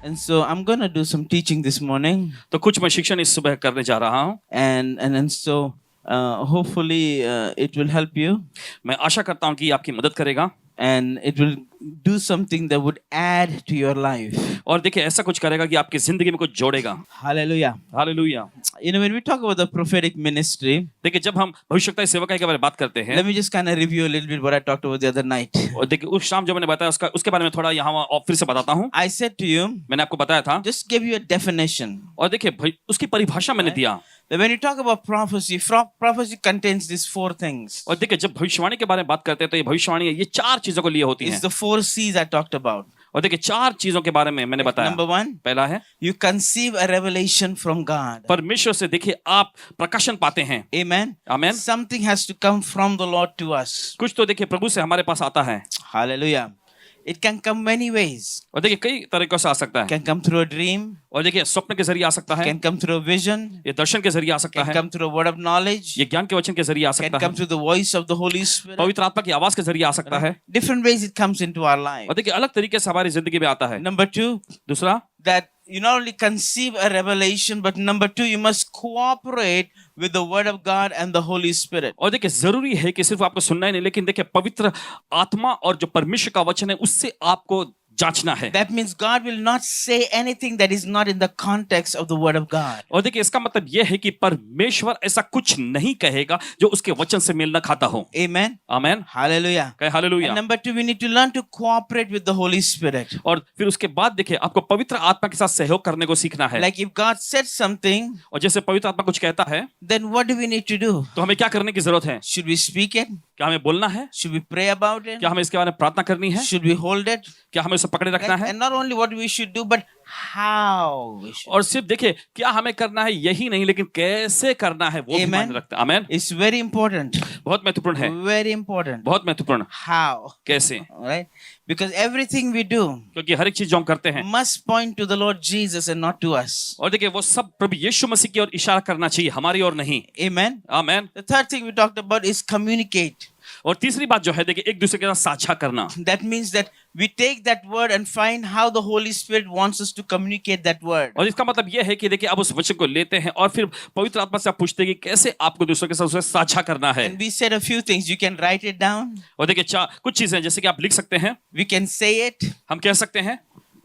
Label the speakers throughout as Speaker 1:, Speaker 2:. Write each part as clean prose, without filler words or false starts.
Speaker 1: And so I'm going to do some teaching this morning.
Speaker 2: तो कुछ मैं शिक्षण इस सुबह करने जा रहा हूँ.
Speaker 1: And so hopefully it will help you.
Speaker 2: मैं आशा करता हूँ कि आपकी मदद करेगा.
Speaker 1: And it will do something that would add to your life.
Speaker 2: और देखिए ऐसा कुछ करेगा कि आपकी जिंदगी में कुछ जोड़ेगा.
Speaker 1: Hallelujah.
Speaker 2: Hallelujah.
Speaker 1: You know, when we talk about the prophetic ministry,
Speaker 2: देखिए जब हम भविष्यवक्ता सेवकाई के बारे में बात करते हैं,
Speaker 1: let me just kind of review a little bit what I talked about the other night.
Speaker 2: और देखिए उस शाम जो मैंने बताया उसके बारे में थोड़ा यहाँ फिर से बताता हूँ.
Speaker 1: I said to you,
Speaker 2: मैंने आपको बताया था.
Speaker 1: just give you a definition.
Speaker 2: और देखिए उसकी परिभाषा मैंने दिया.
Speaker 1: That when you talk about prophecy, prophecy contains these four things.
Speaker 2: और देखिए जब भविष्यवाणी के बारे में बात करते हैं तो ये भविष्यवाणी ये चार चीजों को लिए होती है.
Speaker 1: It's the four C's I talked about.
Speaker 2: और देखिए चार चीजों के बारे में मैंने बताया.
Speaker 1: Number one,
Speaker 2: पहला है
Speaker 1: you conceive a revelation from God.
Speaker 2: परमेश्वर से देखिए आप प्रकाशन पाते हैं.
Speaker 1: Amen.
Speaker 2: Amen.
Speaker 1: Something has to come from the Lord to us.
Speaker 2: कुछ तो देखिए प्रभु से हमारे पास आता है.
Speaker 1: Hallelujah. It can come many ways.
Speaker 2: और देखिए कई तरीकों से आ सकता है.
Speaker 1: Can come through a dream.
Speaker 2: और देखिए स्वप्न के जरिए आ सकता है.
Speaker 1: Can come through a vision.
Speaker 2: ये दर्शन के जरिए आ सकता
Speaker 1: Can
Speaker 2: है.
Speaker 1: come through a word of knowledge.
Speaker 2: ये ज्ञान के वचन के जरिए आ
Speaker 1: Can
Speaker 2: सकता
Speaker 1: come
Speaker 2: है.
Speaker 1: through the voice of the Holy Spirit.
Speaker 2: पवित्र आत्मा की आवाज के जरिए आ सकता है.
Speaker 1: Different ways it comes into our life.
Speaker 2: और देखिए अलग तरीके से हमारी जिंदगी में आता है.
Speaker 1: Number two,
Speaker 2: दूसरा
Speaker 1: that you not only conceive a revelation, but number two, you must cooperate with the Word of God and the Holy Spirit.
Speaker 2: और देखिए जरूरी है कि सिर्फ आपको सुनना ही नहीं, लेकिन देखिए पवित्र आत्मा और जो परमेश्वर का वचन है उससे आपको जांचना है.
Speaker 1: That means God will not say anything that is not in the context of the Word of God.
Speaker 2: और देखिए इसका मतलब यह है कि परमेश्वर ऐसा कुछ नहीं कहेगा जो उसके वचन से मेल न खाता हो.
Speaker 1: Amen.
Speaker 2: आमेन.
Speaker 1: Hallelujah.
Speaker 2: कहे hallelujah.
Speaker 1: And number two, we need to learn to cooperate with the Holy Spirit.
Speaker 2: और फिर उसके बाद देखिए आपको पवित्र आत्मा के साथ सहयोग करने को सीखना है.
Speaker 1: Like if God said something,
Speaker 2: और जैसे पवित्र आत्मा कुछ कहता है
Speaker 1: then what do we need to do?
Speaker 2: तो हमें क्या करने की जरूरत है?
Speaker 1: Should we speak it?
Speaker 2: क्या हमें बोलना है?
Speaker 1: Should we pray about it?
Speaker 2: क्या हमें इसके बारे में प्रार्थना करनी है?
Speaker 1: Should we hold it?
Speaker 2: क्या हमें उसे पकड़े रखना है?
Speaker 1: And not only what we should do, but how we should.
Speaker 2: और सिर्फ देखिए क्या हमें करना है यही नहीं, लेकिन कैसे करना है वो भी
Speaker 1: Amen.
Speaker 2: मायने रखता है. आमेन.
Speaker 1: It's very important.
Speaker 2: बहुत महत्वपूर्ण है.
Speaker 1: Very important.
Speaker 2: बहुत महत्वपूर्ण.
Speaker 1: How?
Speaker 2: कैसे?
Speaker 1: All right? Because everything we do
Speaker 2: क्योंकि हर एक चीज जो हम करते हैं
Speaker 1: must point to the Lord Jesus and not to us.
Speaker 2: और देखिए वो सब प्रभु यीशु मसीह की ओर इशारा करना चाहिए, हमारी ओर नहीं.
Speaker 1: Amen.
Speaker 2: Amen.
Speaker 1: The third thing we talked about is communicate.
Speaker 2: और तीसरी बात जो है देखिए एक दूसरे के साथ साझा करना.
Speaker 1: That means that we take that word and find how the Holy Spirit wants us to communicate that word.
Speaker 2: और इसका मतलब यह है कि देखिए आप उस वचन को लेते हैं और फिर पवित्र आत्मा से आप पूछते हैं कि कैसे आपको दूसरों के साथ उसे साझा करना है.
Speaker 1: And we said a few things. You can write it down.
Speaker 2: और देखिए कुछ चीजें जैसे कि आप लिख सकते हैं,
Speaker 1: We can say it.
Speaker 2: हम कह सकते हैं,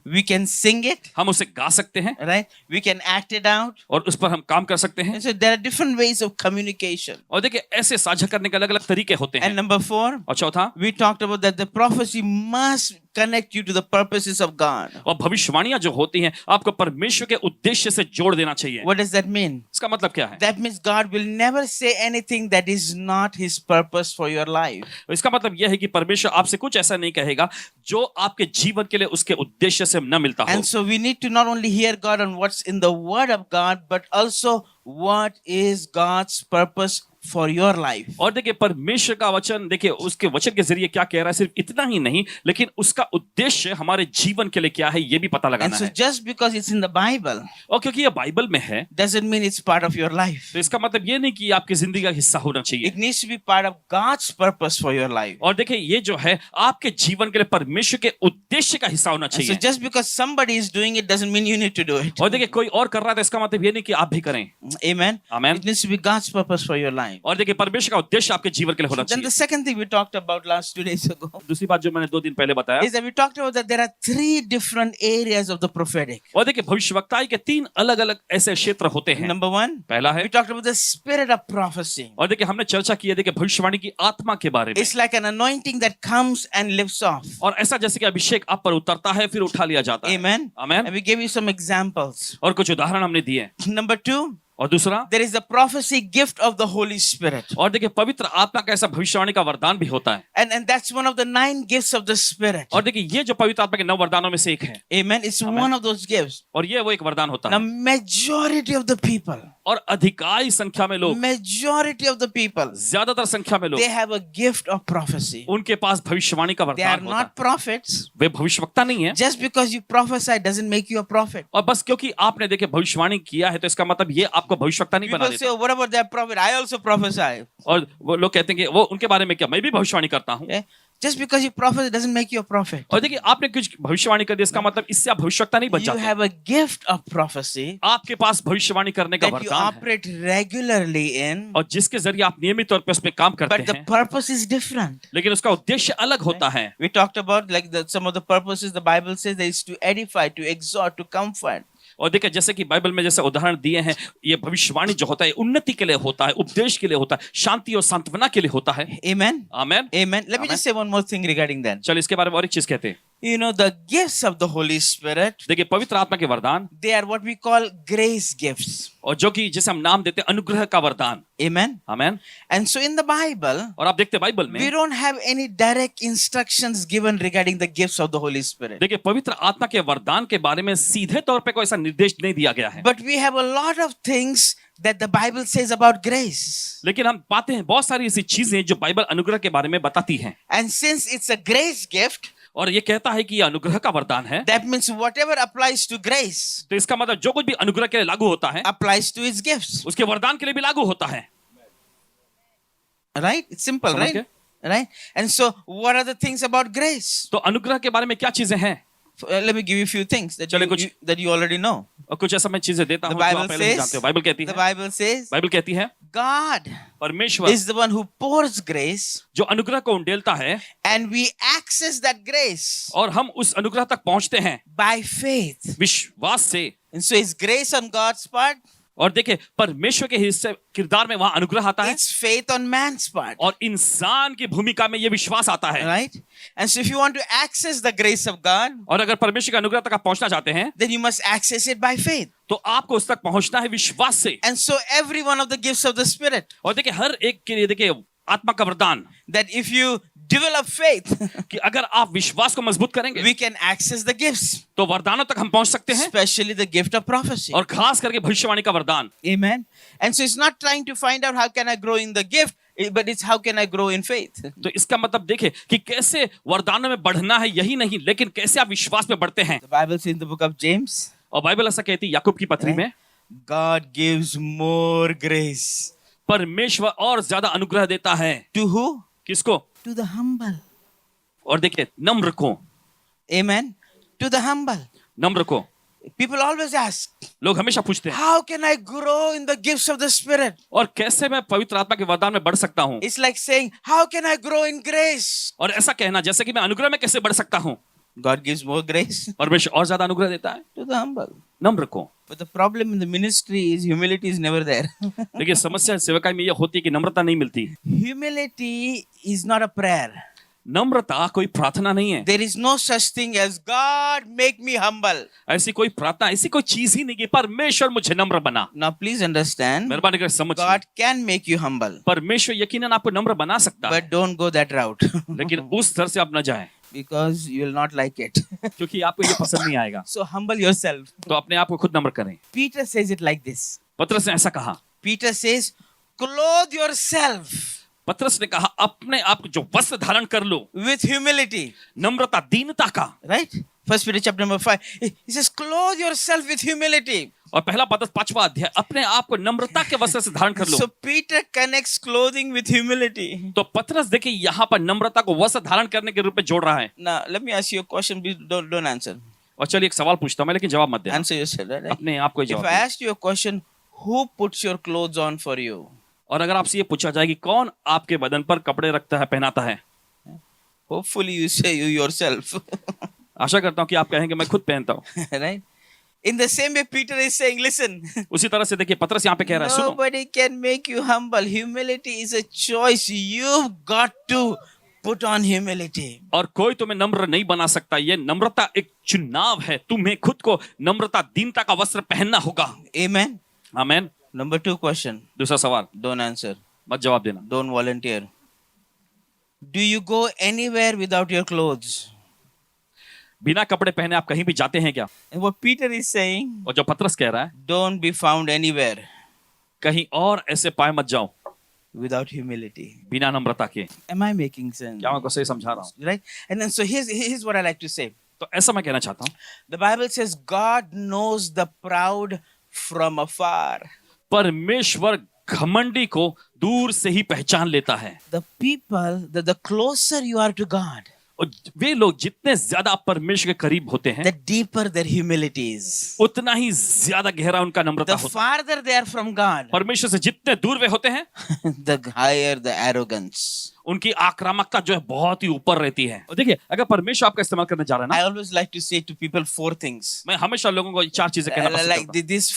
Speaker 1: We can sing it.
Speaker 2: हम उसे गा सकते हैं,
Speaker 1: Right? We can act it out.
Speaker 2: और उस पर हम काम कर सकते हैं.
Speaker 1: And so there are different ways of communication.
Speaker 2: और देखिए ऐसे साझा करने के अलग अलग तरीके होते हैं.
Speaker 1: And number four,
Speaker 2: और चौथा,
Speaker 1: we talked about that the prophecy must connect you to the purposes of God.
Speaker 2: और भविष्यवाणियां जो होती हैं आपको परमेश्वर के उद्देश्य से जोड़ देना चाहिए.
Speaker 1: What does that mean?
Speaker 2: इसका मतलब क्या है?
Speaker 1: That means God will never say anything that is not His purpose for your life.
Speaker 2: इसका मतलब यह है कि परमेश्वर आपसे कुछ ऐसा नहीं कहेगा जो आपके जीवन के लिए उसके उद्देश्य से न मिलता हो.
Speaker 1: And so we need to not only hear God on what's in the Word of God, but also what is God's purpose for your life.
Speaker 2: और देखिए परमेश्वर का वचन, देखिए उसके वचन के जरिए क्या कह रहा है, सिर्फ इतना ही नहीं लेकिन उसका उद्देश्य हमारे जीवन के लिए क्या है ये भी पता
Speaker 1: And
Speaker 2: लगाना
Speaker 1: so
Speaker 2: है.
Speaker 1: just because it's in the Bible
Speaker 2: और क्योंकि ये बाइबल में है
Speaker 1: doesn't mean it's part of your life.
Speaker 2: तो इसका मतलब ये नहीं कि ये आपकी जिंदगी का हिस्सा होना चाहिए.
Speaker 1: It needs to be part of God's purpose for your life.
Speaker 2: और देखिए ये जो है आपके जीवन के लिए परमेश्वर के उद्देश्य का हिस्सा होना
Speaker 1: And so
Speaker 2: चाहिए.
Speaker 1: just because somebody is doing it doesn't mean you need to do it.
Speaker 2: और देखिए कोई और कर रहा है तो इसका मतलब ये नहीं कि आप भी करें.
Speaker 1: Amen.
Speaker 2: Amen.
Speaker 1: It needs to be God's purpose for your life.
Speaker 2: और देखिए परमेश्वर का उद्देश्य आपके जीवन के लिए होना
Speaker 1: Then the
Speaker 2: चाहिए.
Speaker 1: second thing we talked about last 2 days ago
Speaker 2: दूसरी बात जो मैंने 2 दिन पहले बताया,
Speaker 1: is that we talked about that there are 3 different areas of the prophetic.
Speaker 2: और देखिए भविष्यवक्ताई के 3 अलग अलग ऐसे क्षेत्र होते हैं.
Speaker 1: Number one,
Speaker 2: पहला है,
Speaker 1: we talked about the spirit of prophecy.
Speaker 2: और देखिए हमने चर्चा की है देखिए भविष्यवाणी की आत्मा के बारे में.
Speaker 1: It's like an anointing that comes and lifts off.
Speaker 2: और ऐसा जैसे कि अभिषेक आप पर उतरता है फिर उठा लिया जाता है.
Speaker 1: Amen.
Speaker 2: Amen.
Speaker 1: And we gave you some examples.
Speaker 2: और कुछ उदाहरण हमने दिए.
Speaker 1: Number two,
Speaker 2: और दूसरा,
Speaker 1: there is the prophecy gift of the Holy Spirit.
Speaker 2: और देखिए पवित्र आत्मा का ऐसा भविष्यवाणी का वरदान भी होता है.
Speaker 1: And that's one of the 9 gifts of the Spirit.
Speaker 2: और देखिए ये जो पवित्र आत्मा के 9 वरदानों में से एक है.
Speaker 1: Amen. It's
Speaker 2: Amen.
Speaker 1: one of those gifts.
Speaker 2: और ये वो एक वरदान होता
Speaker 1: Now,
Speaker 2: है.
Speaker 1: majority of the people,
Speaker 2: और अधिकांश संख्या में लोग,
Speaker 1: majority of the people,
Speaker 2: ज्यादातर संख्या में लोग,
Speaker 1: they have a gift of prophecy.
Speaker 2: उनके पास भविष्यवाणी का
Speaker 1: They are
Speaker 2: वरदान होता
Speaker 1: not
Speaker 2: है.
Speaker 1: prophets.
Speaker 2: वे भविष्यवक्ता नहीं है.
Speaker 1: Just because you prophesy doesn't make you a prophet.
Speaker 2: और बस क्योंकि आपने देखिए भविष्यवाणी किया है तो इसका मतलब ये आपको भविष्यवक्ता नहीं बना
Speaker 1: People say,
Speaker 2: देता.
Speaker 1: oh, what about that prophet? I also prophesy.
Speaker 2: और वो लोग कहते हैं कि वो उनके बारे में क्या, मैं भी भविष्यवाणी करता हूँ.
Speaker 1: Okay? Just because you prophesy doesn't make you a prophet.
Speaker 2: और देखिए आपने कुछ भविष्यवाणी कर दी इसका मतलब इससे आप भविष्यवक्ता नहीं बन
Speaker 1: You
Speaker 2: जाते।
Speaker 1: have a gift of prophecy
Speaker 2: आपके पास भविष्यवाणी करने का
Speaker 1: that you
Speaker 2: वरदान है
Speaker 1: operate regularly in,
Speaker 2: और जिसके जरिए आप नियमित तौर पे उस पे काम करते
Speaker 1: but the
Speaker 2: हैं,
Speaker 1: purpose is different.
Speaker 2: लेकिन उसका उद्देश्य अलग होता है।
Speaker 1: We talked about like some of the purposes the Bible says that is to edify, to exhort, to comfort.
Speaker 2: और देखिए जैसे कि बाइबल में जैसे उदाहरण दिए हैं, ये भविष्यवाणी जो होता है उन्नति के लिए होता है, उपदेश के लिए होता है, शांति और सांत्वना के लिए होता है।
Speaker 1: Amen.
Speaker 2: Amen.
Speaker 1: Amen. Let me just say one more thing regarding that.
Speaker 2: चलिए इसके बारे में और एक चीज कहते हैं।
Speaker 1: You know, the gifts of the Holy Spirit,
Speaker 2: देखिए पवित्र आत्मा के वरदान,
Speaker 1: they are what we call grace gifts.
Speaker 2: और जो कि जिसे हम नाम देते हैं अनुग्रह का वरदान।
Speaker 1: Amen.
Speaker 2: Amen.
Speaker 1: And so in the Bible,
Speaker 2: और आप देखते हैं बाइबल
Speaker 1: we
Speaker 2: में
Speaker 1: don't have any direct instructions given regarding the gifts of the Holy Spirit.
Speaker 2: देखिए पवित्र आत्मा के वरदान के बारे में सीधे तौर पे कोई ऐसा निर्देश नहीं दिया गया है,
Speaker 1: But we have a lot of things that the Bible says about grace.
Speaker 2: लेकिन हम पाते हैं बहुत सारी ऐसी चीजें जो बाइबल अनुग्रह के बारे में बताती हैं।
Speaker 1: And since it's a grace gift,
Speaker 2: और ये कहता है कि ये अनुग्रह का वरदान है,
Speaker 1: that means whatever applies to grace
Speaker 2: तो इसका मतलब जो कुछ भी अनुग्रह के लिए लागू होता है
Speaker 1: applies to its gifts.
Speaker 2: उसके वरदान के लिए भी लागू होता है।
Speaker 1: Right? It's simple,
Speaker 2: समझ
Speaker 1: right?
Speaker 2: गए?
Speaker 1: Right? And so what are the things about grace?
Speaker 2: तो अनुग्रह के बारे में क्या चीजें हैं?
Speaker 1: Let me give you a few things that
Speaker 2: चलिए कुछ-
Speaker 1: that you already know.
Speaker 2: और कुछ ऐसा मैं चीजें देता
Speaker 1: The
Speaker 2: हूँ जो आप
Speaker 1: Bible
Speaker 2: पहले से
Speaker 1: says,
Speaker 2: जानते हो। बाइबल कहती
Speaker 1: the
Speaker 2: है,
Speaker 1: Bible says,
Speaker 2: बाइबल कहती है
Speaker 1: God
Speaker 2: परमेश्वर
Speaker 1: is the one who pours grace,
Speaker 2: जो अनुग्रह को उंडेलता है
Speaker 1: and we access that grace
Speaker 2: और हम उस अनुग्रह तक पहुंचते हैं
Speaker 1: by faith.
Speaker 2: विश्वास से।
Speaker 1: And so it's grace on God's part,
Speaker 2: और देखिए परमेश्वर के हिस्से किरदार में वहां अनुग्रह आता है
Speaker 1: it's faith on man's part.
Speaker 2: और इंसान की भूमिका में ये विश्वास आता है।
Speaker 1: Right? And so if you want to access the grace of God,
Speaker 2: और अगर परमेश्वर के अनुग्रह तक आप पहुंचना चाहते हैं
Speaker 1: then you must access it by faith.
Speaker 2: तो आपको उस तक पहुंचना है विश्वास से।
Speaker 1: And so every one of the gifts of the Spirit,
Speaker 2: और देखिए हर एक के लिए देखिए आत्मा का वरदान
Speaker 1: that if you develop faith,
Speaker 2: कि अगर आप विश्वास को मजबूत करेंगे
Speaker 1: we can access the gifts,
Speaker 2: तो वरदानों तक हम पहुंच सकते हैं
Speaker 1: especially the gift of prophecy.
Speaker 2: और खास करके भविष्यवाणी का वरदान।
Speaker 1: Amen. And so it's not trying to find out how can I grow in the gift, but it's how can I grow in faith.
Speaker 2: तो इसका मतलब देखिए कि कैसे वरदानों में बढ़ना है यही नहीं, लेकिन कैसे आप विश्वास में बढ़ते हैं।
Speaker 1: The Bible says in the book of James,
Speaker 2: और बाइबल ऐसा कहती है याकूब की पत्री में,
Speaker 1: God gives more grace.
Speaker 2: परमेश्वर और ज्यादा अनुग्रह देता है।
Speaker 1: To who?
Speaker 2: किसको?
Speaker 1: To the humble.
Speaker 2: और देखिए नम्र को,
Speaker 1: Amen. To the humble.
Speaker 2: नम्र को।
Speaker 1: People always ask,
Speaker 2: लोग हमेशा पूछते हैं
Speaker 1: how can I grow in the gifts of the Spirit?
Speaker 2: और कैसे मैं पवित्र आत्मा के वरदान में बढ़ सकता हूँ।
Speaker 1: It's like saying, how can I grow in grace?
Speaker 2: और ऐसा कहना जैसे कि मैं अनुग्रह में कैसे बढ़ सकता हूँ।
Speaker 1: God gives more grace
Speaker 2: परमेश्वर और ज्यादा अनुग्रह देता है
Speaker 1: to the humble.
Speaker 2: नम्र को।
Speaker 1: But the problem in the ministry is humility is never there.
Speaker 2: देखिए समस्या सेवकाई में ये होती है कि नम्रता नहीं मिलती।
Speaker 1: Humility is not a prayer.
Speaker 2: नम्रता कोई प्रार्थना नहीं है।
Speaker 1: There is no such thing as God make me humble.
Speaker 2: ऐसी कोई प्रार्थना, ऐसी कोई चीज ही नहीं कि परमेश्वर मुझे नम्र बना।
Speaker 1: Now please understand,
Speaker 2: मेहरबानी कर समझिए,
Speaker 1: God can make you humble,
Speaker 2: परमेश्वर यकीनन आपको नम्र बना सकता है,
Speaker 1: but don't go that route
Speaker 2: लेकिन उस तरह से आप न जाएं
Speaker 1: because you will not like it.
Speaker 2: क्योंकि आपको ये पसंद नहीं आएगा।
Speaker 1: So humble yourself.
Speaker 2: तो अपने आप को खुद नम्र करें।
Speaker 1: Peter says it like this.
Speaker 2: पतरस ने ऐसा कहा।
Speaker 1: Peter says, clothe yourself
Speaker 2: पतरस ने कहा अपने आप को जो वस्त्र धारण कर लो
Speaker 1: with humility.
Speaker 2: नम्रता, दीनता का।
Speaker 1: Right? First Peter chapter number 5. He says, clothe yourself with humility.
Speaker 2: और पहला पतरस 5वां अध्याय, अपने आप को नम्रता के वस्त्र से धारण कर लो।
Speaker 1: So Peter connects clothing with humility.
Speaker 2: तो पतरस देखिए यहाँ पर नम्रता को वस्त्र धारण करने के रूप में जोड़ रहा है।
Speaker 1: Now let me ask you a question. Please don't answer.
Speaker 2: और चलिए एक सवाल पूछता हूँ मैं, लेकिन जवाब मत देना।
Speaker 1: Answer yourself. Right?
Speaker 2: अपने आप को ही
Speaker 1: If
Speaker 2: जवाब
Speaker 1: I
Speaker 2: देना।
Speaker 1: asked you a question, who puts your clothes on for you?
Speaker 2: और अगर आपसे ये पूछा जाए कि कौन आपके बदन पर कपड़े रखता है, पहनाता है,
Speaker 1: Hopefully you say you yourself.
Speaker 2: आशा करता हूँ कि आप कहेंगे मैं खुद पहनता हूँ।
Speaker 1: Right? In the same way, Peter is saying, listen,
Speaker 2: उसी तरह से देखिए पतरस यहाँ पे कह रहा है, सुनो,
Speaker 1: nobody can make you humble. Humility is a choice. You've got to put on humility.
Speaker 2: और कोई तुम्हें नम्र नहीं बना सकता। ये नम्रता एक चुनाव है। तुम्हें खुद को नम्रता, दीनता का वस्त्र पहनना होगा।
Speaker 1: Amen.
Speaker 2: आमेन।
Speaker 1: Number 2 question.
Speaker 2: दूसरा सवाल,
Speaker 1: Don't answer.
Speaker 2: मत जवाब देना।
Speaker 1: Don't volunteer. Do you go anywhere without your clothes?
Speaker 2: बिना कपड़े पहने आप कहीं भी जाते हैं क्या?
Speaker 1: And what Peter is saying,
Speaker 2: और जो पतरस कह रहा है,
Speaker 1: don't be found anywhere
Speaker 2: कहीं और ऐसे पाए मत जाओ
Speaker 1: without humility.
Speaker 2: बिना नम्रता के।
Speaker 1: Am I making sense?
Speaker 2: क्या मैं आपको सही समझा रहा हूँ?
Speaker 1: Right? And then so here's what I like to say.
Speaker 2: तो ऐसा मैं कहना चाहता हूँ,
Speaker 1: The Bible says God knows the proud from afar.
Speaker 2: परमेश्वर घमंडी को दूर से ही पहचान लेता है।
Speaker 1: The people, the closer you are to God,
Speaker 2: और वे लोग जितने ज्यादा परमेश्वर के करीब होते हैं
Speaker 1: the deeper their humility is.
Speaker 2: उतना ही ज्यादा गहरा उनका नम्रता
Speaker 1: The
Speaker 2: होता है।
Speaker 1: farther they are from God,
Speaker 2: परमेश्वर से जितने दूर वे होते हैं
Speaker 1: the higher the arrogance.
Speaker 2: उनकी आक्रामकता जो है बहुत ही ऊपर रहती है। और देखिए, अगर परमेश्वर आपका इस्तेमाल करने जा रहा है
Speaker 1: I
Speaker 2: ना,
Speaker 1: always like to say to people 4 things.
Speaker 2: मैं हमेशा लोगों को 4 चीजें कहना पसंद
Speaker 1: Like
Speaker 2: करता हूं।
Speaker 1: this,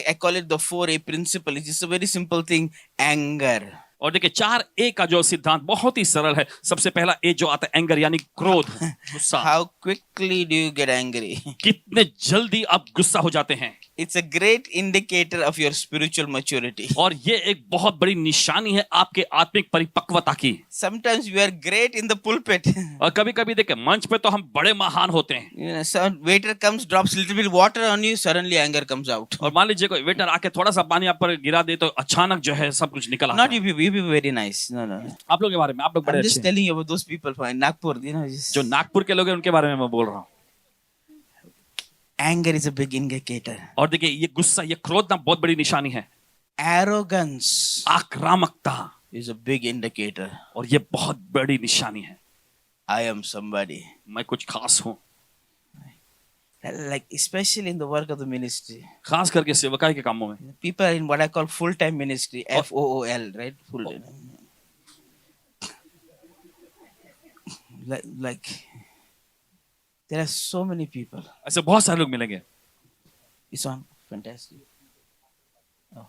Speaker 1: I call it the 4A principle. It's just a very simple thing. Anger.
Speaker 2: और देखिए 4A का जो सिद्धांत बहुत ही सरल है। सबसे पहला ए जो आता है एंगर यानी क्रोध, गुस्सा।
Speaker 1: How quickly do you get angry?
Speaker 2: कितने जल्दी आप गुस्सा हो जाते हैं।
Speaker 1: It's a great indicator of your spiritual maturity.
Speaker 2: और ये एक बहुत बड़ी निशानी है आपके आत्मिक परिपक्वता की।
Speaker 1: Sometimes we are great in the pulpit.
Speaker 2: और कभी-कभी देखिए मंच पे तो हम बड़े महान होते हैं।
Speaker 1: You know, some waiter comes, drops little bit water on you, suddenly anger comes out.
Speaker 2: और मान लीजिए कोई वेटर आके थोड़ा सा पानी आप पर गिरा दे तो अचानक जो है सब कुछ निकल आता
Speaker 1: Not
Speaker 2: है।
Speaker 1: you people very nice. No, no.
Speaker 2: आप लोगों के बारे में, आप लोग बड़े
Speaker 1: I'm
Speaker 2: अच्छे
Speaker 1: just
Speaker 2: हैं।
Speaker 1: telling you about those people from Nagpur. You know, just
Speaker 2: जो नागपुर के लोग हैं उनके बारे में मैं बोल रहा हूँ।
Speaker 1: anger is a big indicator.
Speaker 2: और देखिए ये गुस्सा, ये क्रोध ना बहुत बड़ी निशानी है।
Speaker 1: Arrogance
Speaker 2: आक्रामकता,
Speaker 1: is a big indicator.
Speaker 2: और ये बहुत बड़ी निशानी है।
Speaker 1: I am somebody.
Speaker 2: मैं कुछ खास हूँ।
Speaker 1: Like especially in the work of the ministry.
Speaker 2: खास करके सेवकाई के कामों में।
Speaker 1: People are in what I call full-time ministry, FOOL, right? Full. Like there are so many people.
Speaker 2: ऐसे बहुत सारे लोग मिलेंगे।
Speaker 1: It's on fantastic. Oh.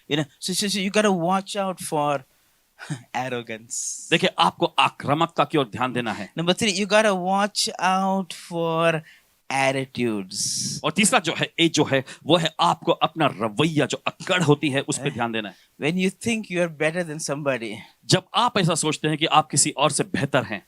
Speaker 1: You know, so you gotta watch out for arrogance.
Speaker 2: देखिए आपको आक्रामकता की ओर ध्यान देना है।
Speaker 1: Number 3, you gotta watch out for attitudes.
Speaker 2: और तीसरा जो है ए जो है वो है आपको अपना रवैया जो अक्कड़ होती है उस पर ध्यान देना है।
Speaker 1: When you think you are better than somebody,
Speaker 2: जब आप ऐसा सोचते हैं कि आप किसी और से बेहतर हैं,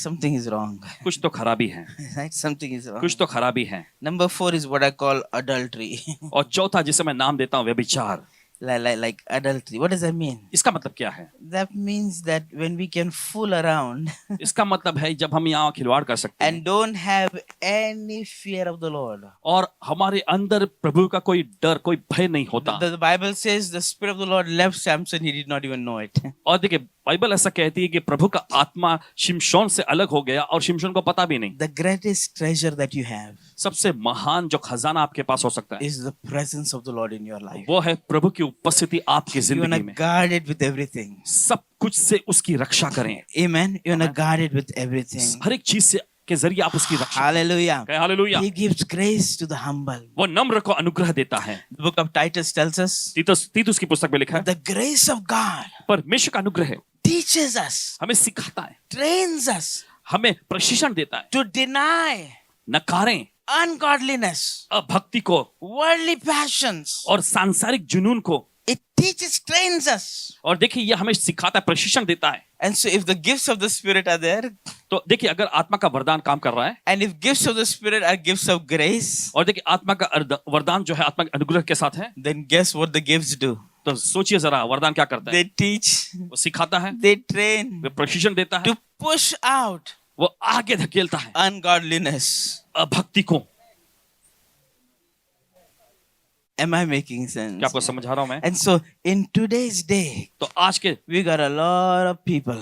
Speaker 1: something is wrong.
Speaker 2: कुछ तो खराबी है।
Speaker 1: Right? Something is wrong.
Speaker 2: कुछ तो खराबी है।
Speaker 1: Number 4 is what I call adultery.
Speaker 2: और चौथा जिसे मैं नाम देता हूँ व्यभिचार।
Speaker 1: like adultery. What does that mean?
Speaker 2: इसका मतलब क्या है?
Speaker 1: That means that when we can fool around
Speaker 2: इसका मतलब है जब हम यहाँ खिलवाड़ कर सकते हैं
Speaker 1: and don't have any fear of the Lord.
Speaker 2: और हमारे अंदर प्रभु का कोई डर, कोई भय नहीं होता।
Speaker 1: The Bible says the Spirit of the Lord left Samson, he did not even know it.
Speaker 2: और देखिए बाइबल ऐसा कहती है कि प्रभु का आत्मा शिमशोन से अलग हो गया और शिमशोन को पता भी नहीं।
Speaker 1: The greatest treasure that you have
Speaker 2: सबसे महान जो खजाना आपके पास हो सकता है
Speaker 1: is the presence of the Lord in your life.
Speaker 2: वो है प्रभु की उपस्थिति आपकी
Speaker 1: You
Speaker 2: जिंदगी
Speaker 1: wanna
Speaker 2: में।
Speaker 1: guard it with everything.
Speaker 2: सब कुछ से उसकी रक्षा करें।
Speaker 1: Amen. You wanna guard it with everything.
Speaker 2: हर एक चीज से के जरिए आप उसकी रक्षा
Speaker 1: Hallelujah.
Speaker 2: करें। Hallelujah.
Speaker 1: He gives grace to the humble.
Speaker 2: वो नम्र को अनुग्रह देता है।
Speaker 1: The book of Titus tells us
Speaker 2: तीतुस की पुस्तक में लिखा है
Speaker 1: the grace of God
Speaker 2: परमेश्वर का अनुग्रह है,
Speaker 1: teaches us,
Speaker 2: हमें सिखाता है,
Speaker 1: trains us
Speaker 2: हमें प्रशिक्षण देता है,
Speaker 1: to deny
Speaker 2: नकारें
Speaker 1: ungodliness,
Speaker 2: अभक्ति को
Speaker 1: worldly passions.
Speaker 2: और सांसारिक जुनून को।
Speaker 1: It teaches, trains us.
Speaker 2: और देखिए ये हमें सिखाता है, प्रशिक्षण देता है।
Speaker 1: And so if the gifts of the Spirit are there,
Speaker 2: तो देखिए अगर आत्मा का वरदान काम कर रहा है
Speaker 1: and if gifts of the Spirit are gifts of grace,
Speaker 2: और देखिए आत्मा का वरदान जो है आत्मा के अनुग्रह के साथ है,
Speaker 1: then guess what the gifts do?
Speaker 2: तो सोचिए जरा वरदान क्या करता है।
Speaker 1: They teach,
Speaker 2: वो सिखाता है,
Speaker 1: they train
Speaker 2: वो प्रशिक्षण देता है,
Speaker 1: to push out
Speaker 2: वो आगे धकेलता है
Speaker 1: ungodliness.
Speaker 2: अभक्ति को।
Speaker 1: Am I making sense?
Speaker 2: क्या आपको समझ आ रहा हूं मैं?
Speaker 1: And so in today's day,
Speaker 2: तो आज
Speaker 1: we got a lot of people.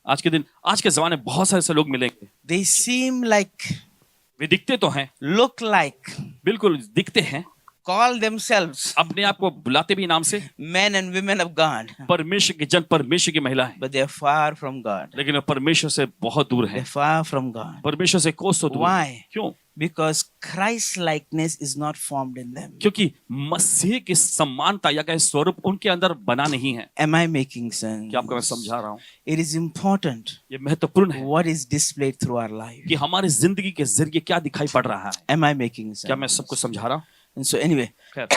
Speaker 2: आज के दिन, आज के जमाने में बहुत सारे ऐसे लोग मिलेंगे,
Speaker 1: They seem like,
Speaker 2: वे दिखते तो हैं,
Speaker 1: look like,
Speaker 2: बिल्कुल दिखते हैं,
Speaker 1: call themselves
Speaker 2: अपने आप को बुलाते भी नाम से
Speaker 1: men and women of God,
Speaker 2: परमेश्वर के जन, परमेश्वर की महिला है,
Speaker 1: but they are far from God.
Speaker 2: लेकिन वे परमेश्वर से बहुत दूर है,
Speaker 1: They're far from God.
Speaker 2: परमेश्वर से कोसों दूर।
Speaker 1: Why?
Speaker 2: क्यों?
Speaker 1: Because Christ likeness is not formed in them.
Speaker 2: क्योंकि मसीह की समानता या कहे स्वरूप उनके अंदर बना नहीं है।
Speaker 1: Am I making sense?
Speaker 2: क्या आपको मैं समझा रहा हूँ?
Speaker 1: It is important
Speaker 2: ये महत्वपूर्ण है
Speaker 1: what is displayed through our life.
Speaker 2: कि हमारी जिंदगी के जरिए क्या दिखाई पड़ रहा है।
Speaker 1: Am I making sense?
Speaker 2: क्या मैं सबको समझा रहा हूँ?
Speaker 1: And so anyway,
Speaker 2: खैर,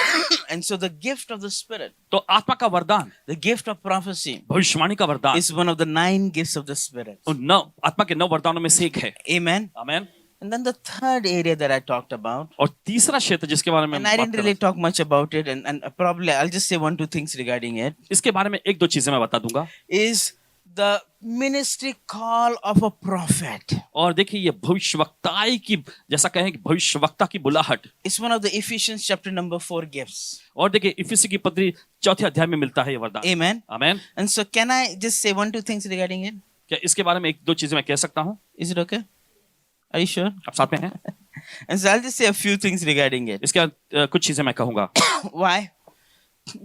Speaker 1: and so the gift of the Spirit,
Speaker 2: तो आत्मा का वरदान,
Speaker 1: the gift of prophecy,
Speaker 2: भविष्यवाणी का वरदान,
Speaker 1: is one of the 9 gifts of the Spirit.
Speaker 2: उन 9 आत्मा के 9 वरदानों में से एक है।
Speaker 1: Amen.
Speaker 2: Amen.
Speaker 1: And then the third area that I talked about,
Speaker 2: और तीसरा क्षेत्र जिसके बारे में
Speaker 1: and I
Speaker 2: बात
Speaker 1: didn't
Speaker 2: कर
Speaker 1: really
Speaker 2: रहा
Speaker 1: talk much about it, and probably I'll just say 1-2 things regarding it,
Speaker 2: हूं, इसके बारे में 1-2 चीजें मैं बता दूंगा।
Speaker 1: is the ministry call of a prophet.
Speaker 2: और देखिए ये भविष्यवक्ताई की, जैसा कहें कि भविष्यवक्ता की बुलाहट,
Speaker 1: It's one of the Ephesians chapter number 4 gifts.
Speaker 2: और देखिए इफिसी की पत्री 4 अध्याय में मिलता है ये वरदान।
Speaker 1: Amen.
Speaker 2: Amen.
Speaker 1: And so can I just say one, two things regarding it?
Speaker 2: क्या इसके बारे में एक दो चीजें मैं कह सकता हूँ?
Speaker 1: Is it okay? Are you sure?
Speaker 2: आप साथ में हैं?
Speaker 1: And so I'll just say a few things regarding it.
Speaker 2: इसके बाद कुछ चीजें मैं कहूंगा।
Speaker 1: Why?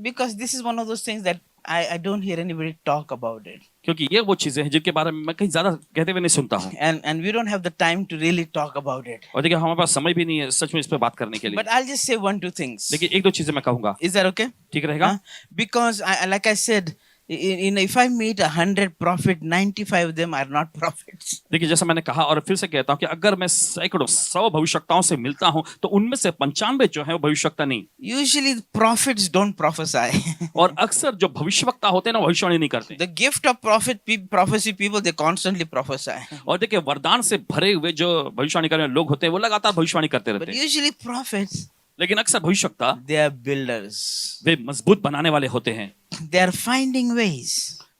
Speaker 1: Because this is one of those things that I don't hear anybody talk about it.
Speaker 2: क्योंकि ये वो चीजें हैं जिनके बारे में मैं कहीं ज्यादा कहते हुए नहीं सुनता हूँ।
Speaker 1: And we don't have the time to really talk about it.
Speaker 2: और देखिए हमारे पास समय भी नहीं है सच में इस पे बात करने के लिए।
Speaker 1: But I'll just say one, two things.
Speaker 2: देखिए एक दो चीजें मैं कहूंगा।
Speaker 1: Is that okay?
Speaker 2: ठीक रहेगा?
Speaker 1: Because like I said, if I meet 100 prophets, 95 of them are not prophets.
Speaker 2: देखिए जैसा मैंने कहा और फिर से कहता हूँ कि अगर मैं सैकड़ों 100 भविष्यवक्ताओं से मिलता हूँ तो उनमें से 95 जो है वो भविष्यवक्ता नहीं।
Speaker 1: Usually prophets don't prophesy.
Speaker 2: और अक्सर जो भविष्यवक्ता होते हैं ना भविष्यवाणी नहीं करते।
Speaker 1: The gift of prophecy people, they constantly prophesy.
Speaker 2: और देखिए वरदान से भरे हुए जो भविष्यवाणी करने वाले लोग होते हैं वो लगातार भविष्यवाणी करते
Speaker 1: But
Speaker 2: रहते हैं।
Speaker 1: usually prophets,
Speaker 2: लेकिन अक्सर भविष्यवक्ता
Speaker 1: they are builders.
Speaker 2: वे मजबूत बनाने वाले होते हैं
Speaker 1: They are finding ways.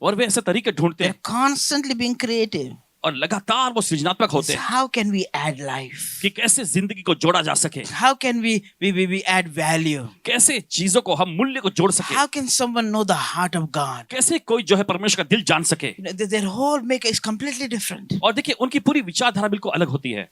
Speaker 2: और वे ऐसे तरीके ढूंढते
Speaker 1: They're
Speaker 2: हैं
Speaker 1: constantly being creative.
Speaker 2: और लगातार वो सृजनात्मक होते हैं
Speaker 1: How can we add life?
Speaker 2: कि कैसे जिंदगी को जोड़ा जा सके,
Speaker 1: How can we add value?
Speaker 2: कैसे चीजों को हम मूल्य को जोड़ सके,
Speaker 1: How can someone know the heart of God?
Speaker 2: कैसे कोई जो है परमेश्वर का दिल जान सके।
Speaker 1: Their whole make is completely different.
Speaker 2: और देखिए उनकी पूरी विचारधारा बिल्कुल अलग होती है।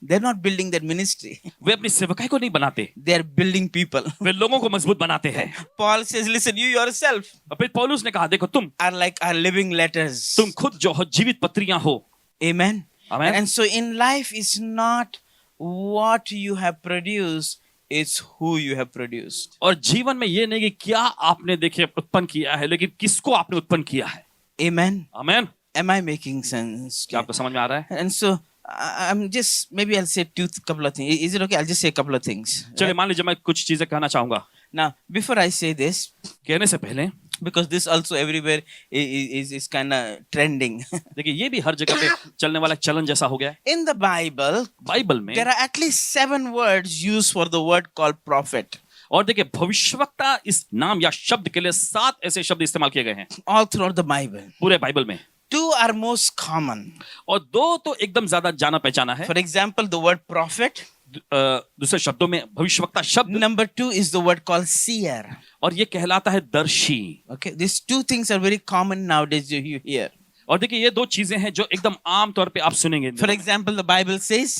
Speaker 1: They're not building their ministry.
Speaker 2: वे अपनी सेवकाई को नहीं बनाते,
Speaker 1: They're building people.
Speaker 2: वे लोगों को मजबूत बनाते हैं।
Speaker 1: Paul says, listen, you yourself
Speaker 2: और फिर पौलुस ने कहा देखो तुम
Speaker 1: are living letters.
Speaker 2: तुम खुद जो हो जीवित पत्रियां हो।
Speaker 1: Amen.
Speaker 2: Amen.
Speaker 1: And so in life is not what you have produced, it's who you have produced.
Speaker 2: और जीवन में ये नहीं कि क्या आपने देखिए उत्पन्न किया है, लेकिन किसको आपने उत्पन्न किया है।
Speaker 1: Amen.
Speaker 2: Amen.
Speaker 1: Am I making sense?
Speaker 2: क्या आपको समझ में आ रहा है?
Speaker 1: And so I'm just, maybe I'll say couple of things. Is it okay? I'll just say a couple of things.
Speaker 2: चलिए मान लीजिए मैं कुछ चीजें कहना चाहूंगा।
Speaker 1: Now, before I say this,
Speaker 2: कहने से पहले
Speaker 1: because this also everywhere is kind of trending.
Speaker 2: देखिए ये भी हर जगह पे चलने वाला चलन जैसा हो गया है।
Speaker 1: In the Bible,
Speaker 2: बाइबल में
Speaker 1: there are at least 7 words used for the word called prophet.
Speaker 2: और देखिए भविष्यवक्ता इस नाम या शब्द के लिए 7 ऐसे शब्द इस्तेमाल किए गए हैं
Speaker 1: All throughout the Bible.
Speaker 2: पूरे बाइबल में।
Speaker 1: 2 are most common.
Speaker 2: और 2 तो एकदम ज्यादा जाना पहचाना है।
Speaker 1: For example, the word prophet.
Speaker 2: दूसरे शब्दों में भविष्यवक्ता शब्द।
Speaker 1: Number 2 is the word called seer.
Speaker 2: और ये कहलाता है दर्शी।
Speaker 1: Okay, these 2 things are very common nowadays you hear.
Speaker 2: और देखिए ये 2 चीजें हैं जो एकदम आम तौर पे आप सुनेंगे।
Speaker 1: For example, the Bible says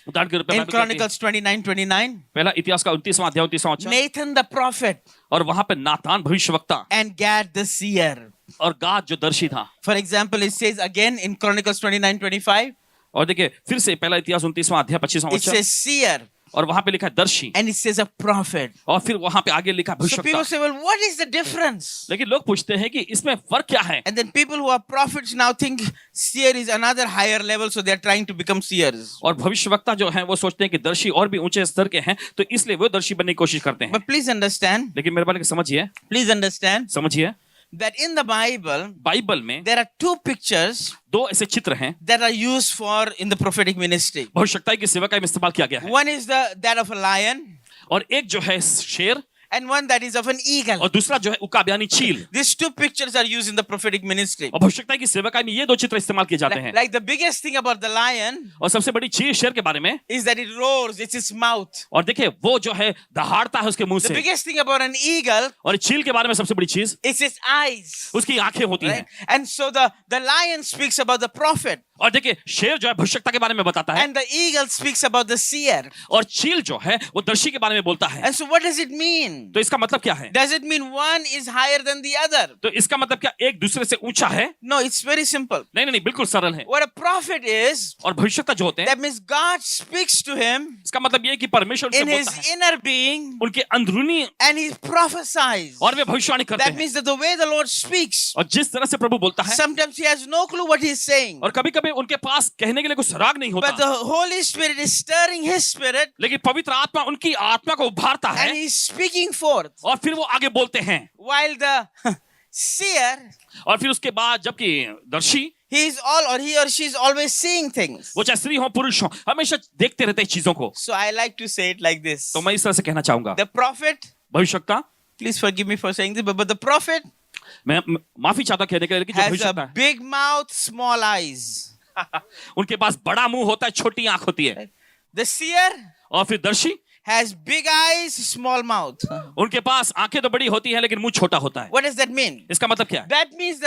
Speaker 2: उदाहरण के रूप में
Speaker 1: in Chronicles 29:29,
Speaker 2: पहला इतिहास का 29वां अध्याय 29वां वचन,
Speaker 1: Nathan the prophet
Speaker 2: और वहां पे नातान भविष्यवक्ता
Speaker 1: and Gad the seer.
Speaker 2: और गाद जो दर्शी था।
Speaker 1: For example, it says again in Chronicles 29:25,
Speaker 2: और देखिए फिर से पहला इतिहास 29वां अध्याय 25वां
Speaker 1: it
Speaker 2: वचन,
Speaker 1: says seer
Speaker 2: और वहां पे लिखा है दर्शी,
Speaker 1: and it says a prophet.
Speaker 2: और फिर वहां पे आगे लिखा
Speaker 1: So people
Speaker 2: भविष्यवक्ता।
Speaker 1: say, well, what is the difference?
Speaker 2: लेकिन लोग पूछते हैं कि इसमें फर्क क्या है।
Speaker 1: And then people who are prophets now think seer is another higher level, so they are trying to become seers.
Speaker 2: और भविष्यवक्ता जो हैं वो सोचते हैं कि दर्शी और भी ऊंचे स्तर के हैं तो इसलिए वो दर्शी बनने की कोशिश करते हैं।
Speaker 1: But please understand,
Speaker 2: लेकिन मेरे बारे
Speaker 1: please understand
Speaker 2: समझिए
Speaker 1: that in the Bible,
Speaker 2: Bible में
Speaker 1: there are 2 pictures
Speaker 2: 2 ऐसे चित्र हैं
Speaker 1: that are used for in the prophetic ministry.
Speaker 2: भविष्यवक्ता की सेवकाई में इस्तेमाल किया गया है।
Speaker 1: One is that of a lion,
Speaker 2: और एक जो है शेर
Speaker 1: and one that is of an eagle.
Speaker 2: और दूसरा जो है उकाब यानी चील।
Speaker 1: These 2 pictures are used in the prophetic ministry.
Speaker 2: और भविष्यवक्ता की सेवकाई में ये 2 चित्र इस्तेमाल किए जाते हैं।
Speaker 1: Like the biggest thing about the lion
Speaker 2: और सबसे बड़ी चीज शेर के बारे में,
Speaker 1: is that it roars, it's its mouth.
Speaker 2: और देखिए वो जो है दहाड़ता है उसके मुंह
Speaker 1: The
Speaker 2: से।
Speaker 1: biggest thing about an eagle
Speaker 2: और चील के बारे में सबसे बड़ी चीज
Speaker 1: is its eyes.
Speaker 2: उसकी आंखें होती
Speaker 1: Right?
Speaker 2: हैं।
Speaker 1: And so the lion speaks about the prophet,
Speaker 2: और देखिए शेर जो है भविष्यवक्ता के बारे में बताता है
Speaker 1: and the eagle speaks about the seer.
Speaker 2: और चील जो है वो दर्शी के बारे में बोलता है।
Speaker 1: And so what does it mean?
Speaker 2: तो इसका मतलब क्या है?
Speaker 1: Does it mean one is higher than the other?
Speaker 2: तो इसका मतलब क्या एक दूसरे से ऊंचा है?
Speaker 1: No, it's very simple.
Speaker 2: नहीं नहीं नहीं बिल्कुल सरल है।
Speaker 1: What a prophet is,
Speaker 2: और भविष्यवक्ता जो होते हैं
Speaker 1: that means God speaks to him
Speaker 2: इसका मतलब ये है कि परमेश्वर उनसे
Speaker 1: in his
Speaker 2: बोलता है
Speaker 1: inner being
Speaker 2: उनके अंदरूनी,
Speaker 1: and he prophesies.
Speaker 2: और वे भविष्यवाणी करते
Speaker 1: That
Speaker 2: हैं।
Speaker 1: means that the way the Lord speaks,
Speaker 2: और जिस तरह से प्रभु बोलता है
Speaker 1: sometimes he has no clue what he's saying.
Speaker 2: और कभी कभी उनके पास कहने के लिए कुछ राग नहीं
Speaker 1: But
Speaker 2: होता,
Speaker 1: the Holy Spirit is stirring his spirit
Speaker 2: लेकिन पवित्र आत्मा उनकी आत्मा को उभारता है
Speaker 1: and he's speaking forth.
Speaker 2: और फिर वो आगे बोलते हैं।
Speaker 1: While the seer,
Speaker 2: और फिर उसके बाद जबकि दर्शी
Speaker 1: he or she is always seeing things.
Speaker 2: वो चाहे स्त्री हो पुरुष हो हमेशा देखते रहते हैं चीजों को।
Speaker 1: So I like to say it like this.
Speaker 2: तो मैं इस तरह से कहना चाहूंगा
Speaker 1: The prophet,
Speaker 2: भविष्यवक्ता,
Speaker 1: please forgive me for saying this, but the prophet
Speaker 2: मैं माफी चाहता कहने के लिए, लेकिन जो
Speaker 1: has
Speaker 2: भविष्यवक्ता
Speaker 1: a big mouth, small eyes.
Speaker 2: है उनके पास बड़ा मुंह होता है, छोटी आंख होती है।
Speaker 1: The seer
Speaker 2: और फिर दर्शी,
Speaker 1: has big eyes, small mouth.
Speaker 2: उनके पास आंखें तो बड़ी होती है लेकिन मुंह छोटा होता है।
Speaker 1: What does that mean?
Speaker 2: इसका मतलब क्या है?
Speaker 1: That means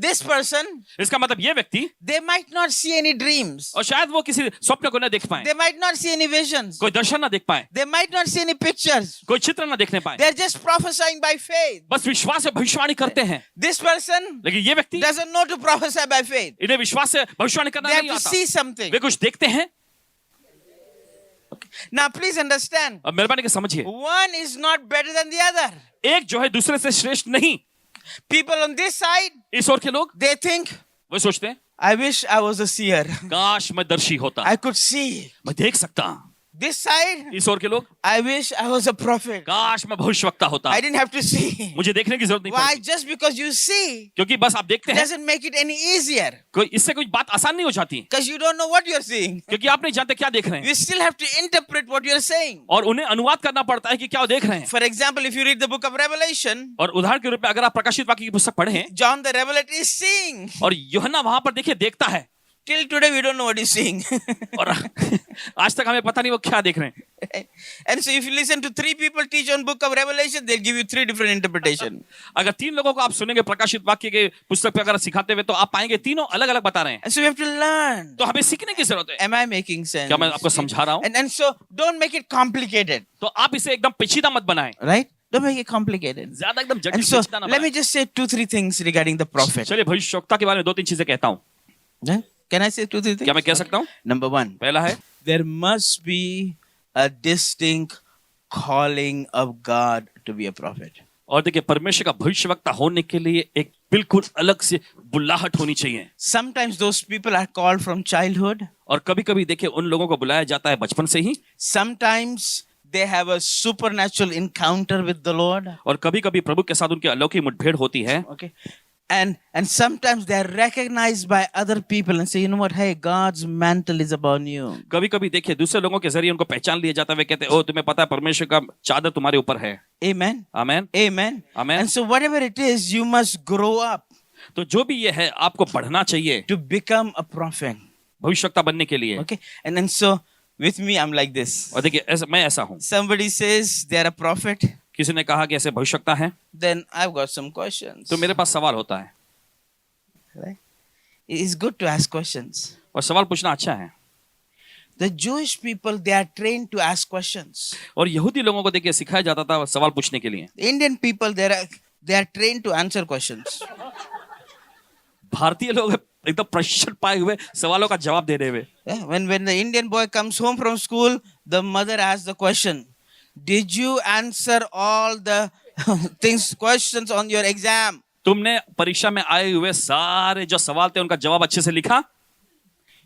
Speaker 1: this person,
Speaker 2: इसका मतलब ये व्यक्ति,
Speaker 1: they might not see any dreams.
Speaker 2: और शायद वो किसी स्वप्न को न देख पाए,
Speaker 1: They might not see any visions.
Speaker 2: कोई दर्शन न देख पाए,
Speaker 1: They might not see any pictures.
Speaker 2: कोई चित्र न देखने पाए,
Speaker 1: They're just prophesying by faith.
Speaker 2: बस विश्वास से भविष्यवाणी करते हैं।
Speaker 1: This person
Speaker 2: लेकिन ये व्यक्ति,
Speaker 1: doesn't know to prophesy by faith.
Speaker 2: इन्हें विश्वास से भविष्यवाणी करना
Speaker 1: They have
Speaker 2: नहीं
Speaker 1: to
Speaker 2: आता,
Speaker 1: see something.
Speaker 2: वे कुछ देखते हैं।
Speaker 1: Now please understand,
Speaker 2: अब मेहरबानी के समझिए,
Speaker 1: one is not better than the other.
Speaker 2: एक जो है दूसरे से श्रेष्ठ नहीं।
Speaker 1: People on this side,
Speaker 2: इस ओर के लोग
Speaker 1: they think,
Speaker 2: वो सोचते हैं,
Speaker 1: I wish I was a seer.
Speaker 2: काश मैं दर्शी होता,
Speaker 1: I could see.
Speaker 2: मैं देख सकता।
Speaker 1: This side,
Speaker 2: इस ओर के लोग,
Speaker 1: I wish I was a prophet.
Speaker 2: काश मैं भविष्यवक्ता होता,
Speaker 1: I didn't have to see.
Speaker 2: मुझे देखने की जरूरत नहीं
Speaker 1: Why?
Speaker 2: पड़ती,
Speaker 1: Just because you see
Speaker 2: क्योंकि बस आप देखते हैं,
Speaker 1: doesn't make it any easier.
Speaker 2: कोई इससे कोई बात आसान नहीं हो जाती,
Speaker 1: Because you don't know what you're seeing.
Speaker 2: क्योंकि आप नहीं जानते क्या देख रहे हैं,
Speaker 1: You still have to interpret what you're saying.
Speaker 2: और उन्हें अनुवाद करना पड़ता है कि क्या वो देख रहे हैं।
Speaker 1: For example, if you read the book of Revelation,
Speaker 2: और उदाहरण के रूप में अगर आप प्रकाशित वाक्य की पुस्तक पढ़ें,
Speaker 1: John the Revelator is seeing.
Speaker 2: और यूहन्ना वहां पर देखिए देखता है,
Speaker 1: Till today, we don't know what he's seeing.
Speaker 2: और आज तक हमें पता नहीं वो क्या देख रहे हैं।
Speaker 1: And so if you listen to 3 people teach on book of Revelation, they'll give you 3 different interpretation.
Speaker 2: अगर 3 लोगों को आप सुनेंगे प्रकाशित वाक्य के पुस्तक पे अगर सिखाते हुए, तो आप पाएंगे तीनों अलग अलग बता रहे हैं।
Speaker 1: And so we have to learn.
Speaker 2: तो हमें सीखने की जरूरत है।
Speaker 1: Am I making sense?
Speaker 2: क्या मैं आपको समझा रहा हूँ?
Speaker 1: And so don't make it complicated,
Speaker 2: तो आप इसे एकदम पेचीदा मत बनाएं,
Speaker 1: right? Don't make it complicated.
Speaker 2: ज्यादा एकदम जटिल
Speaker 1: And so
Speaker 2: पेचीदा ना
Speaker 1: let me
Speaker 2: बनाएं।
Speaker 1: just say 2-3 things regarding the prophet.
Speaker 2: चलिए भविष्यवक्ता के बारे में 2-3 चीजें कहता हूँ।
Speaker 1: Yeah? Can I say 2-3 things?
Speaker 2: क्या मैं कह सकता हूँ?
Speaker 1: Number 1,
Speaker 2: पहला है,
Speaker 1: there must be a distinct calling of God to be a prophet.
Speaker 2: और देखिए परमेश्वर का भविष्यवक्ता होने के लिए एक बिल्कुल अलग से बुलाहट होनी चाहिए।
Speaker 1: Sometimes those people are called from childhood.
Speaker 2: और कभी-कभी देखिए उन लोगों को बुलाया जाता है बचपन से ही,
Speaker 1: Sometimes they have a supernatural encounter with the Lord.
Speaker 2: और कभी-कभी प्रभु के साथ उनकी अलौकिक मुठभेड़ होती है।
Speaker 1: Okay. And sometimes they are recognized by other people and say, you know what, hey, God's mantle is upon you.
Speaker 2: कभी-कभी देखिए दूसरे लोगों के जरिए उनको पहचान लिया जाता है, वे कहते हैं, ओ तुम्हें पता है परमेश्वर का चादर तुम्हारे ऊपर है।
Speaker 1: Amen.
Speaker 2: Amen,
Speaker 1: Amen.
Speaker 2: Amen.
Speaker 1: And so whatever it is, you must grow up
Speaker 2: तो जो भी ये है आपको बढ़ना चाहिए
Speaker 1: to become a prophet.
Speaker 2: भविष्यवक्ता बनने के लिए।
Speaker 1: Okay. And then so with me, I'm like this.
Speaker 2: और देखिए मैं ऐसा हूँ,
Speaker 1: Somebody says they are a prophet,
Speaker 2: किसी ने कहा कि ऐसे भविष्यवक्ता है,
Speaker 1: then I've got some questions.
Speaker 2: तो मेरे पास सवाल होता है,
Speaker 1: Right? It's good to ask questions.
Speaker 2: और सवाल पूछना अच्छा है।
Speaker 1: The Jewish people, they are trained to ask questions.
Speaker 2: और यहूदी लोगों को देखिए सिखाया जाता था सवाल पूछने के लिए।
Speaker 1: The Indian people, they are trained to answer questions.
Speaker 2: भारतीय लोग एकदम प्रशिक्षण पाए हुए सवालों का जवाब दे रहे हुए।
Speaker 1: Yeah, when the Indian boy comes home from school, the mother asks the question, did you answer all the questions on your exam?
Speaker 2: तुमने परीक्षा में आए हुए सारे जो सवाल थे उनका जवाब अच्छे से लिखा?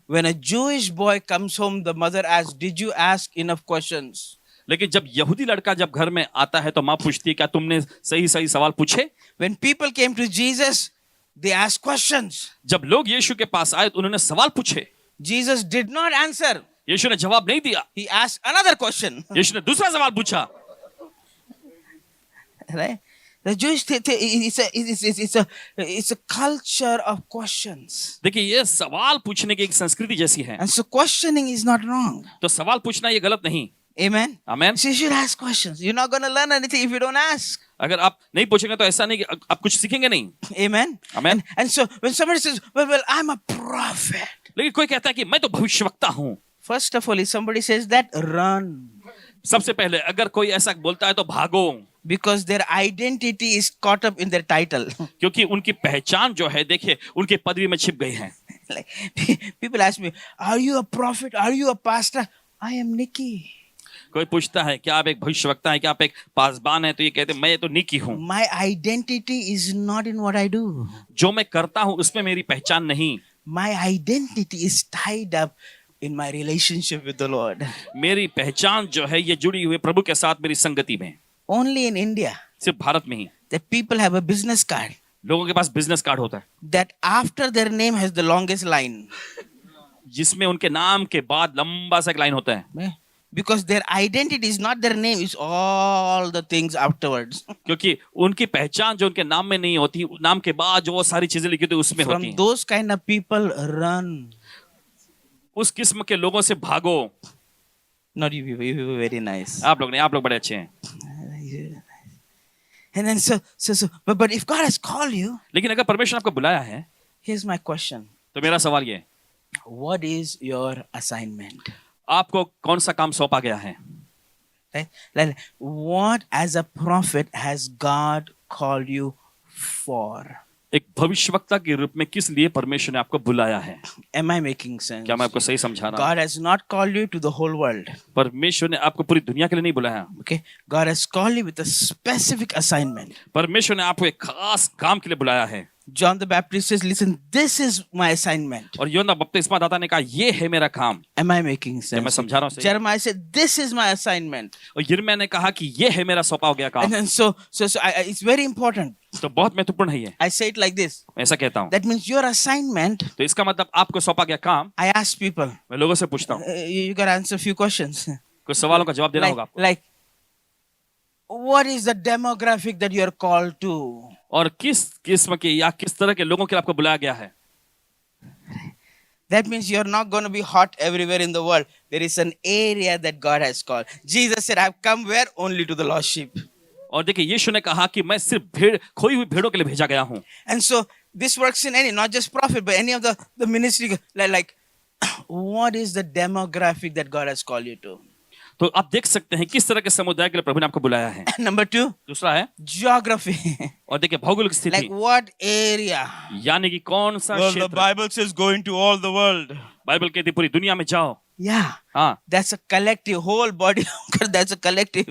Speaker 1: When a Jewish boy comes home, the mother asks, did you ask enough questions?
Speaker 2: लेकिन जब यहूदी लड़का जब घर में आता है तो माँ पूछती है क्या तुमने सही सही सवाल पूछे?
Speaker 1: When people came to Jesus, they asked questions.
Speaker 2: जब लोग यीशु के पास आए तो उन्होंने सवाल पूछे।
Speaker 1: Jesus did not answer.
Speaker 2: यीशु ने जवाब नहीं दिया,
Speaker 1: He asked another question.
Speaker 2: यीशु ने दूसरा सवाल पूछा।
Speaker 1: Right? The Jewish it's a culture of questions.
Speaker 2: देखिए ये सवाल पूछने की एक संस्कृति जैसी है,
Speaker 1: And so questioning is not wrong.
Speaker 2: तो सवाल पूछना ये गलत नहीं।
Speaker 1: Amen.
Speaker 2: Amen.
Speaker 1: So you should ask questions. You're not going to learn anything if you don't ask.
Speaker 2: अगर आप नहीं पूछेंगे तो ऐसा नहीं कि आप कुछ सीखेंगे नहीं।
Speaker 1: Amen.
Speaker 2: Amen.
Speaker 1: And so when somebody says, well, I'm a prophet.
Speaker 2: लेकिन कोई कहता है कि मैं तो भविष्यवक्ता हूँ,
Speaker 1: First of all, if somebody says that, run.
Speaker 2: सबसे पहले अगर कोई ऐसा बोलता है तो भागो,
Speaker 1: Because their identity is caught up in their title.
Speaker 2: क्योंकि उनकी पहचान जो है देखिए उनकी पदवी में छिप गई है।
Speaker 1: Like, people ask me, are you a prophet? Are you a pastor? I am Nikki.
Speaker 2: कोई पूछता है क्या आप एक भविष्यवक्ता हैं, क्या आप एक पासबान हैं, तो ये कहते हैं मैं तो निकी हूँ।
Speaker 1: My identity is not in what I do.
Speaker 2: जो मैं करता हूँ उसमें मेरी पहचान नहीं,
Speaker 1: My identity is tied up in my relationship with the Lord.
Speaker 2: मेरी पहचान जो है ये जुड़ी हुई प्रभु के साथ मेरी संगति में।
Speaker 1: Only in India
Speaker 2: सिर्फ भारत में ही
Speaker 1: that people have a business card
Speaker 2: लोगों के पास बिजनेस कार्ड होता है
Speaker 1: that after their name has the longest line.
Speaker 2: जिसमें उनके नाम के बाद लंबा सा एक लाइन होता है।
Speaker 1: Because their identity is not their name, it's all the things afterwards.
Speaker 2: क्योंकि उनकी पहचान जो उनके नाम में नहीं होती, नाम के बाद जो वो सारी चीजें लिखी होती उसमें होती
Speaker 1: From
Speaker 2: हैं।
Speaker 1: those kind of people, run.
Speaker 2: उस किस्म के लोगों से भागो।
Speaker 1: Not you people, you people very nice.
Speaker 2: आप लोग बड़े अच्छे हैं।
Speaker 1: And then but if God has called you,
Speaker 2: लेकिन अगर परमेश्वर आपको बुलाया है,
Speaker 1: here's my question.
Speaker 2: तो मेरा सवाल ये है,
Speaker 1: What is your assignment?
Speaker 2: आपको कौन सा काम सौंपा गया है?
Speaker 1: Right? Like, what as a prophet has God called you for?
Speaker 2: एक भविष्यवक्ता के रूप में किस लिए परमेश्वर ने आपको बुलाया है?
Speaker 1: Am I making sense?
Speaker 2: क्या मैं आपको सही समझा रहा हूं?
Speaker 1: God has not called you to the whole world.
Speaker 2: परमेश्वर ने आपको पूरी दुनिया के लिए नहीं बुलाया।
Speaker 1: Okay? God has called you with a specific assignment.
Speaker 2: परमेश्वर ने आपको एक खास काम के लिए बुलाया है।
Speaker 1: John the Baptist says, listen, this is my assignment.
Speaker 2: और यूहन्ना बपतिस्मा दाता ने कहा, ये है मेरा काम।
Speaker 1: Am I making
Speaker 2: क्या मैं
Speaker 1: sense?
Speaker 2: समझा रहा हूं सही?
Speaker 1: Jeremiah said, this is my assignment.
Speaker 2: और यिर्मयाह ने कहा कि ये है मेरा सौंपा गया काम।
Speaker 1: And then it's very important.
Speaker 2: तो बहुत महत्वपूर्ण है ये।
Speaker 1: I say it like this.
Speaker 2: मैं ऐसा कहता हूँ।
Speaker 1: That means your assignment,
Speaker 2: तो इसका मतलब आपको सौंपा गया काम,
Speaker 1: I ask people,
Speaker 2: मैं लोगों से पूछता हूँ,
Speaker 1: you got to answer a few questions.
Speaker 2: कुछ सवालों का जवाब देना होगा आपको।
Speaker 1: Like, what is the demographic that you are called to?
Speaker 2: और किस किस्म के या किस तरह के लोगों के लिए आपको बुलाया गया है?
Speaker 1: That means you're not going to be hot everywhere in the world. There is an area that God has called. Jesus said, I've come where? Only to the lost sheep.
Speaker 2: और देखिए, यीशु ने कहा कि मैं सिर्फ भेड़, खोई हुई भेड़ों के लिए भेजा गया हूँ।
Speaker 1: And so this works in any, not just prophet, but any of the ministry. Like, what is the demographic that God has called you to?
Speaker 2: तो आप देख सकते हैं किस तरह के समुदाय के लिए प्रभु ने आपको बुलाया है।
Speaker 1: Number 2,
Speaker 2: दूसरा है,
Speaker 1: geography.
Speaker 2: और देखिए भौगोलिक
Speaker 1: Like
Speaker 2: स्थिति,
Speaker 1: what area?
Speaker 2: यानी कि कौन सा
Speaker 1: Well, the
Speaker 2: क्षेत्र।
Speaker 1: Bible says go into all the world.
Speaker 2: Bible कहती है पूरी दुनिया में जाओ।
Speaker 1: Yeah,
Speaker 2: हाँ,
Speaker 1: that's a collective, whole body. That's a collective.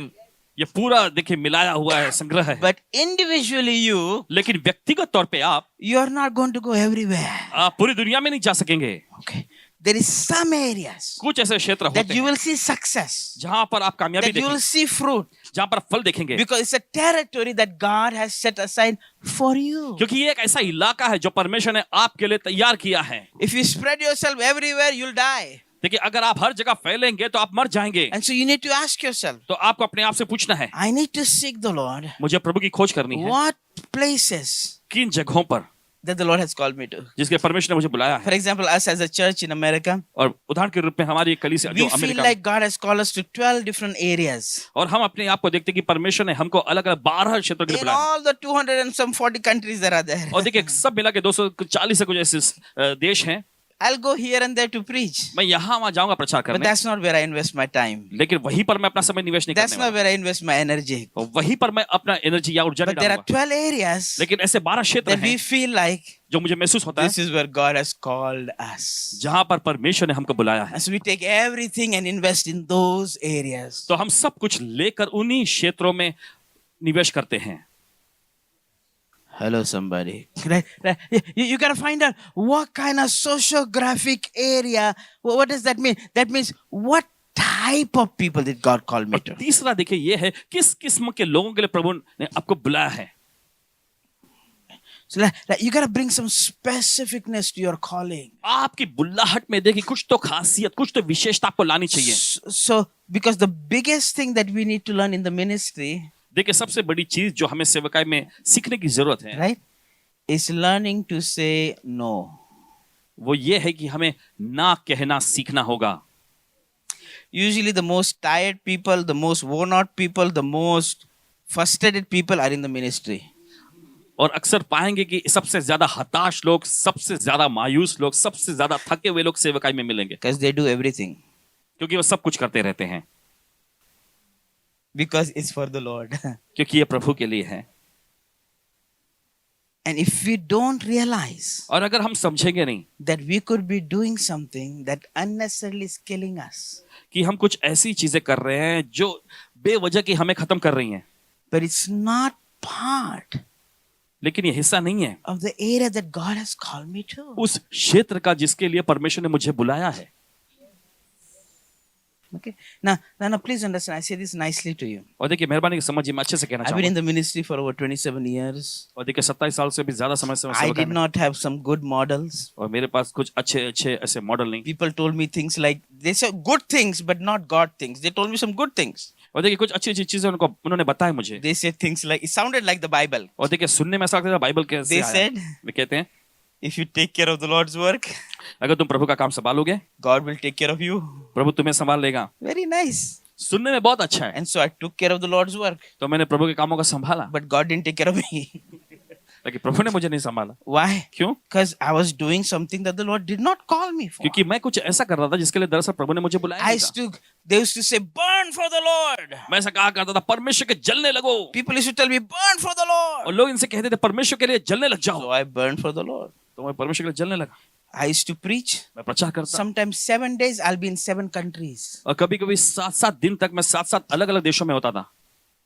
Speaker 2: ये पूरा देखिए मिलाया हुआ है, संग्रह है।
Speaker 1: But individually you
Speaker 2: लेकिन व्यक्तिगत तौर पे
Speaker 1: are not going to go everywhere.
Speaker 2: आप पूरी दुनिया में नहीं जा सकेंगे।
Speaker 1: Okay. There is some areas
Speaker 2: कुछ ऐसे क्षेत्र
Speaker 1: that
Speaker 2: होते
Speaker 1: you
Speaker 2: हैं
Speaker 1: will see success,
Speaker 2: जहां पर आप कामयाबी
Speaker 1: that you will
Speaker 2: देखेंगे,
Speaker 1: see fruit,
Speaker 2: जहां पर फल देखेंगे,
Speaker 1: because it's a territory that God has set aside for you.
Speaker 2: क्योंकि ये एक ऐसा इलाका है जो परमेश्वर ने आपके लिए तैयार किया है।
Speaker 1: If you spread yourself everywhere, you'll die.
Speaker 2: देखिए, अगर आप हर जगह फैलेंगे तो आप मर जाएंगे।
Speaker 1: And so you need to ask yourself,
Speaker 2: तो आपको अपने आप से पूछना है,
Speaker 1: I need to seek the Lord.
Speaker 2: मुझे प्रभु की खोज करनी है,
Speaker 1: What places
Speaker 2: किन जगहों पर
Speaker 1: that the Lord has called me to?
Speaker 2: जिसके परमेश्वर ने मुझे बुलाया
Speaker 1: For
Speaker 2: है।
Speaker 1: example, us as a church in America,
Speaker 2: और उदाहरण के रूप में हमारी एक कलीसिया जो
Speaker 1: we feel
Speaker 2: America,
Speaker 1: like God has called us to 12 different areas.
Speaker 2: और हम अपने आप को देखते हैं कि परमेश्वर ने हमको अलग अलग 12 क्षेत्रों के लिए
Speaker 1: In
Speaker 2: बुलाया है।
Speaker 1: all the 200 and some 40 countries that are there.
Speaker 2: और देखिए, सब मिला के 240 से कुछ ऐसे देश हैं।
Speaker 1: I'll go here and there to preach.
Speaker 2: मैं यहाँ वहाँ जाऊंगा प्रचार
Speaker 1: But
Speaker 2: करने,
Speaker 1: that's not where I invest my time.
Speaker 2: लेकिन वहीं पर मैं अपना समय निवेश नहीं
Speaker 1: That's
Speaker 2: करने
Speaker 1: not
Speaker 2: वाला।
Speaker 1: where I invest my energy.
Speaker 2: और वहीं पर मैं अपना एनर्जी या ऊर्जा नहीं
Speaker 1: But there are
Speaker 2: डालूंगा।
Speaker 1: 12 areas
Speaker 2: लेकिन ऐसे 12 क्षेत्र
Speaker 1: that we
Speaker 2: हैं
Speaker 1: feel like
Speaker 2: जो मुझे महसूस होता
Speaker 1: this
Speaker 2: है
Speaker 1: is where God has called us.
Speaker 2: जहां पर परमेश्वर ने हमको बुलाया है।
Speaker 1: And so we take everything and invest in those areas.
Speaker 2: तो हम सब कुछ लेकर उन्हीं क्षेत्रों में निवेश करते हैं।
Speaker 1: Hello, somebody. Right. You got to find out what kind of sociographic area. What does that mean? That means what type of people did God call me
Speaker 2: और
Speaker 1: to?
Speaker 2: तीसरा देखिए ये है किस किस्म के लोगों के लिए प्रभु ने आपको बुलाया है।
Speaker 1: So you got to bring some specificness to your calling.
Speaker 2: आपकी बुलाहट में देखिए कुछ तो खासियत, कुछ तो विशेषता आपको लानी चाहिए।
Speaker 1: So because the biggest thing that we need to learn in the ministry,
Speaker 2: देखिए, सबसे बड़ी चीज जो हमें सेवकाई में सीखने की जरूरत है,
Speaker 1: right, is learning to say no.
Speaker 2: वो ये है कि हमें ना कहना सीखना होगा।
Speaker 1: Usually the most tired people, the most worn out people, the most frustrated people are in the ministry.
Speaker 2: और अक्सर पाएंगे कि सबसे ज्यादा हताश लोग, सबसे ज्यादा मायूस लोग, सबसे ज्यादा थके हुए लोग सेवकाई में मिलेंगे,
Speaker 1: Because they do everything.
Speaker 2: क्योंकि वो सब कुछ करते रहते हैं,
Speaker 1: Because it's for the Lord.
Speaker 2: क्योंकि ये प्रभु के लिए है।
Speaker 1: And if we don't realize
Speaker 2: और अगर हम समझेंगे नहीं
Speaker 1: that we could be doing something that unnecessarily is killing us,
Speaker 2: कि हम कुछ ऐसी चीजें कर रहे हैं जो बेवजह की हमें खत्म कर रही हैं,
Speaker 1: but it's not part
Speaker 2: लेकिन ये हिस्सा नहीं है
Speaker 1: of the area that God has called me to.
Speaker 2: उस क्षेत्र का जिसके लिए परमेश्वर ने मुझे बुलाया है।
Speaker 1: Okay. Now, please understand. I say this nicely to you.
Speaker 2: और देखिए मेहरबानी समझिए, मैं अच्छे से कहना
Speaker 1: I've been in
Speaker 2: चाहूंगा।
Speaker 1: the ministry for over 27 years.
Speaker 2: और देखिए 27 साल से भी ज्यादा समय से मैं
Speaker 1: I
Speaker 2: सेवकाई
Speaker 1: did
Speaker 2: में,
Speaker 1: not have some good models.
Speaker 2: और मेरे पास कुछ अच्छे अच्छे ऐसे मॉडल नहीं।
Speaker 1: People told me things like, they said good things, but not God things. They told me some good things.
Speaker 2: और देखिए कुछ अच्छी अच्छी चीजें उन्होंने बताया मुझे।
Speaker 1: They said things like, it sounded like the Bible.
Speaker 2: और देखिए सुनने में ऐसा लगता है बाइबल कैसे
Speaker 1: They
Speaker 2: आया।
Speaker 1: said,
Speaker 2: वे कहते हैं
Speaker 1: if you take care of the Lord's work,
Speaker 2: अगर तुम प्रभु का काम संभालोगे,
Speaker 1: God will take care of you.
Speaker 2: प्रभु तुम्हें संभाल लेगा।
Speaker 1: Very nice.
Speaker 2: सुनने में बहुत अच्छा है।
Speaker 1: And so I took care of the Lord's work.
Speaker 2: तो मैंने प्रभु के कामों का संभाला,
Speaker 1: But God didn't take care of me.
Speaker 2: लेकिन प्रभु ने मुझे नहीं संभाला।
Speaker 1: Why?
Speaker 2: क्यों?
Speaker 1: Because I was doing something that the Lord did not call me for.
Speaker 2: क्योंकि मैं कुछ ऐसा कर रहा था जिसके लिए दरअसल प्रभु ने मुझे बुलाया नहीं था।
Speaker 1: They used to say, burn for the Lord.
Speaker 2: मैं ऐसा कहा करता था, परमेश्वर के जलने लगो।
Speaker 1: People used to tell me, burn for the Lord.
Speaker 2: और लोग इनसे कहते थे परमेश्वर के लिए जलने लग जाओ।
Speaker 1: So I burned for the Lord.
Speaker 2: तो मैं परमेश्वर के लिए जलने लगा।
Speaker 1: I used to preach.
Speaker 2: मैं प्रचार करता।
Speaker 1: Sometimes 7 days I'll be in 7 countries.
Speaker 2: और कभी कभी 7-7 दिन तक मैं 7-7 अलग अलग देशों में होता था।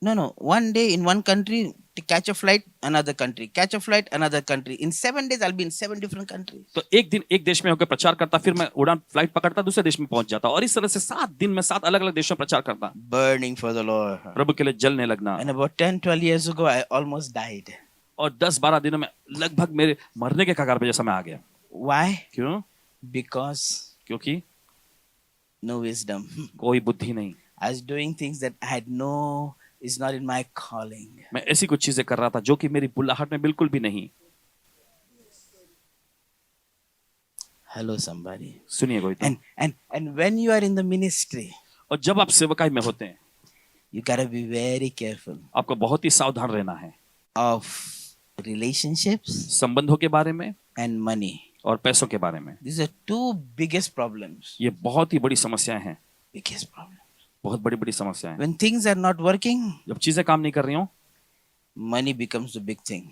Speaker 1: No. One day in one country, to catch a flight, another country. Catch a flight, another country. In 7 days, I'll be in 7 different countries.
Speaker 2: तो एक दिन एक देश में होकर प्रचार करता, फिर मैं उड़ान फ्लाइट पकड़ता, दूसरे देश में पहुंच जाता, और इस तरह से 7 दिन में 7 अलग अलग देशों में प्रचार करता।
Speaker 1: Burning for the Lord.
Speaker 2: प्रभु के लिए जलने लगना।
Speaker 1: And about 10-12 years ago, I almost died.
Speaker 2: और 10-12 दिनों में लगभग मेरे मरने के कगार पे जैसा मैं आ गया।
Speaker 1: Why?
Speaker 2: क्यों?
Speaker 1: Because
Speaker 2: क्योंकि
Speaker 1: no wisdom.
Speaker 2: कोई बुद्धि नहीं।
Speaker 1: I was doing things that I had no, is not in my calling.
Speaker 2: मैं ऐसी कुछ चीजें कर रहा था जो कि मेरी बुलाहट में बिल्कुल भी नहीं।
Speaker 1: Hello, somebody.
Speaker 2: सुनिए कोई तो।
Speaker 1: And when you are in the ministry,
Speaker 2: और जब आप सेवकाई में होते हैं,
Speaker 1: you gotta be very careful
Speaker 2: आपको बहुत ही सावधान रहना है
Speaker 1: of relationships
Speaker 2: संबंधों के बारे में
Speaker 1: and money.
Speaker 2: और पैसों के बारे में।
Speaker 1: These are 2 biggest problems.
Speaker 2: ये बहुत ही बड़ी समस्याएं हैं,
Speaker 1: Biggest problems.
Speaker 2: बहुत बड़ी बड़ी समस्याएं हैं।
Speaker 1: When things are not working,
Speaker 2: जब चीजें काम नहीं कर रही हो,
Speaker 1: money becomes the big thing.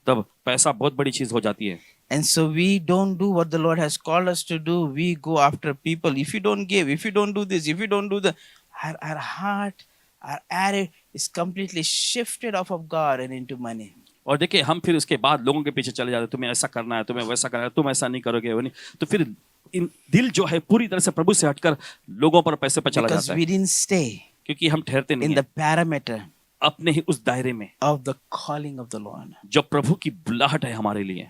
Speaker 2: तब पैसा बहुत बड़ी चीज हो जाती है।
Speaker 1: And so we don't do what the Lord has called us to do. We go after people. If you don't give, if you don't do this, if you don't do that, our heart, our attitude is completely shifted off of God and into money.
Speaker 2: और देखिए हम फिर उसके बाद लोगों के पीछे चले जाते हैं, तुम्हें ऐसा करना है, तुम्हें वैसा करना है, तुम ऐसा नहीं करोगे, वो नहीं, तो फिर इन दिल जो है पूरी तरह से प्रभु से हटकर लोगों पर पैसे पर चला
Speaker 1: Because
Speaker 2: जाता
Speaker 1: we
Speaker 2: है,
Speaker 1: didn't stay
Speaker 2: क्योंकि हम ठहरते नहीं
Speaker 1: in
Speaker 2: हैं
Speaker 1: the parameter
Speaker 2: अपने ही उस दायरे में
Speaker 1: of the calling of the Lord.
Speaker 2: जो प्रभु की बुलाहट है हमारे लिए।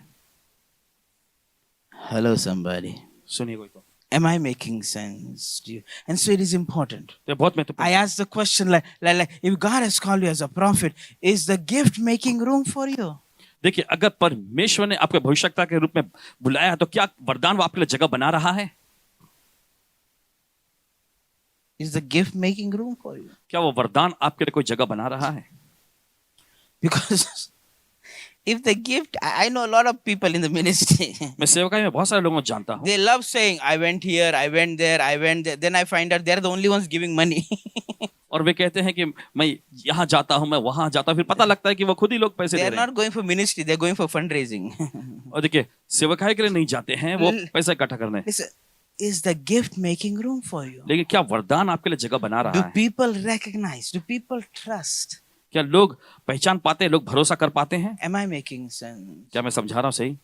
Speaker 1: Hello, somebody.
Speaker 2: सुनिए कोई तो।
Speaker 1: Am I making sense to you? And so it is important.
Speaker 2: तो बहुत महत्वपूर्ण।
Speaker 1: I asked the question like if God has called you as a prophet, is the gift making room for you?
Speaker 2: देखिए अगर परमेश्वर ने आपको भविष्यवक्ता के रूप में बुलाया तो क्या वरदान वो आपके लिए जगह बना रहा है?
Speaker 1: Is the gift making room for you?
Speaker 2: क्या वो वरदान आपके लिए कोई जगह बना रहा है?
Speaker 1: Because if the gift, I know a lot of people in the ministry.
Speaker 2: मैं सेवकाई में बहुत सारे लोगों को जानता हूँ।
Speaker 1: They love saying, I went here, I went there, I went there. Then I find out they're the only ones giving money.
Speaker 2: और वे कहते हैं कि मैं यहाँ जाता हूँ, मैं वहां जाता हूँ, फिर पता लगता है कि वो खुद ही लोग पैसे
Speaker 1: They
Speaker 2: दे
Speaker 1: are
Speaker 2: रहे हैं।
Speaker 1: not going for ministry, they're going for fundraising.
Speaker 2: और देखिए सेवकाई के लिए नहीं जाते हैं, वो पैसा इकट्ठा करने।
Speaker 1: Listen, is the gift making room for you?
Speaker 2: लेकिन क्या वरदान आपके लिए जगह बना रहा
Speaker 1: Do
Speaker 2: है?
Speaker 1: people recognize? Do people trust?
Speaker 2: क्या लोग पहचान पाते हैं, लोग भरोसा कर पाते हैं?
Speaker 1: Am I making sense?
Speaker 2: क्या मैं समझा रहा हूँ सही?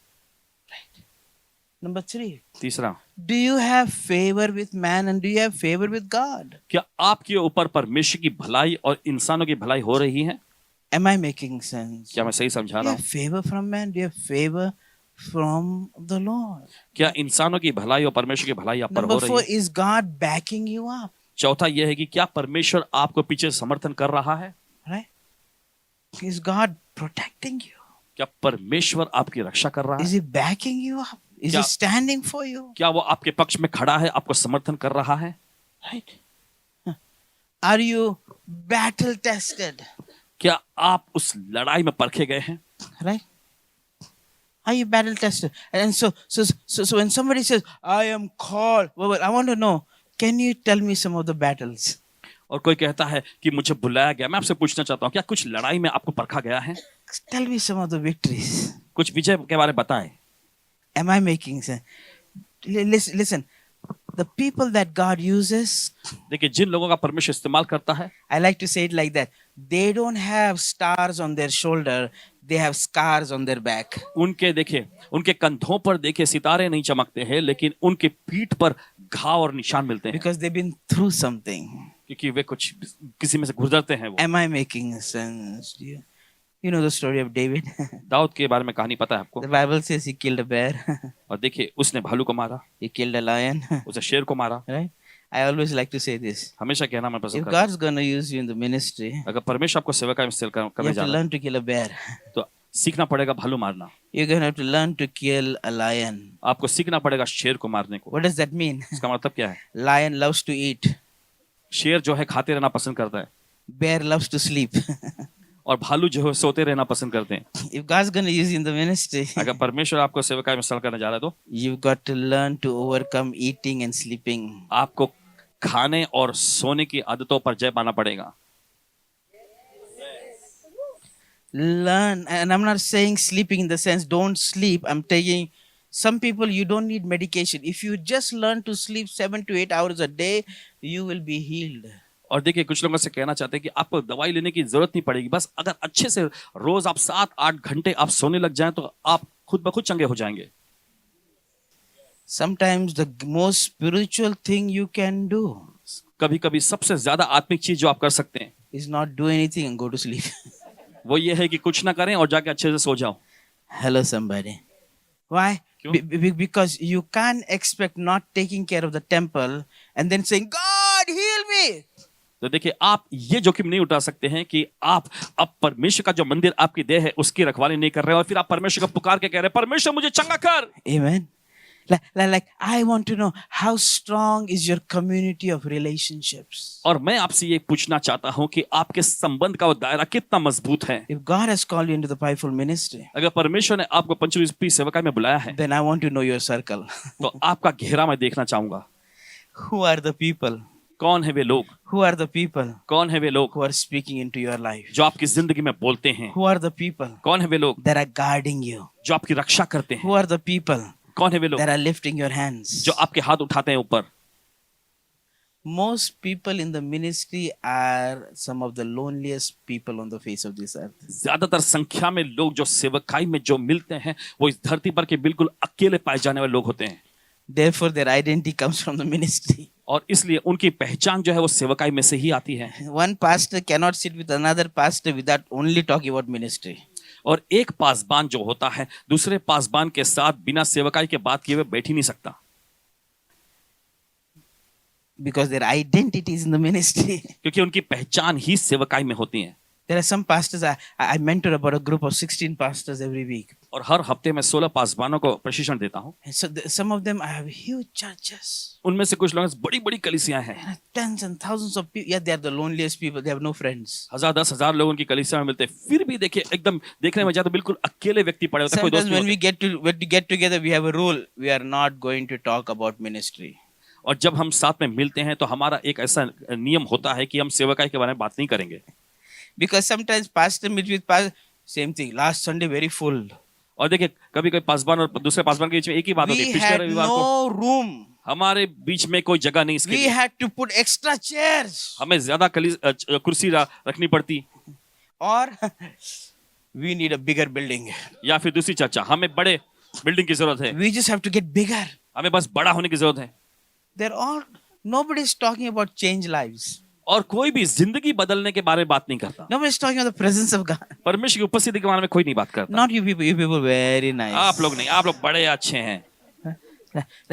Speaker 1: Number 3,
Speaker 2: तीसरा,
Speaker 1: do you have favor with man and do you have favor with God?
Speaker 2: क्या आपके ऊपर परमेश्वर की भलाई और इंसानों की भलाई हो रही है?
Speaker 1: Am I making sense?
Speaker 2: क्या मैं सही समझा
Speaker 1: Do you
Speaker 2: रहा
Speaker 1: have
Speaker 2: हूँ?
Speaker 1: favor from man? Do you have favor from the Lord?
Speaker 2: क्या इंसानों की भलाई और परमेश्वर की भलाई आप पर हो
Speaker 1: Number
Speaker 2: रही
Speaker 1: 4,
Speaker 2: है?
Speaker 1: is God backing you up?
Speaker 2: चौथा यह है कि क्या परमेश्वर आपको पीछे समर्थन कर रहा है?
Speaker 1: Right? Is God protecting you?
Speaker 2: क्या परमेश्वर आपकी रक्षा कर रहा
Speaker 1: Is
Speaker 2: है?
Speaker 1: He backing you up? Is He
Speaker 2: क्या-
Speaker 1: standing for you?
Speaker 2: क्या वो आपके पक्ष में खड़ा है, आपको समर्थन कर रहा है?
Speaker 1: Right? Are you battle tested?
Speaker 2: क्या आप उस लड़ाई में परखे गए हैं?
Speaker 1: Right? Are you battle tested? And so when somebody says, I am called, well, I want to know, can you tell me some of the battles?
Speaker 2: और कोई कहता है कि मुझे बुलाया गया, मैं आपसे पूछना चाहता हूँ क्या कुछ लड़ाई में आपको परखा गया है?
Speaker 1: Tell me some of the victories.
Speaker 2: कुछ विजय के बारे में बताएं।
Speaker 1: Am I making sense? Listen, the people that God uses,
Speaker 2: देखिए जिन लोगों का परमेश्वर इस्तेमाल करता है,
Speaker 1: I like to say it like that. They don't have stars on their shoulder, they have scars on their back.
Speaker 2: उनके देखिए उनके कंधों पर देखिए सितारे नहीं चमकते हैं, लेकिन उनके पीठ पर घाव और निशान मिलते हैं,
Speaker 1: because they've been through something.
Speaker 2: क्योंकि वे कुछ किसी में से गुजरते हैं। वो
Speaker 1: Am I making sense? You know the story of David?
Speaker 2: Dawood के बारे में कहानी पता है आपको?
Speaker 1: The Bible says he killed a bear,
Speaker 2: और देखिए, उसने भालू को मारा,
Speaker 1: he killed a lion,
Speaker 2: उसे शेर को मारा।
Speaker 1: right? I always like to say this.
Speaker 2: हमेशा कहना मैं पसंद
Speaker 1: If
Speaker 2: करता हूं,
Speaker 1: God's going to use you in the ministry,
Speaker 2: अगर परमेश्वर आपको सेवकाई में इस्तेमाल
Speaker 1: you
Speaker 2: करने
Speaker 1: have
Speaker 2: जा
Speaker 1: to
Speaker 2: रहा है,
Speaker 1: learn to kill a bear.
Speaker 2: तो सीखना पड़ेगा भालू मारना।
Speaker 1: You're going to have to learn to kill a lion.
Speaker 2: आपको सीखना पड़ेगा शेर को मारने को।
Speaker 1: What does that mean?
Speaker 2: इसका मतलब क्या है?
Speaker 1: Lion loves to eat.
Speaker 2: शेर जो है खाते रहना पसंद करता है,
Speaker 1: Bear loves to sleep.
Speaker 2: और भालू जो है सोते रहना पसंद करते हैं।
Speaker 1: If God's going to use you in the ministry,
Speaker 2: अगर परमेश्वर आपको सेवकाई में इस्तेमाल करने जा रहा है, तो
Speaker 1: you've got to learn to overcome eating and sleeping.
Speaker 2: आपको खाने और सोने की आदतों पर जय पाना पड़ेगा।
Speaker 1: Learn, and I'm not saying sleeping in the sense don't sleep. I'm taking some people, you don't need medication. If you just learn to sleep 7 to 8 hours a day, you will be healed.
Speaker 2: और देखिए, कुछ लोगों से कहना चाहते हैं कि आपको दवाई लेने की जरूरत नहीं पड़ेगी, बस अगर अच्छे से रोज आप 7-8 घंटे आप सोने लग जाएं, तो आप खुद ब खुद चंगे हो जाएंगे।
Speaker 1: Sometimes the most spiritual thing you can do
Speaker 2: कभी कभी सबसे ज्यादा आत्मिक चीज जो आप कर सकते हैं,
Speaker 1: is not do anything and go to sleep.
Speaker 2: वो ये है कि कुछ ना करें और जाके अच्छे से सो जाओ।
Speaker 1: Hello, somebody. Why?
Speaker 2: क्यों?
Speaker 1: Because you can't expect not taking care of the temple and then saying, God, heal me.
Speaker 2: तो देखिए, आप ये जोखिम नहीं उठा सकते हैं कि आप अब परमेश्वर का जो मंदिर आपकी देह है उसकी रखवाली नहीं कर रहे हैं, और फिर आप परमेश्वर को पुकार के कह रहे हैं, परमेश्वर मुझे चंगा कर।
Speaker 1: Amen. Like I want to know how strong is your community of relationships.
Speaker 2: और मैं आपसे ये पूछना चाहता हूं कि आपके संबंध का वो दायरा कितना मजबूत है।
Speaker 1: If God has called you into the fivefold ministry,
Speaker 2: अगर परमेश्वर ने आपको पंचरूपी सेवकाई में बुलाया है,
Speaker 1: then I want to know your circle.
Speaker 2: तो आपका घेरा मैं देखना चाहूंगा।
Speaker 1: Who are the people?
Speaker 2: कौन है वे लोग?
Speaker 1: Who are the people
Speaker 2: कौन है वे लोग
Speaker 1: who are speaking into your life?
Speaker 2: जो आपकी जिंदगी में बोलते हैं?
Speaker 1: Who are the people
Speaker 2: कौन है वे लोग
Speaker 1: that are guarding you?
Speaker 2: जो आपकी रक्षा करते हैं?
Speaker 1: Who are the people
Speaker 2: कौन है वे लोग
Speaker 1: that are lifting your hands?
Speaker 2: जो आपके हाथ उठाते हैं ऊपर?
Speaker 1: Most people in the ministry are some of the loneliest people on the face of this earth.
Speaker 2: ज्यादातर संख्या में लोग जो सेवकाई में जो मिलते हैं, वो इस धरती पर के बिल्कुल अकेले पाए जाने वाले लोग होते हैं।
Speaker 1: Therefore, their identity comes from the ministry.
Speaker 2: और इसलिए उनकी पहचान जो है वो सेवकाई में से ही आती है।
Speaker 1: One pastor cannot sit with another pastor without only talking about ministry.
Speaker 2: और एक पासबान जो होता है दूसरे पासबान के साथ बिना सेवकाई के बात किए हुए बैठ ही नहीं सकता,
Speaker 1: Because their identity is in the ministry.
Speaker 2: क्योंकि उनकी पहचान ही सेवकाई में होती है।
Speaker 1: There are some pastors, I mentor about a group of 16 pastors every week.
Speaker 2: और हर हफ्ते में 16 पासबानों को प्रशिक्षण देता हूँ।
Speaker 1: And so some of them have huge churches.
Speaker 2: उनमें से कुछ लोग बड़ी बड़ी कलीसियां हैं,
Speaker 1: Tens and thousands of people. Yeah, they are the loneliest people. They have no friends.
Speaker 2: 1000-10,000 लोग उनकी कलीसिया में मिलते हैं, फिर भी देखिए एकदम देखने में जाए तो बिल्कुल अकेले व्यक्ति पड़े होते हैं, कोई दोस्त
Speaker 1: Sometimes
Speaker 2: नहीं
Speaker 1: when
Speaker 2: होते।
Speaker 1: we get together, we have a rule. We are not going to talk about ministry.
Speaker 2: और जब हम साथ में मिलते हैं तो हमारा एक ऐसा नियम होता है कि हम सेवकाई के बारे में बात नहीं करेंगे।
Speaker 1: Because sometimes pastor meets with pastor, same thing. Last Sunday very full.
Speaker 2: और देखिए, कभी कभी पासबान और दूसरे पासबान के बीच में एक ही बात होती है,
Speaker 1: We
Speaker 2: पिछले
Speaker 1: had
Speaker 2: रविवार को
Speaker 1: no room.
Speaker 2: हमारे बीच में कोई जगह नहीं इसके
Speaker 1: We
Speaker 2: लिए।
Speaker 1: had to put extra chairs.
Speaker 2: हमें ज्यादा कुर्सी रखनी पड़ती,
Speaker 1: Or we need a bigger building.
Speaker 2: या फिर दूसरी चर्चा, हमें बड़े बिल्डिंग की जरूरत है,
Speaker 1: We just have to get bigger.
Speaker 2: हमें बस बड़ा होने की जरूरत है।
Speaker 1: They're all, nobody's talking about change lives.
Speaker 2: और कोई भी जिंदगी बदलने के बारे में बात नहीं करता।
Speaker 1: Nobody's talking about the presence of God.
Speaker 2: परमेश्वर की उपस्थिति के बारे में कोई नहीं बात करता।
Speaker 1: Not you people. You people very nice.
Speaker 2: आप लोग नहीं, आप लोग बड़े अच्छे हैं।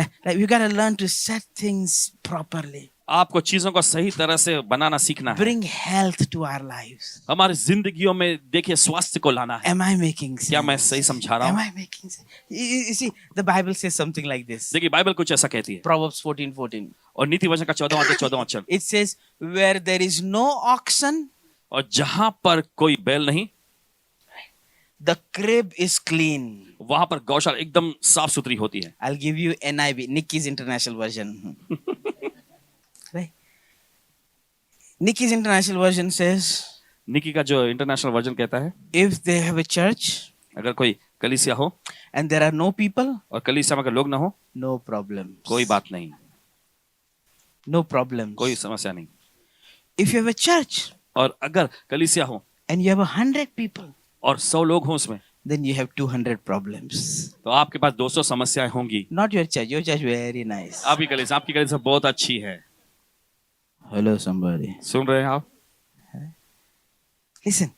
Speaker 1: Like we gotta learn to set things properly.
Speaker 2: आपको चीजों को सही तरह से बनाना सीखना है।
Speaker 1: Bring health to our lives.
Speaker 2: हमारी जिंदगियों में देखिए स्वास्थ्य को लाना है।
Speaker 1: Am I making sense?
Speaker 2: क्या मैं सही समझा रहा
Speaker 1: Am
Speaker 2: हूँ?
Speaker 1: I making sense? You see, the Bible says something like this.
Speaker 2: देखिए, बाइबल कुछ ऐसा कहती है,
Speaker 1: Proverbs 14:14.
Speaker 2: और नीति वचन का 14वां वचन,
Speaker 1: It says, where there is no oxen,
Speaker 2: और जहां पर कोई बैल नहीं,
Speaker 1: the crib is clean.
Speaker 2: वहां पर गौशाला एकदम साफ सुथरी होती है।
Speaker 1: I'll give you NIV, Nicky's International Version. Right? Nicky's International Version says,
Speaker 2: निकी का जो इंटरनेशनल वर्जन कहता है,
Speaker 1: if they have a church
Speaker 2: अगर कोई कलीसिया हो
Speaker 1: and there are no people,
Speaker 2: और कलीसिया में अगर लोग ना हो,
Speaker 1: no problems.
Speaker 2: कोई बात नहीं,
Speaker 1: No problems.
Speaker 2: कोई समस्या नहीं।
Speaker 1: If you have a church
Speaker 2: और अगर कलीसिया हो
Speaker 1: and you have 100 people,
Speaker 2: और 100 लोग हों उसमें,
Speaker 1: then you have 200 problems.
Speaker 2: तो आपके पास 200 समस्याएं होंगी।
Speaker 1: Not your church. Your church very nice.
Speaker 2: आपकी कलीसिया बहुत अच्छी है।
Speaker 1: Hello, somebody.
Speaker 2: सुन रहे हैं आप?
Speaker 1: Listen.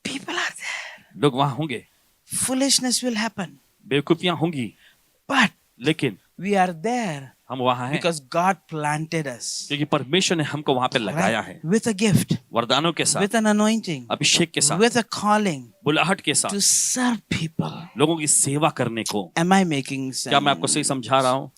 Speaker 1: People are there.
Speaker 2: लोग वहां होंगे,
Speaker 1: Foolishness will happen.
Speaker 2: बेवकूफियां होंगी,
Speaker 1: But
Speaker 2: लेकिन
Speaker 1: we are there
Speaker 2: हम वहां हैं
Speaker 1: because God planted us.
Speaker 2: क्योंकि परमेश्वर ने हमको वहां पे लगाया है,
Speaker 1: With a gift.
Speaker 2: वरदानों के साथ,
Speaker 1: With an anointing.
Speaker 2: अभिषेक के साथ,
Speaker 1: With a calling.
Speaker 2: बुलाहट के साथ,
Speaker 1: To serve people.
Speaker 2: लोगों की सेवा करने को।
Speaker 1: Am I making sense?
Speaker 2: क्या मैं आपको सही समझा रहा हूँ?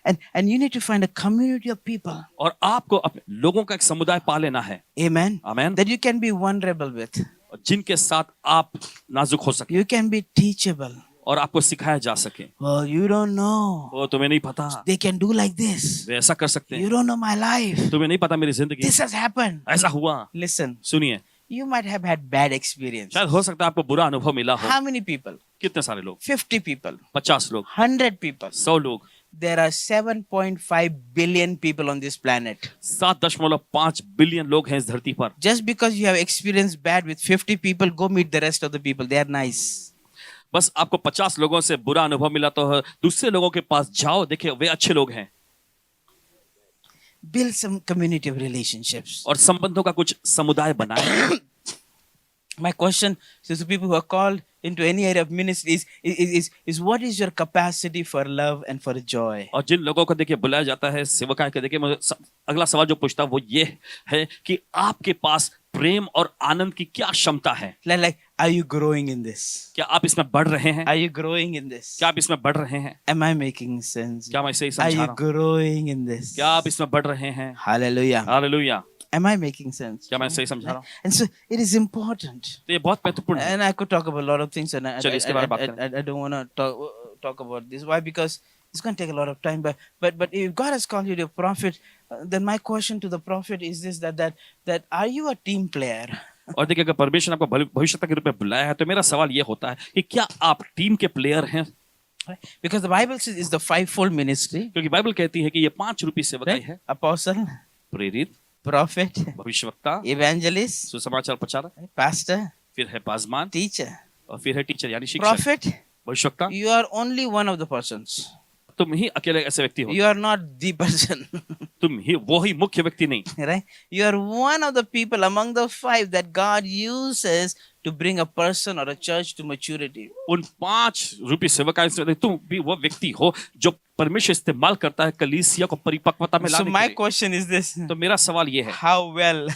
Speaker 1: And you need to find a community of people.
Speaker 2: और आपको अपने लोगों का एक समुदाय पा लेना है,
Speaker 1: Amen.
Speaker 2: Amen,
Speaker 1: That you can be vulnerable with.
Speaker 2: जिनके साथ आप नाजुक हो सके
Speaker 1: You can be teachable.
Speaker 2: और आपको सिखाया जा सके।
Speaker 1: Well, you don't know.
Speaker 2: वो तुम्हें नहीं पता,
Speaker 1: They can do like this.
Speaker 2: वे ऐसा कर सकते
Speaker 1: You
Speaker 2: हैं,
Speaker 1: don't know my life.
Speaker 2: तुम्हें नहीं पता मेरी जिंदगी,
Speaker 1: This has happened.
Speaker 2: ऐसा हुआ।
Speaker 1: Listen,
Speaker 2: सुनिए,
Speaker 1: you might have had bad experience.
Speaker 2: शायद हो सकता है आपको बुरा अनुभव मिला हो।
Speaker 1: How many people?
Speaker 2: कितने सारे लोग?
Speaker 1: 50 people.
Speaker 2: 50 लोग,
Speaker 1: 100 people.
Speaker 2: 100 लोग,
Speaker 1: There are 7.5 billion people on this planet.
Speaker 2: 7.5 billion लोग हैं इस धरती पर।
Speaker 1: Just because you have experienced bad with 50 people, go meet the rest of the people. They are nice.
Speaker 2: बस आपको 50 लोगों से बुरा अनुभव मिला तो दूसरे लोगों के पास जाओ, देखिए वे अच्छे लोग हैं।
Speaker 1: Build some community of relationships.
Speaker 2: और संबंधों का कुछ समुदाय बनाए।
Speaker 1: My question to the people who are called into any area of ministry is what is your capacity for love and for joy?
Speaker 2: और जिन लोगों को देखिए बुलाया जाता है सेवकाएं के, देखिए मुझे अगला सवाल जो पूछता है वो ये है कि आपके पास प्रेम और आनंद की क्या क्षमता है?
Speaker 1: Like, are you growing in this?
Speaker 2: क्या आप इसमें बढ़ रहे हैं?
Speaker 1: Are you growing in this?
Speaker 2: क्या आप इसमें बढ़ रहे हैं?
Speaker 1: Am I making sense?
Speaker 2: क्या मैं सही
Speaker 1: Are
Speaker 2: समझा
Speaker 1: you
Speaker 2: रहा हूँ?
Speaker 1: growing in this?
Speaker 2: क्या आप इसमें बढ़ रहे हैं?
Speaker 1: Hallelujah.
Speaker 2: Hallelujah.
Speaker 1: Am I making sense?
Speaker 2: क्या मैं सही समझा रहा हूँ?
Speaker 1: And so it is important.
Speaker 2: तो ये बहुत महत्वपूर्ण है।
Speaker 1: And I could talk about a lot of things, and
Speaker 2: चलिए इसके बारे में बात करें।
Speaker 1: I don't want to talk about this. Why? Because it's going to take a lot of time. But if God has called you to a prophet, then my question to the prophet is this: that are you a team player?
Speaker 2: और देखिए अगर परमेश्वर ने आपको भविष्यता के रूप में बुलाया है तो मेरा सवाल ये होता है कि क्या आप टीम के प्लेयर हैं?
Speaker 1: Because the Bible says it's the fivefold ministry.
Speaker 2: क्योंकि बाइबल कहती है कि ये 5 रूपी सेवकाई
Speaker 1: Right?
Speaker 2: है,
Speaker 1: Apostle,
Speaker 2: प्रेरित,
Speaker 1: prophet,
Speaker 2: भविष्यवक्ता,
Speaker 1: evangelist,
Speaker 2: सुसमाचार प्रचारक,
Speaker 1: pastor,
Speaker 2: फिर है पासमान
Speaker 1: teacher.
Speaker 2: और फिर है टीचर यानी शिक्षक।
Speaker 1: Prophet,
Speaker 2: भविष्यवक्ता,
Speaker 1: you are only one of the persons.
Speaker 2: तुम ही अकेले ऐसे व्यक्ति हो,
Speaker 1: You are not the person.
Speaker 2: तुम ही वो ही मुख्य व्यक्ति नहीं।
Speaker 1: Right? You are one of the people among the 5 that God uses to bring a person or a church to maturity.
Speaker 2: उन 5 रूपी सेवकाई से तुम भी वो व्यक्ति हो जो परमेश्वर इस्तेमाल करता है कलीसिया को परिपक्वता में
Speaker 1: So
Speaker 2: लाने
Speaker 1: my
Speaker 2: के लिए।
Speaker 1: question is this:
Speaker 2: तो मेरा सवाल ये है,
Speaker 1: how well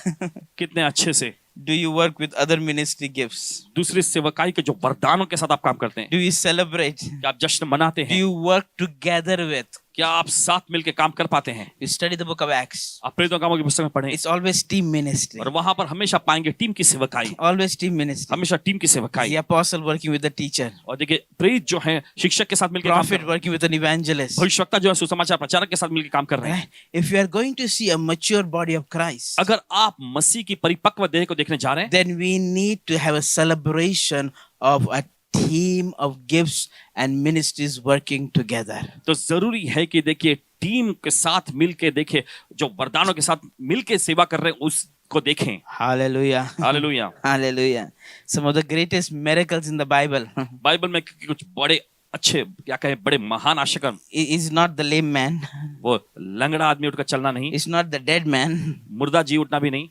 Speaker 2: कितने अच्छे से
Speaker 1: do you work with other ministry gifts?
Speaker 2: दूसरी सेवकाई के जो वरदानों के साथ आप काम करते हैं?
Speaker 1: Do you celebrate?
Speaker 2: क्या आप जश्न मनाते
Speaker 1: Do
Speaker 2: हैं?
Speaker 1: you work together with?
Speaker 2: क्या आप साथ मिलकर काम कर पाते हैं?
Speaker 1: You study the book of Acts.
Speaker 2: आप प्रेरितों के कामों की पुस्तक में पढ़ें
Speaker 1: It's always team ministry.
Speaker 2: और वहां पर हमेशा पाएंगे टीम की सेवकाई,
Speaker 1: Always team ministry.
Speaker 2: हमेशा टीम की सेवकाई।
Speaker 1: The apostle working with the teacher.
Speaker 2: और देखिए प्रेरित जो हैं शिक्षक के साथ मिलकर काम कर
Speaker 1: Prophet
Speaker 2: रहे हैं,
Speaker 1: working with an evangelist.
Speaker 2: भविष्यवक्ता जो है सुसमाचार प्रचारक के साथ मिलकर काम कर रहे हैं।
Speaker 1: Right? If you are going to see a mature body of Christ,
Speaker 2: अगर आप मसीह की परिपक्व देह को देखने जा रहे हैं
Speaker 1: then we need to have a celebration of a team of gifts and ministries working together.
Speaker 2: तो जरूरी है कि देखिए टीम के साथ मिलके देखिए जो वरदानों के साथ मिलके सेवा कर रहे हैं उसको देखें।
Speaker 1: Hallelujah.
Speaker 2: Hallelujah.
Speaker 1: Hallelujah. Some of the greatest miracles in the Bible
Speaker 2: Bible में कुछ बड़े अच्छे क्या कहें बड़े महान आश्चर्य,
Speaker 1: is not the lame man,
Speaker 2: वो लंगड़ा आदमी उठकर चलना नहीं,
Speaker 1: it's not the dead man,
Speaker 2: मुर्दा जी उठना भी नहीं,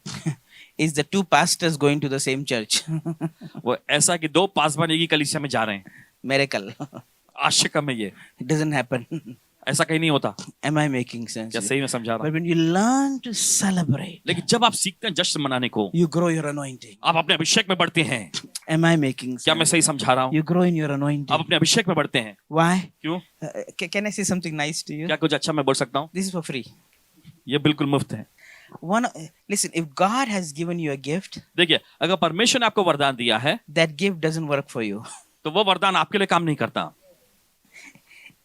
Speaker 1: it's the 2 pastors going to the same church.
Speaker 2: वो ऐसा कि 2 पासवान एक ही कलीसिया में जा रहे हैं।
Speaker 1: Miracle.
Speaker 2: आश्चर्य में ये
Speaker 1: It doesn't happen.
Speaker 2: ऐसा कहीं नहीं होता।
Speaker 1: Am I making sense?
Speaker 2: क्या सही में समझा रहा
Speaker 1: But
Speaker 2: हूं?
Speaker 1: when you learn to celebrate,
Speaker 2: लेकिन जब आप सीखते हैं जश्न मनाने को,
Speaker 1: you grow your anointing.
Speaker 2: आप अपने अभिषेक में बढ़ते हैं।
Speaker 1: Am I making
Speaker 2: क्या मैं
Speaker 1: sense?
Speaker 2: सही समझा रहा हूँ?
Speaker 1: You grow in your
Speaker 2: आप
Speaker 1: anointing.
Speaker 2: अपने अभिषेक में बढ़ते हैं।
Speaker 1: Why?
Speaker 2: क्यों?
Speaker 1: Can I say something nice to you?
Speaker 2: क्या कुछ अच्छा मैं बोल सकता हूँ?
Speaker 1: This is for free.
Speaker 2: ये बिल्कुल मुफ्त है।
Speaker 1: Listen, if God has given you a gift,
Speaker 2: देखिए अगर परमेश्वर ने आपको वरदान दिया है
Speaker 1: that gift doesn't work for you.
Speaker 2: तो वो वरदान आपके लिए काम नहीं करता,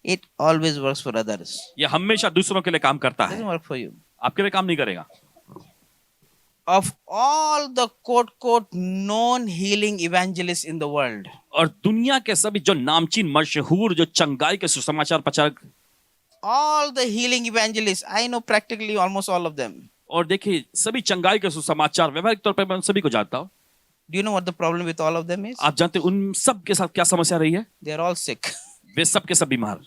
Speaker 1: It always works for others.
Speaker 2: ये हमेशा दूसरों के लिए काम करता
Speaker 1: It doesn't
Speaker 2: है,
Speaker 1: work for you.
Speaker 2: आपके लिए काम नहीं करेगा।
Speaker 1: Of all the quote known healing evangelists in the world,
Speaker 2: और दुनिया के सभी जो नामचीन मशहूर जो चंगाई के सुसमाचार प्रचारक,
Speaker 1: all the healing evangelists, I know practically almost all of them.
Speaker 2: और देखिए सभी चंगाई के सुसमाचार व्यवहारिक तौर पर मैं उन सभी को जानता हूँ,
Speaker 1: Do you know what the problem with all of them is?
Speaker 2: आप जानते हैं उन सब के साथ क्या समस्या रही है?
Speaker 1: They are all sick.
Speaker 2: वे सब के सब बीमार,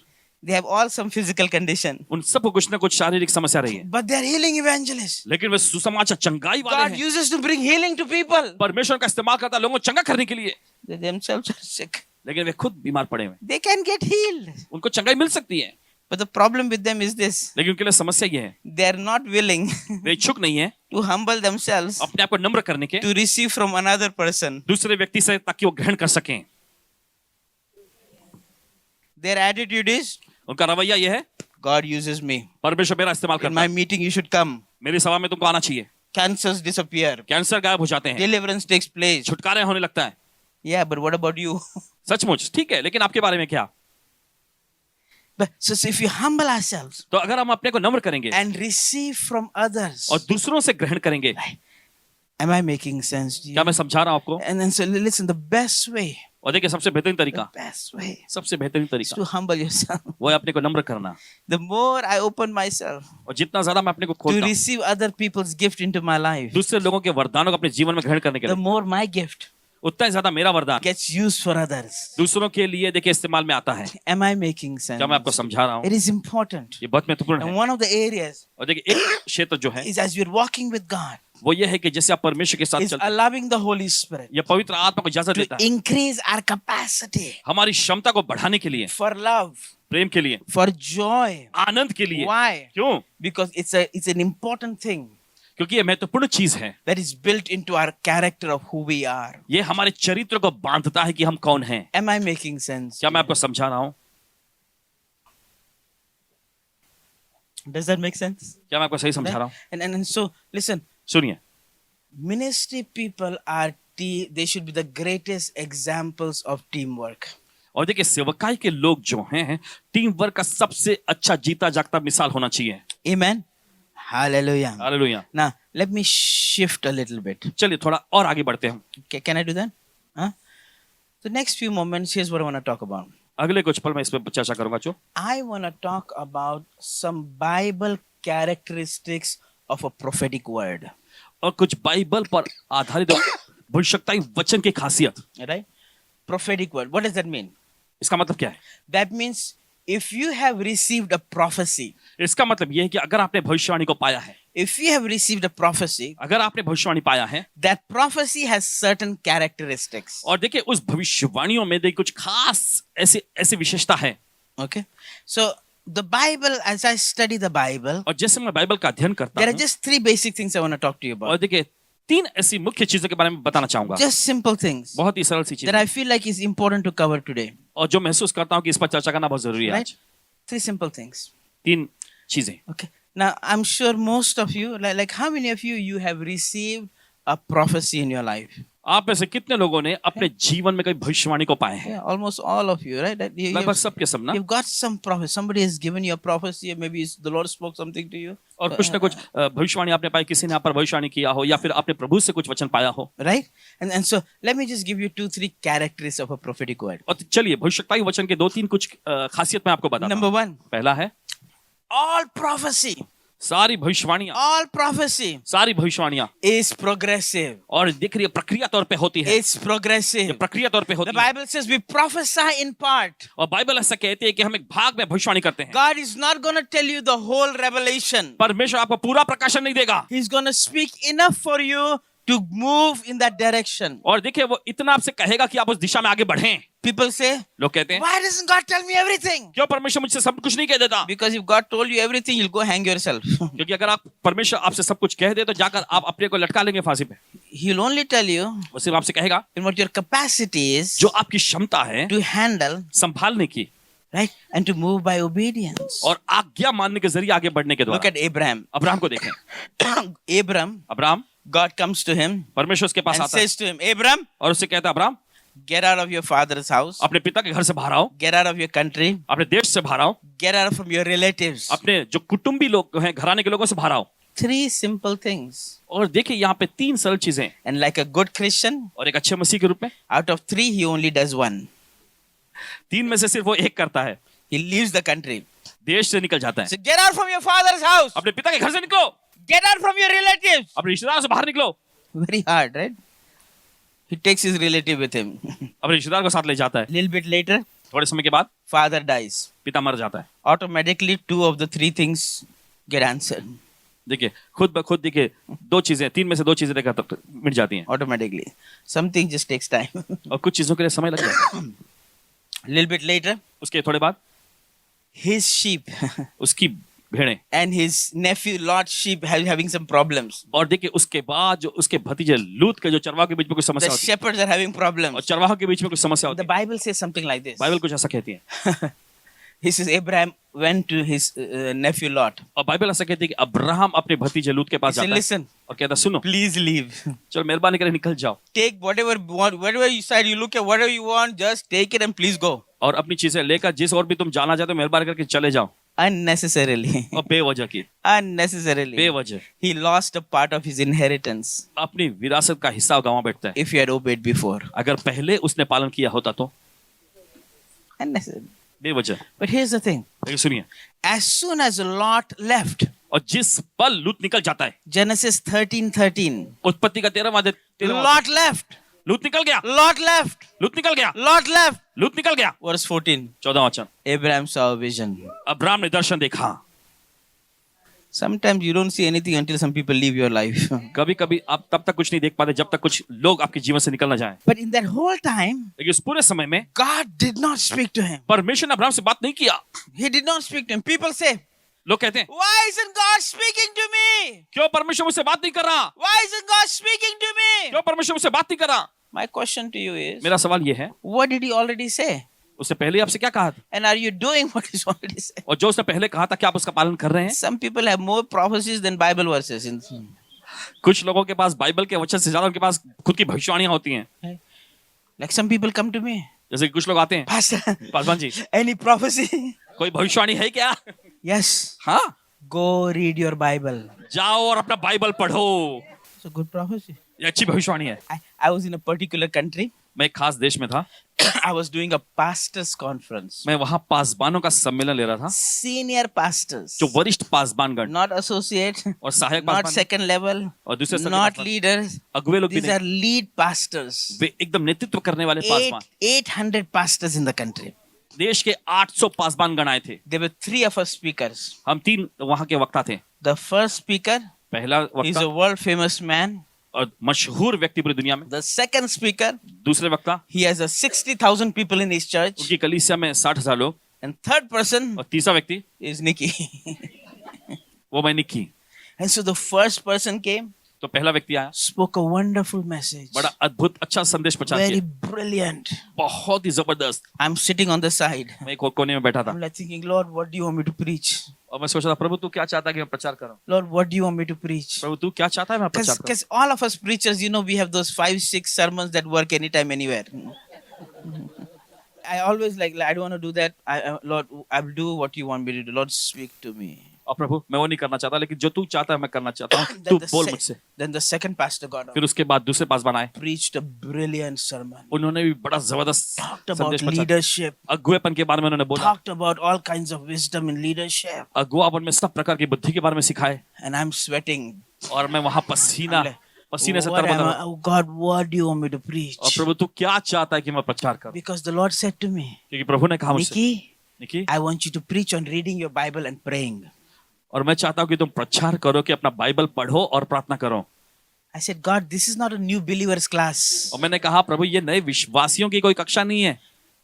Speaker 1: They have all some physical condition.
Speaker 2: उन सबको कुछ ना कुछ शारीरिक समस्या रही है,
Speaker 1: But they are healing evangelists.
Speaker 2: लेकिन वे सुसमाचार चंगाई वाले
Speaker 1: God
Speaker 2: हैं।
Speaker 1: uses to bring healing to people.
Speaker 2: परमेश्वर का इस्तेमाल करता है लोगों को चंगा करने के लिए,
Speaker 1: They themselves are sick.
Speaker 2: लेकिन वे खुद बीमार पड़े हुए,
Speaker 1: They can get healed.
Speaker 2: उनको चंगाई मिल सकती है,
Speaker 1: But the problem with them is this.
Speaker 2: लेकिन उनके लिए समस्या ये है,
Speaker 1: They are not willing
Speaker 2: वे इच्छुक नहीं है
Speaker 1: to humble themselves
Speaker 2: अपने आप को नम्र करने के
Speaker 1: to receive from another person.
Speaker 2: दूसरे व्यक्ति से, ताकि वो ग्रहण कर सकें।
Speaker 1: Their attitude is,
Speaker 2: उनका रवैया ये है,
Speaker 1: God uses me.
Speaker 2: परमेश्वर मेरा इस्तेमाल
Speaker 1: In
Speaker 2: करता
Speaker 1: my
Speaker 2: है,
Speaker 1: meeting you should come.
Speaker 2: मेरी सभा में तुमको आना चाहिए।
Speaker 1: Cancers disappear.
Speaker 2: कैंसर गायब हो जाते हैं,
Speaker 1: Deliverance takes place.
Speaker 2: छुटकारा होने लगता है।
Speaker 1: Yeah, but what about you?
Speaker 2: सचमुच ठीक है, लेकिन आपके बारे में क्या?
Speaker 1: But so if you humble ourselves
Speaker 2: तो अगर हम अपने को नम्र करेंगे
Speaker 1: and receive from others,
Speaker 2: और दूसरों से ग्रहण करेंगे,
Speaker 1: am I making sense to you?
Speaker 2: क्या मैं समझा रहा हूं आपको?
Speaker 1: And then so listen, the best way,
Speaker 2: और देखिए सबसे बेहतरीन
Speaker 1: the
Speaker 2: तरीका,
Speaker 1: best way
Speaker 2: सबसे बेहतरीन
Speaker 1: is
Speaker 2: तरीका
Speaker 1: to humble yourself.
Speaker 2: वो है अपने को नम्र करना।
Speaker 1: The more I open myself
Speaker 2: और जितना ज्यादा मैं अपने को
Speaker 1: to
Speaker 2: खोलता हूं,
Speaker 1: receive other people's gift into my life,
Speaker 2: दूसरे लोगों के वरदानों को अपने जीवन में ग्रहण करने के
Speaker 1: the
Speaker 2: लिए,
Speaker 1: more my gift
Speaker 2: उतना ही ज्यादा मेरा वरदान
Speaker 1: gets used for others.
Speaker 2: दूसरों के लिए देखिए इस्तेमाल में आता है।
Speaker 1: Am I making sense?
Speaker 2: क्या मैं आपको समझा रहा हूँ?
Speaker 1: It is important.
Speaker 2: ये बहुत महत्वपूर्ण
Speaker 1: And
Speaker 2: है।
Speaker 1: one of the areas
Speaker 2: और देखिए एक क्षेत्र जो है
Speaker 1: is as we're walking with God,
Speaker 2: वो ये है कि जैसे आप परमेश्वर के साथ
Speaker 1: is
Speaker 2: चलते हैं,
Speaker 1: allowing the Holy Spirit
Speaker 2: ये पवित्र आत्मा को इजाजत
Speaker 1: to
Speaker 2: देता है
Speaker 1: increase our capacity
Speaker 2: हमारी क्षमता को बढ़ाने के लिए,
Speaker 1: for love,
Speaker 2: प्रेम के लिए,
Speaker 1: for joy.
Speaker 2: आनंद के लिए।
Speaker 1: Why?
Speaker 2: क्यों?
Speaker 1: Because it's an important thing
Speaker 2: क्योंकि ये महत्वपूर्ण चीज है,
Speaker 1: that is built into our character of who we are.
Speaker 2: ये हमारे चरित्र को बांधता है कि हम कौन हैं।
Speaker 1: Am I making sense?
Speaker 2: क्या मैं आपको समझा रहा हूँ?
Speaker 1: Does that make sense?
Speaker 2: क्या मैं आपको सही समझा रहा हूँ?
Speaker 1: And so listen,
Speaker 2: सुनिए,
Speaker 1: ministry people are they should be the greatest examples of teamwork.
Speaker 2: और देखिए सेवकाई के लोग जो हैं, टीम वर्क का सबसे अच्छा जीता जागता मिसाल होना चाहिए।
Speaker 1: Amen. Hallelujah.
Speaker 2: Hallelujah.
Speaker 1: Now let me shift a little bit.
Speaker 2: चलिए थोड़ा और आगे बढ़ते हैं।
Speaker 1: Can I do that? Huh? The next few moments, here's what I want to talk about.
Speaker 2: अगले कुछ पल मैं इस पर चर्चा करूंगा। जो
Speaker 1: I want to talk about some Bible characteristics of a prophetic word.
Speaker 2: और कुछ बाइबल पर आधारित भविष्यवक्ताई वचन की खासियत।
Speaker 1: Right? Prophetic word. What does that mean?
Speaker 2: इसका मतलब क्या है?
Speaker 1: That means if you have received a prophecy,
Speaker 2: इसका मतलब यह है कि अगर आपने भविष्यवाणी को पाया है,
Speaker 1: if you have received a prophecy,
Speaker 2: अगर आपने भविष्यवाणी पाया है,
Speaker 1: that prophecy has certain characteristics.
Speaker 2: और देखिए उस भविष्यवाणियों में देखिए कुछ खास ऐसी विशेषता है।
Speaker 1: Okay? So the Bible, as I study the Bible,
Speaker 2: और जैसे मैं बाइबल का अध्ययन करता
Speaker 1: there are
Speaker 2: हूँ,
Speaker 1: just three basic things I want to talk to you
Speaker 2: और
Speaker 1: about.
Speaker 2: देखिए तीन ऐसी मुख्य चीजों के बारे में बताना चाहूंगा।
Speaker 1: Just simple things
Speaker 2: बहुत ही सरल सी
Speaker 1: that
Speaker 2: चीज
Speaker 1: I feel like is important to cover today.
Speaker 2: और जो महसूस करता हूँ कि इस पर चर्चा करना बहुत जरूरी है
Speaker 1: Right?
Speaker 2: आज।
Speaker 1: Three simple things.
Speaker 2: तीन चीजें।
Speaker 1: Okay. Now I'm sure most of you, like how many of you have received a prophecy in your life?
Speaker 2: आप में से कितने लोगों ने अपने जीवन में कभी भविष्यवाणी को पाए हैं?
Speaker 1: Yeah, almost all of you, right? That
Speaker 2: लगभग सब के सब ना।
Speaker 1: you've got some prophecy. Somebody has given you a prophecy, or maybe the Lord spoke something to you.
Speaker 2: और कुछ ना कुछ भविष्यवाणी आपने पाई, किसी ने आप पर भविष्यवाणी किया हो या फिर आपने प्रभु से कुछ वचन पाया हो।
Speaker 1: Right? And so let me just give you 2-3 characteristics of a prophetic word.
Speaker 2: और चलिए भविष्यवक्ताई वचन के दो तीन कुछ खासियत मैं आपको बताता
Speaker 1: Number
Speaker 2: हूँ।
Speaker 1: 1,
Speaker 2: पहला है
Speaker 1: all prophecy,
Speaker 2: सारी भविष्यवाणियां,
Speaker 1: all prophecy
Speaker 2: सारी भविष्यवाणियां
Speaker 1: is progressive.
Speaker 2: और दिख रही है प्रक्रिया तौर पे होती है।
Speaker 1: It's progressive.
Speaker 2: ये प्रक्रिया तौर पे
Speaker 1: The
Speaker 2: होती है।
Speaker 1: Bible says we prophesy in part.
Speaker 2: और बाइबल ऐसा कहती है कि हम एक भाग में भविष्यवाणी करते हैं।
Speaker 1: God is not going to tell you the whole revelation.
Speaker 2: परमेश्वर आपको पूरा प्रकाशन नहीं देगा,
Speaker 1: He's going to speak enough for you to move in that direction.
Speaker 2: और देखिए वो इतना आपसे कहेगा कि आप उस दिशा में आगे बढ़ें।
Speaker 1: People say,
Speaker 2: लोग कहते हैं
Speaker 1: why doesn't God tell me everything?
Speaker 2: क्यों परमेश्वर मुझसे सब कुछ नहीं कह देता?
Speaker 1: Because if God told you everything, you'll go hang yourself.
Speaker 2: क्योंकि अगर आप परमेश्वर आपसे सब कुछ कह दे तो जाकर आप अपने को लटका लेंगे फांसी पे।
Speaker 1: He'll only tell you
Speaker 2: वो सिर्फ आपसे कहेगा
Speaker 1: in what your capacity is
Speaker 2: जो आपकी क्षमता है
Speaker 1: to handle,
Speaker 2: संभालने की
Speaker 1: right? And to move by obedience.
Speaker 2: और आज्ञा मानने के जरिए आगे बढ़ने के
Speaker 1: Look
Speaker 2: द्वारा।
Speaker 1: at Abraham.
Speaker 2: अब्राहम को देखें।
Speaker 1: Abram,
Speaker 2: Abraham,
Speaker 1: God comes to him
Speaker 2: परमेश्वर उसके पास
Speaker 1: and
Speaker 2: आता है
Speaker 1: says to him, Abram,
Speaker 2: और उससे कहता है Abraham
Speaker 1: get out of your father's house,
Speaker 2: अपने पिता के घर से बाहर आओ,
Speaker 1: get out of your country,
Speaker 2: अपने देश से बाहर आओ,
Speaker 1: get out from your relatives.
Speaker 2: अपने जो कुटुंबी लोग हैं घराने के लोगों से बाहर आओ।
Speaker 1: 3 simple things.
Speaker 2: और देखिए यहाँ पे 3 सरल चीजें
Speaker 1: And like a good Christian,
Speaker 2: और एक अच्छे मसीह के रूप में
Speaker 1: out of 3, he only does 1.
Speaker 2: 3 में से सिर्फ वो एक करता है,
Speaker 1: He leaves the country.
Speaker 2: देश से निकल जाता है।
Speaker 1: So get out from your father's house.
Speaker 2: अपने पिता के घर से निकलो,
Speaker 1: Get out from your relatives.
Speaker 2: अपने रिश्तेदारों से बाहर निकलो।
Speaker 1: Very hard, right? He takes his relative with him.
Speaker 2: अपने रिश्तेदार को साथ ले जाता है।
Speaker 1: Little bit later,
Speaker 2: थोड़े समय के बाद
Speaker 1: father dies.
Speaker 2: पिता मर जाता है।
Speaker 1: Automatically, 2 of the 3 things get answered.
Speaker 2: देखिए खुद ब खुद देखिए 2 चीजें 3 में से 2 चीजें देखा तब मिट जाती हैं
Speaker 1: Automatically. Something just takes time.
Speaker 2: और कुछ चीजों के लिए समय लग जाता है।
Speaker 1: Little bit later,
Speaker 2: उसके थोड़े बाद
Speaker 1: his sheep
Speaker 2: उसकी भेड़ें
Speaker 1: and his nephew Lot's sheep having some problems.
Speaker 2: और देखिए उसके बाद जो उसके भतीजे लूत के जो चरवाह के बीच में कुछ समस्या
Speaker 1: The
Speaker 2: होती है
Speaker 1: shepherds are having
Speaker 2: और
Speaker 1: problems.
Speaker 2: चरवाह के बीच में कुछ समस्या होती
Speaker 1: The
Speaker 2: है।
Speaker 1: Bible says something like this.
Speaker 2: Bible कुछ ऐसा कहती है
Speaker 1: He says Abraham went to his nephew Lot.
Speaker 2: और बाइबल ऐसा कहती है कि अब्राहम अपने भतीजे लूत के
Speaker 1: He
Speaker 2: पास
Speaker 1: said,
Speaker 2: जाता है
Speaker 1: listen,
Speaker 2: और कहता है सुनो
Speaker 1: please leave.
Speaker 2: चलो मेहरबानी करके निकल जाओ
Speaker 1: Take whatever you want, whatever you said, you look at whatever you want, just take it and please go.
Speaker 2: और अपनी चीजें लेकर जिस और भी तुम जाना चाहते हो मेहरबानी करके चले जाओ
Speaker 1: Unnecessarily.
Speaker 2: और बेवजह की
Speaker 1: Unnecessarily.
Speaker 2: बेवजह
Speaker 1: He lost a part of his inheritance
Speaker 2: अपनी विरासत का हिस्सा गंवा बैठता है
Speaker 1: if he had obeyed before.
Speaker 2: अगर पहले उसने पालन किया होता तो
Speaker 1: Unnecessary.
Speaker 2: बेवजह
Speaker 1: But here's the thing.
Speaker 2: लेकिन सुनिए
Speaker 1: As soon as Lot left,
Speaker 2: और जिस पल लूत निकल जाता है
Speaker 1: Genesis 13:13,
Speaker 2: उत्पत्ति का 13वां
Speaker 1: Lot left.
Speaker 2: लूत निकल गया
Speaker 1: Lot left.
Speaker 2: लूत निकल गया
Speaker 1: Lot left.
Speaker 2: लूत निकल गया
Speaker 1: Verse 14.
Speaker 2: 14वां वचन
Speaker 1: Abraham saw a vision.
Speaker 2: Abraham ने दर्शन देखा
Speaker 1: Sometimes you don't see anything until some people leave your life.
Speaker 2: कभी कभी आप तब तक कुछ नहीं देख पाते जब तक कुछ लोग आपके जीवन से निकल ना जाएं
Speaker 1: But in that whole time,
Speaker 2: लेकिन इस पूरे समय में
Speaker 1: God did not speak to him.
Speaker 2: परमेश्वर ने अब्राहम से बात नहीं किया
Speaker 1: He did not speak to him. People say,
Speaker 2: लोग कहते हैं
Speaker 1: why isn't God speaking to me?
Speaker 2: क्यों परमेश्वर मुझसे बात नहीं कर रहा
Speaker 1: Why isn't God speaking to me?
Speaker 2: क्यों परमेश्वर मुझसे बात नहीं कर रहा
Speaker 1: My question to you is,
Speaker 2: मेरा सवाल ये है
Speaker 1: what did he already say?
Speaker 2: उससे पहले आपसे क्या कहा था
Speaker 1: And are you doing what he's already said?
Speaker 2: और जो उसने पहले कहा था क्या आप उसका पालन कर रहे हैं
Speaker 1: Some people have more prophecies than Bible verses.
Speaker 2: कुछ लोगों के पास बाइबल के वचन से ज्यादा उनके पास खुद की भविष्यवाणियां होती हैं
Speaker 1: Like some people come to me,
Speaker 2: जैसे कि कुछ लोग आते हैं
Speaker 1: Pastor,
Speaker 2: Paswan ji
Speaker 1: any prophecy?
Speaker 2: कोई भविष्यवाणी है क्या
Speaker 1: Yes.
Speaker 2: हाँ
Speaker 1: Go read your Bible.
Speaker 2: जाओ और अपना बाइबल पढ़ो
Speaker 1: It's a good prophecy.
Speaker 2: ये अच्छी भविष्यवाणी है
Speaker 1: I was in a particular country.
Speaker 2: मैं एक खास देश में था
Speaker 1: I was doing a pastors conference.
Speaker 2: मैं वहां पासबानों का सम्मेलन ले रहा था
Speaker 1: Senior pastors,
Speaker 2: जो वरिष्ठ पासबानगण
Speaker 1: not associate,
Speaker 2: और सहायक
Speaker 1: not
Speaker 2: पासबान
Speaker 1: second level,
Speaker 2: और दूसरे स्तर के
Speaker 1: not
Speaker 2: पासबान,
Speaker 1: leaders.
Speaker 2: अगुवे लोग भी
Speaker 1: These
Speaker 2: नहीं
Speaker 1: are lead pastors.
Speaker 2: वे एकदम नेतृत्व करने वाले पासबान
Speaker 1: 800 pastors in the country.
Speaker 2: देश के 800 पासबान गण आए थे
Speaker 1: There were 3 of us speakers.
Speaker 2: हम 3 वहां के वक्ता थे
Speaker 1: The first speaker,
Speaker 2: पहला
Speaker 1: he's
Speaker 2: वक्ता
Speaker 1: a world famous man.
Speaker 2: और मशहूर व्यक्ति पूरी दुनिया में
Speaker 1: The second speaker,
Speaker 2: दूसरे वक्ता
Speaker 1: he has a 60,000 people in his church.
Speaker 2: उनकी कलीसिया में 60,000 लोग
Speaker 1: And third person
Speaker 2: और तीसरा व्यक्ति
Speaker 1: is Nikki.
Speaker 2: वो मैं Nikki
Speaker 1: And so the first person came,
Speaker 2: तो पहला व्यक्ति आया
Speaker 1: spoke a wonderful message.
Speaker 2: बड़ा अद्भुत अच्छा संदेश प्रचार
Speaker 1: Very
Speaker 2: किया
Speaker 1: brilliant.
Speaker 2: बहुत ही जबरदस्त
Speaker 1: I'm sitting on the side.
Speaker 2: मैं एक कोने में बैठा था
Speaker 1: I'm like thinking, Lord, what do you want me to preach?
Speaker 2: और मैं सोच रहा प्रभु तू क्या चाहता है कि मैं प्रचार करूं
Speaker 1: Lord, what do you want me to preach?
Speaker 2: प्रभु तू क्या चाहता है मैं प्रचार करूं
Speaker 1: Because all of us preachers, you know, we have those 5-6 sermons that work anytime, anywhere. I always like I don't want to do that. Lord, I will do what you want me to do. Lord, speak to me.
Speaker 2: और प्रभु मैं वो नहीं करना चाहता लेकिन जो तू चाहता है मैं करना चाहता हूँ
Speaker 1: Then
Speaker 2: तू
Speaker 1: the
Speaker 2: बोल
Speaker 1: se-
Speaker 2: मुझसे
Speaker 1: Then the second pastor got up,
Speaker 2: फिर उसके बाद दूसरे पास बनाए
Speaker 1: preached a brilliant sermon,
Speaker 2: उन्होंने भी बड़ा जबरदस्त
Speaker 1: talked about
Speaker 2: संदेश प्रचार
Speaker 1: leadership,
Speaker 2: अगुवेपन के बारे में उन्होंने बोला
Speaker 1: talked about all kinds of wisdom in leadership.
Speaker 2: अगुवापन में सब प्रकार की बुद्धि के बारे में सिखाए
Speaker 1: And I'm sweating.
Speaker 2: और मैं वहां पसीना पसीने से
Speaker 1: What am
Speaker 2: तरबतर
Speaker 1: I- oh God, what do you want me to preach?
Speaker 2: और प्रभु तू क्या चाहता है कि मैं प्रचार करूं
Speaker 1: Because the Lord said to me,
Speaker 2: क्योंकि प्रभु ने कहा मुझसे
Speaker 1: Nikki,
Speaker 2: Nikki
Speaker 1: I want you to preach on reading your Bible and praying.
Speaker 2: और मैं चाहता हूं कि तुम प्रचार करो कि अपना बाइबल पढ़ो और प्रार्थना करो
Speaker 1: I said, God, this is not a new believers class.
Speaker 2: और मैंने कहा प्रभु ये नए विश्वासियों की कोई कक्षा नहीं है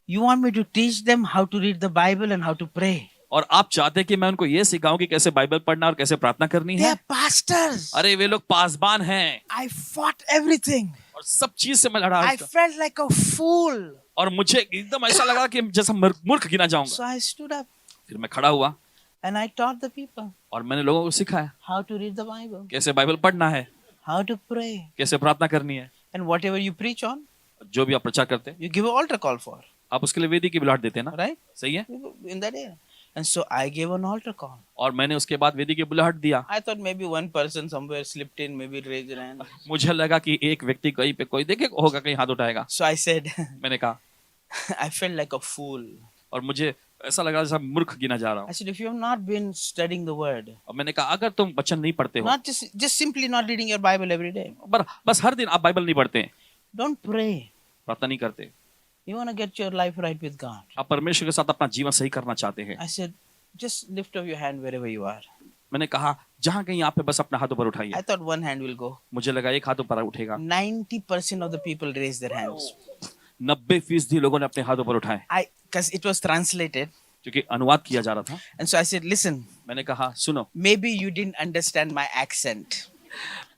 Speaker 1: You want me to teach them how to read the Bible and how to pray.
Speaker 2: और आप चाहते हैं कि मैं उनको ये सिखाऊं कि कैसे बाइबल पढ़ना और कैसे प्रार्थना करनी
Speaker 1: They
Speaker 2: है
Speaker 1: are pastors.
Speaker 2: अरे वे लोग पासबान हैं
Speaker 1: I fought everything.
Speaker 2: और सब चीज से मैं लड़ा
Speaker 1: I felt like a fool.
Speaker 2: और मुझे एकदम ऐसा लगा कि जैसा मूर्ख गिना जाऊंगा
Speaker 1: So I stood up
Speaker 2: फिर मैं खड़ा हुआ
Speaker 1: and I taught the people
Speaker 2: और मैंने लोगों को सिखाया
Speaker 1: how to read the Bible,
Speaker 2: कैसे बाइबल पढ़ना है
Speaker 1: how to pray.
Speaker 2: कैसे प्रार्थना करनी है
Speaker 1: And whatever you preach on,
Speaker 2: जो भी आप प्रचार करते हैं
Speaker 1: you give an altar call for.
Speaker 2: आप उसके लिए वेदी की बुलाहट देते हैं ना
Speaker 1: Right?
Speaker 2: सही है
Speaker 1: In that area. And so I gave an altar call.
Speaker 2: और मैंने उसके बाद वेदी की बुलाहट दिया
Speaker 1: I thought maybe one person somewhere slipped in, maybe raised their hand.
Speaker 2: मुझे लगा कि एक व्यक्ति कहीं पे कोई देखे होगा कहीं हाथ उठाएगा
Speaker 1: So I said,
Speaker 2: मैंने कहा
Speaker 1: I felt like a fool.
Speaker 2: और मुझे ऐसा लगा जैसा मूर्ख गिना जा रहा हूँ
Speaker 1: I said, if you have not been studying the word,
Speaker 2: और मैंने कहा अगर तुम वचन नहीं पढ़ते हो
Speaker 1: not just simply not reading your Bible every day,
Speaker 2: बस हर दिन आप बाइबल नहीं पढ़ते हैं
Speaker 1: Don't pray.
Speaker 2: प्रार्थना नहीं करते।
Speaker 1: You want to get your life right with God.
Speaker 2: आप परमेश्वर के साथ अपना जीवन सही करना चाहते हैं।
Speaker 1: I said, just lift up your hand wherever you are.
Speaker 2: मैंने कहा जहां कहीं आप पे बस अपना हाथ ऊपर उठाइए।
Speaker 1: I thought one hand will go.
Speaker 2: मुझे लगा एक हाथ ऊपर उठेगा।
Speaker 1: 90% of the people raised their hands.
Speaker 2: 90% लोगों ने अपने हाथ ऊपर उठाए
Speaker 1: Because it was translated.
Speaker 2: क्योंकि अनुवाद किया जा रहा था।
Speaker 1: And so I said, listen,
Speaker 2: मैंने कहा सुनो,
Speaker 1: maybe you didn't understand my accent.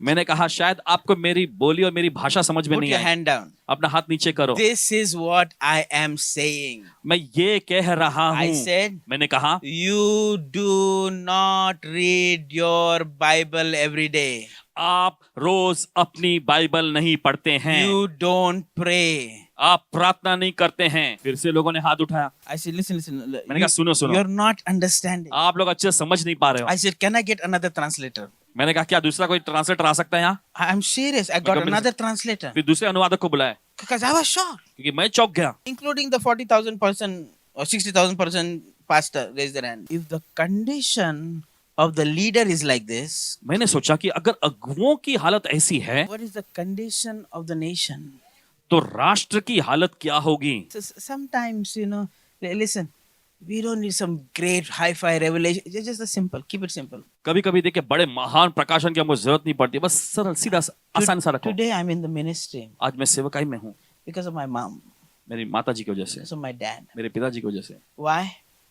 Speaker 2: मैंने कहा शायद आपको मेरी बोली और मेरी भाषा समझ में
Speaker 1: Put
Speaker 2: नहीं
Speaker 1: your
Speaker 2: आई।
Speaker 1: hand down.
Speaker 2: अपना हाथ नीचे करो।
Speaker 1: This is what I am saying.
Speaker 2: मैं ये कह रहा
Speaker 1: I
Speaker 2: हूँ।
Speaker 1: said,
Speaker 2: मैंने कहा
Speaker 1: you do not read your Bible every day.
Speaker 2: आप रोज अपनी बाइबल नहीं पढ़ते हैं।
Speaker 1: You don't pray.
Speaker 2: आप प्रार्थना नहीं करते हैं। फिर से लोगों ने हाथ उठाया।
Speaker 1: I said, listen.
Speaker 2: मैंने कहा सुनो सुनो,
Speaker 1: You're not understanding.
Speaker 2: आप लोग अच्छे से समझ नहीं पा रहे हो।
Speaker 1: I said, can I get another translator?
Speaker 2: मैंने कहा क्या दूसरा कोई ट्रांसलेटर आ सकता है यहाँ?
Speaker 1: I'm serious. I got
Speaker 2: Because-
Speaker 1: another translator.
Speaker 2: फिर दूसरे अनुवादक को बुलाया
Speaker 1: Because I was shocked.
Speaker 2: क्योंकि मैं चौंक गया।
Speaker 1: Including the 40,000 person or 60,000 person pastor raised their hand. If the condition of the leader is like this,
Speaker 2: मैंने सोचा कि अगर अगुओं की हालत ऐसी है
Speaker 1: what is the condition of the nation?
Speaker 2: तो राष्ट्र की हालत क्या होगी?
Speaker 1: So sometimes, listen, we don't need some great hi-fi revelation. Just a simple, keep it simple.
Speaker 2: कभी कभी देखिए बड़े महान प्रकाशन की हमको जरूरत नहीं पड़ती, बस सरल सीधा आसान सा रखो।
Speaker 1: Today I'm in the ministry
Speaker 2: आज मैं सेवकाई में हूँ
Speaker 1: because of my mom,
Speaker 2: मेरी माता जी की वजह से,
Speaker 1: because of my dad.
Speaker 2: मेरे पिताजी की वजह से।
Speaker 1: Why?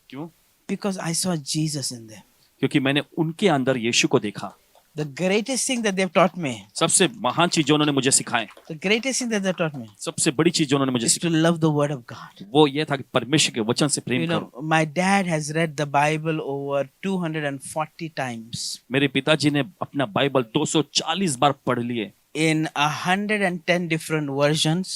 Speaker 2: क्यों?
Speaker 1: Because I saw Jesus in them.
Speaker 2: क्योंकि मैंने उनके अंदर यीशु को देखा।
Speaker 1: The greatest thing that they've taught me,
Speaker 2: सबसे महान चीज जो उन्होंने मुझे सिखाए,
Speaker 1: the greatest thing that they've taught me
Speaker 2: सबसे बड़ी चीज जो उन्होंने मुझे
Speaker 1: is to
Speaker 2: सिखाई,
Speaker 1: love the Word of God.
Speaker 2: वो ये था कि परमेश्वर के वचन से प्रेम करो।
Speaker 1: My dad has read the Bible over 240 times
Speaker 2: मेरे पिताजी ने अपना बाइबल 240 बार पढ़ लिए,
Speaker 1: in 110 different versions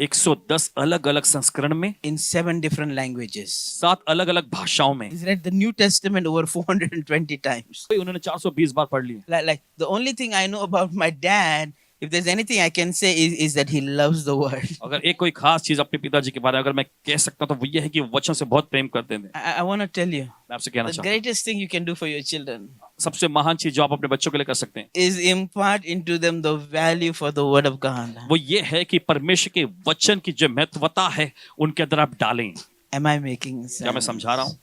Speaker 2: 110 अलग अलग संस्करण में,
Speaker 1: in 7 different languages.
Speaker 2: 7 अलग अलग भाषाओं में।
Speaker 1: He's read the New Testament over 420 times.
Speaker 2: उन्होंने 420 बार पढ़ लिए।
Speaker 1: Like the only thing I know about my dad, if there's anything I can say, is that he loves the Word.
Speaker 2: अगर एक कोई खास चीज अपने पिताजी के बारे में अगर मैं कह सकता हूं तो वो ये है कि वो वचन से बहुत प्रेम करते थे।
Speaker 1: I want to tell you,
Speaker 2: मैं आपसे कहना
Speaker 1: the
Speaker 2: चाहता
Speaker 1: greatest thing you can do for your children
Speaker 2: हूं, सबसे महान चीज जो आप अपने बच्चों के लिए कर सकते हैं
Speaker 1: is impart into them the value for the Word of God.
Speaker 2: वो ये है कि परमेश्वर के वचन की जो महत्वता है उनके अंदर आप डालें।
Speaker 1: Am I making sense?
Speaker 2: क्या मैं समझा रहा हूं?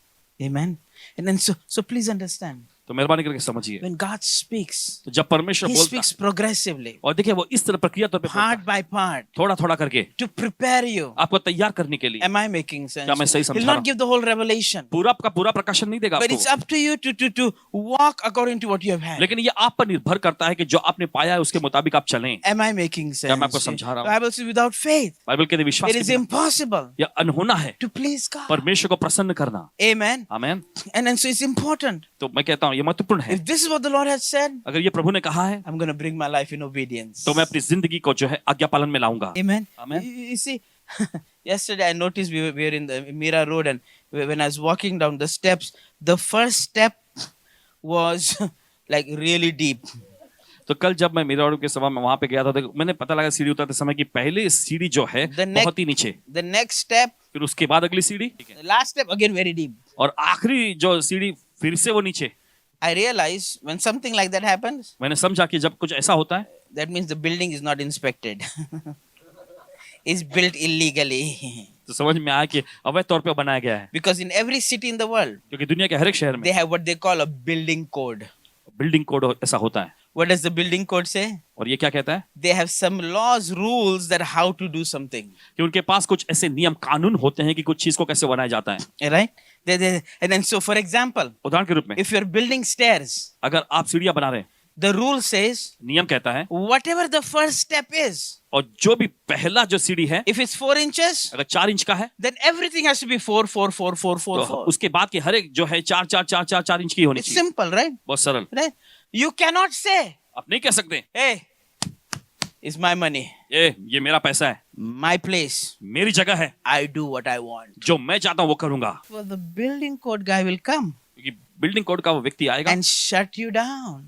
Speaker 1: Amen. And then so please understand,
Speaker 2: तो मेहरबानी करके समझिए,
Speaker 1: when God speaks,
Speaker 2: तो जब परमेश्वर
Speaker 1: He
Speaker 2: बोलता
Speaker 1: speaks
Speaker 2: है
Speaker 1: progressively,
Speaker 2: और देखिए वो इस तरह प्रक्रिया तौर पे बोलता
Speaker 1: part
Speaker 2: है,
Speaker 1: by part,
Speaker 2: थोड़ा थोड़ा करके
Speaker 1: to prepare you.
Speaker 2: आपको तैयार करने के लिए।
Speaker 1: Am I making sense?
Speaker 2: क्या मैं सही समझा
Speaker 1: He'll
Speaker 2: रहा
Speaker 1: not
Speaker 2: हूं?
Speaker 1: give the whole revelation,
Speaker 2: पूरा का पूरा प्रकाशन नहीं देगा
Speaker 1: but it's
Speaker 2: आपको,
Speaker 1: up to you to walk according to what you have had.
Speaker 2: लेकिन ये आप पर निर्भर करता है कि जो आपने पाया है उसके मुताबिक आप चलें।
Speaker 1: Am I making sense?
Speaker 2: क्या मैं आपको समझा रहा
Speaker 1: The
Speaker 2: हूं?
Speaker 1: Bible says without faith,
Speaker 2: Bible के विश्वास
Speaker 1: it
Speaker 2: के
Speaker 1: is
Speaker 2: बिना
Speaker 1: impossible
Speaker 2: यह अनहोना है
Speaker 1: to please God.
Speaker 2: परमेश्वर को प्रसन्न करना।
Speaker 1: Amen.
Speaker 2: Amen.
Speaker 1: And then so it's important.
Speaker 2: तो मैं कहता हूँ ये महत्वपूर्ण है।
Speaker 1: If this is what the Lord has said,
Speaker 2: अगर ये प्रभु ने कहा है
Speaker 1: I'm going to bring my life in obedience.
Speaker 2: तो मैं अपनी जिंदगी को जो है आज्ञा पालन में लाऊंगा।
Speaker 1: Amen.
Speaker 2: Amen.
Speaker 1: You see, yesterday I noticed we were in the Mira Road, and when I was walking down the steps, the first step was like really deep.
Speaker 2: तो कल जब मैं मीरा रोड के सभा में वहां पे गया था तो मैंने पता लगा सीढ़ी उतरते समय की पहले सीढ़ी जो है
Speaker 1: The next-
Speaker 2: बहुत ही नीचे,
Speaker 1: The next step,
Speaker 2: फिर उसके बाद अगली सीढ़ी
Speaker 1: the last step again very deep.
Speaker 2: और आखिरी जो सीढ़ी फिर से वो नीचे।
Speaker 1: I realized when something like that happens,
Speaker 2: मैंने समझा कि जब कुछ ऐसा होता है
Speaker 1: that means the building is not inspected. It's built illegally.
Speaker 2: तो समझ में आया कि अवैध तौर पे बनाया गया है,
Speaker 1: Because in every city in the world,
Speaker 2: क्योंकि दुनिया के हर एक शहर में
Speaker 1: they have what they call a building code.
Speaker 2: Building code ऐसा होता है।
Speaker 1: What does the building code say?
Speaker 2: और ये क्या कहता है
Speaker 1: They have some laws, rules that how to do something.
Speaker 2: कि उनके पास कुछ ऐसे नियम कानून होते हैं कि कुछ चीज को कैसे बनाया जाता है।
Speaker 1: Right? And then so for example,
Speaker 2: उदाहरण के रूप में
Speaker 1: if you're building stairs,
Speaker 2: अगर आप सीढ़ियां बना रहे हैं,
Speaker 1: the rule says
Speaker 2: नियम कहता है
Speaker 1: whatever the first step is,
Speaker 2: और जो भी पहला जो सीढ़ी है
Speaker 1: if it's 4 inches,
Speaker 2: अगर 4 इंच का है
Speaker 1: then everything has to be 4, 4, 4, 4, 4,
Speaker 2: तो
Speaker 1: 4.
Speaker 2: उसके बाद की हर एक जो है 4 4 4 4 4 इंच की होनी
Speaker 1: It's
Speaker 2: चाहिए।
Speaker 1: simple, right?
Speaker 2: बहुत सरल।
Speaker 1: Right? You cannot say,
Speaker 2: आप नहीं कह सकते
Speaker 1: hey, it's my money,
Speaker 2: ये मेरा पैसा है,
Speaker 1: my place,
Speaker 2: मेरी जगह है,
Speaker 1: I do what I want.
Speaker 2: जो मैं चाहता हूं वो करूंगा।
Speaker 1: Well, the building code guy will come
Speaker 2: क्योंकि बिल्डिंग कोड का वो व्यक्ति आएगा
Speaker 1: and shut you down.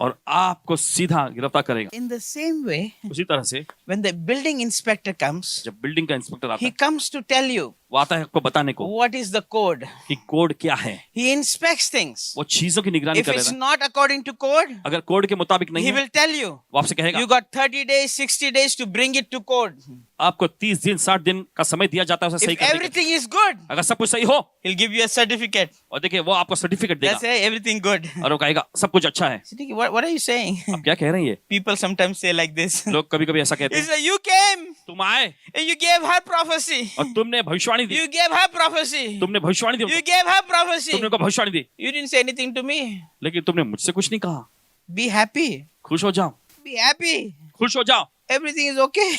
Speaker 2: और आपको सीधा गिरफ्तार करेगा।
Speaker 1: In the same way,
Speaker 2: उसी तरह से
Speaker 1: when the building inspector comes,
Speaker 2: जब बिल्डिंग का इंस्पेक्टर आता
Speaker 1: he
Speaker 2: है,
Speaker 1: comes to tell you
Speaker 2: वो आता है आपको बताने को
Speaker 1: what is the code.
Speaker 2: कि कोड क्या है।
Speaker 1: He inspects things.
Speaker 2: वो चीजों की निगरानी
Speaker 1: If it's
Speaker 2: करेगा।
Speaker 1: not according to code,
Speaker 2: अगर कोड के मुताबिक नहीं
Speaker 1: he
Speaker 2: है,
Speaker 1: will tell you.
Speaker 2: वो आपसे कहेगा
Speaker 1: You got 30 days, 60 days to bring it to code.
Speaker 2: आपको 30 दिन 60 दिन का समय दिया जाता है उसे सही
Speaker 1: If
Speaker 2: करने का।
Speaker 1: everything is good,
Speaker 2: अगर सब कुछ सही हो,
Speaker 1: he'll give you a certificate.
Speaker 2: और देखिए वो आपको सर्टिफिकेट
Speaker 1: That's
Speaker 2: देगा
Speaker 1: it, everything good.
Speaker 2: और वो कहेगा सब कुछ अच्छा है।
Speaker 1: Siddiqui, what are you saying?
Speaker 2: आप क्या कह रहे हैं ये?
Speaker 1: People sometimes say like this.
Speaker 2: लोग कभी कभी ऐसा कहते
Speaker 1: He
Speaker 2: हैं,
Speaker 1: said, you came
Speaker 2: तुम आए
Speaker 1: and you gave her prophecy.
Speaker 2: और तुमने भविष्यवाणी दी,
Speaker 1: You gave her prophecy.
Speaker 2: तुमने भविष्यवाणी दी,
Speaker 1: You gave her prophecy.
Speaker 2: तुमने उनको भविष्यवाणी दी,
Speaker 1: You didn't say anything to me.
Speaker 2: लेकिन तुमने मुझसे कुछ नहीं कहा।
Speaker 1: Be happy.
Speaker 2: खुश हो जाओ,
Speaker 1: Be happy.
Speaker 2: खुश हो जाओ,
Speaker 1: Everything is okay.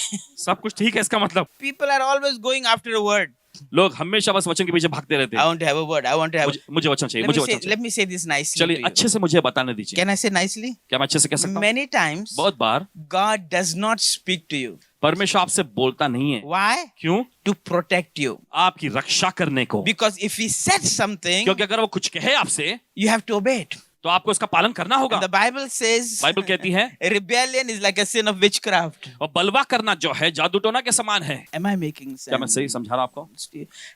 Speaker 2: सब कुछ ठीक है। इसका मतलब
Speaker 1: People are always going after a word.
Speaker 2: लोग हमेशा बस वचन के पीछे भागते रहते
Speaker 1: I
Speaker 2: हैं।
Speaker 1: want to have a word. I want to have.
Speaker 2: मुझे वचन चाहिए,
Speaker 1: Let
Speaker 2: मुझे
Speaker 1: me
Speaker 2: वचन
Speaker 1: say,
Speaker 2: चाहिए।
Speaker 1: let me say this nicely.
Speaker 2: चलिए
Speaker 1: to you.
Speaker 2: अच्छे से मुझे बताने दीजिए।
Speaker 1: Can I say nicely?
Speaker 2: क्या मैं अच्छे से कह सकता हूँ?
Speaker 1: Many times,
Speaker 2: बहुत बार
Speaker 1: God does not speak to you.
Speaker 2: परमेश्वर आपसे बोलता नहीं है।
Speaker 1: Why?
Speaker 2: क्यों?
Speaker 1: To protect you.
Speaker 2: आपकी रक्षा करने को।
Speaker 1: Because if He said something,
Speaker 2: क्योंकि अगर वो कुछ कहे आपसे,
Speaker 1: you have to obey it.
Speaker 2: तो आपको उसका पालन करना होगा।
Speaker 1: And the Bible says,
Speaker 2: Bible कहती है,
Speaker 1: rebellion is like a sin of witchcraft.
Speaker 2: और बलवा करना जो है जादू टोना के समान है।
Speaker 1: Am I making
Speaker 2: क्या मैं
Speaker 1: sense?
Speaker 2: सही समझा रहा आपको?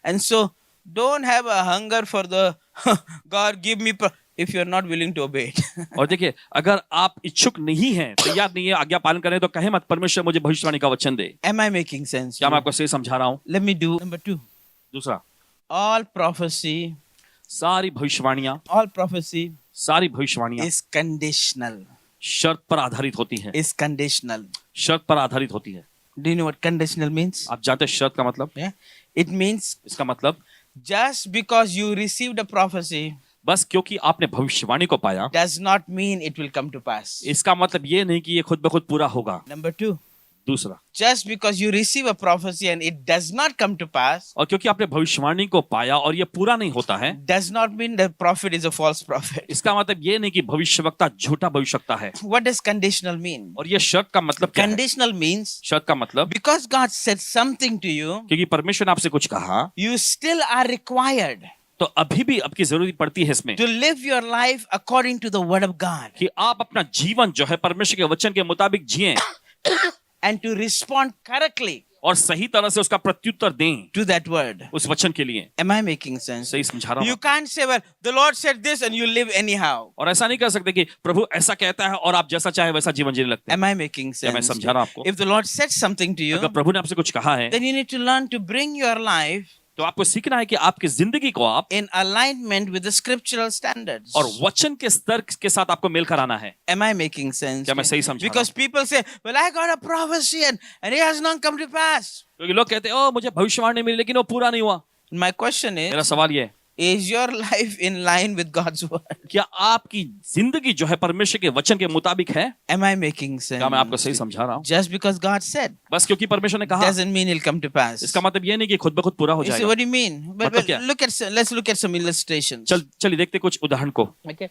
Speaker 1: And so, don't have a hunger for the God give me. If you are not willing to obey it.
Speaker 2: और देखिए अगर आप इच्छुक नहीं हैं, तैयार नहीं है आज्ञा पालन करने, तो कहे मत परमेश्वर मुझे भविष्यवाणी का वचन दे।
Speaker 1: Am I making sense?
Speaker 2: क्या मैं आपको सही समझा रहा हूँ?
Speaker 1: Let me do number 2.
Speaker 2: दूसरा,
Speaker 1: All prophecy,
Speaker 2: सारी भविष्यवाणियां,
Speaker 1: all prophecy
Speaker 2: सारी भविष्यवाणियां
Speaker 1: is conditional.
Speaker 2: शर्त पर आधारित होती हैं।
Speaker 1: Is conditional.
Speaker 2: शर्त पर आधारित होती है।
Speaker 1: Do you know what conditional means?
Speaker 2: आप जानते हैं शर्त का मतलब?
Speaker 1: Yeah. It means
Speaker 2: इसका मतलब
Speaker 1: just because you received a prophecy
Speaker 2: बस क्योंकि आपने भविष्यवाणी को पाया,
Speaker 1: does not mean it will come to pass.
Speaker 2: इसका मतलब ये नहीं कि ये खुद ब खुद पूरा होगा।
Speaker 1: Number 2.
Speaker 2: दूसरा,
Speaker 1: Just because you receive a prophecy and it does not come to pass
Speaker 2: और क्योंकि आपने भविष्यवाणी को पाया और ये पूरा नहीं होता है,
Speaker 1: does not mean the prophet is a false prophet.
Speaker 2: इसका मतलब ये नहीं कि भविष्यवक्ता झूठा भविष्यवक्ता है।
Speaker 1: What does conditional mean?
Speaker 2: और ये शर्त का मतलब क्या है?
Speaker 1: Conditional means
Speaker 2: शर्त का मतलब
Speaker 1: because God said something to you,
Speaker 2: क्योंकि परमेश्वर ने आपसे कुछ कहा,
Speaker 1: you still are required
Speaker 2: तो अभी भी आपकी जरूरत पड़ती है इसमें
Speaker 1: to live your life according to the word of God
Speaker 2: कि आप अपना जीवन जो है परमेश्वर के वचन के मुताबिक जिएं
Speaker 1: and to respond correctly
Speaker 2: और सही तरह से उसका प्रत्युत्तर दें
Speaker 1: to that word.
Speaker 2: उस वचन के लिए।
Speaker 1: Am I making sense?
Speaker 2: सही समझा रहा
Speaker 1: You
Speaker 2: हूँ?
Speaker 1: can't say, well, the Lord said this and you live anyhow.
Speaker 2: और ऐसा नहीं कर सकते कि प्रभु ऐसा कहता है और आप जैसा चाहे वैसा जीवन जीने लगते हैं।
Speaker 1: Am I making
Speaker 2: क्या मैं
Speaker 1: sense?
Speaker 2: समझा रहा हूँ आपको?
Speaker 1: If the Lord said something to you,
Speaker 2: अगर प्रभु ने आपसे कुछ कहा है,
Speaker 1: then you need to learn to bring your life
Speaker 2: तो आपको सीखना है कि आपकी जिंदगी को आप
Speaker 1: in alignment with the scriptural standards.
Speaker 2: और वचन के स्तर के साथ आपको मेल कराना है।
Speaker 1: Am I making sense?
Speaker 2: क्या मैं सही समझा रहा
Speaker 1: Because people say, well, I got a prophecy and it has not come to pass.
Speaker 2: क्योंकि लोग कहते हैं ओ मुझे भविष्यवाणी मिली लेकिन वो पूरा नहीं हुआ।
Speaker 1: My question
Speaker 2: मेरा
Speaker 1: is,
Speaker 2: सवाल ये है,
Speaker 1: is your life in line with God's word?
Speaker 2: क्या आपकी जिंदगी जो है परमेश्वर के वचन के मुताबिक है?
Speaker 1: Am I making sense?
Speaker 2: क्या मैं आपको सही समझा रहा हूँ?
Speaker 1: Just because God said
Speaker 2: बस क्योंकि परमेश्वर ने कहा,
Speaker 1: doesn't mean it'll come to pass.
Speaker 2: इसका मतलब ये नहीं कि खुद ब खुद पूरा हो
Speaker 1: You say,
Speaker 2: जाएगा।
Speaker 1: what do you mean? But,
Speaker 2: मतलब क्या?
Speaker 1: let's look at some illustrations.
Speaker 2: चलिए देखते कुछ उदाहरण को
Speaker 1: Okay.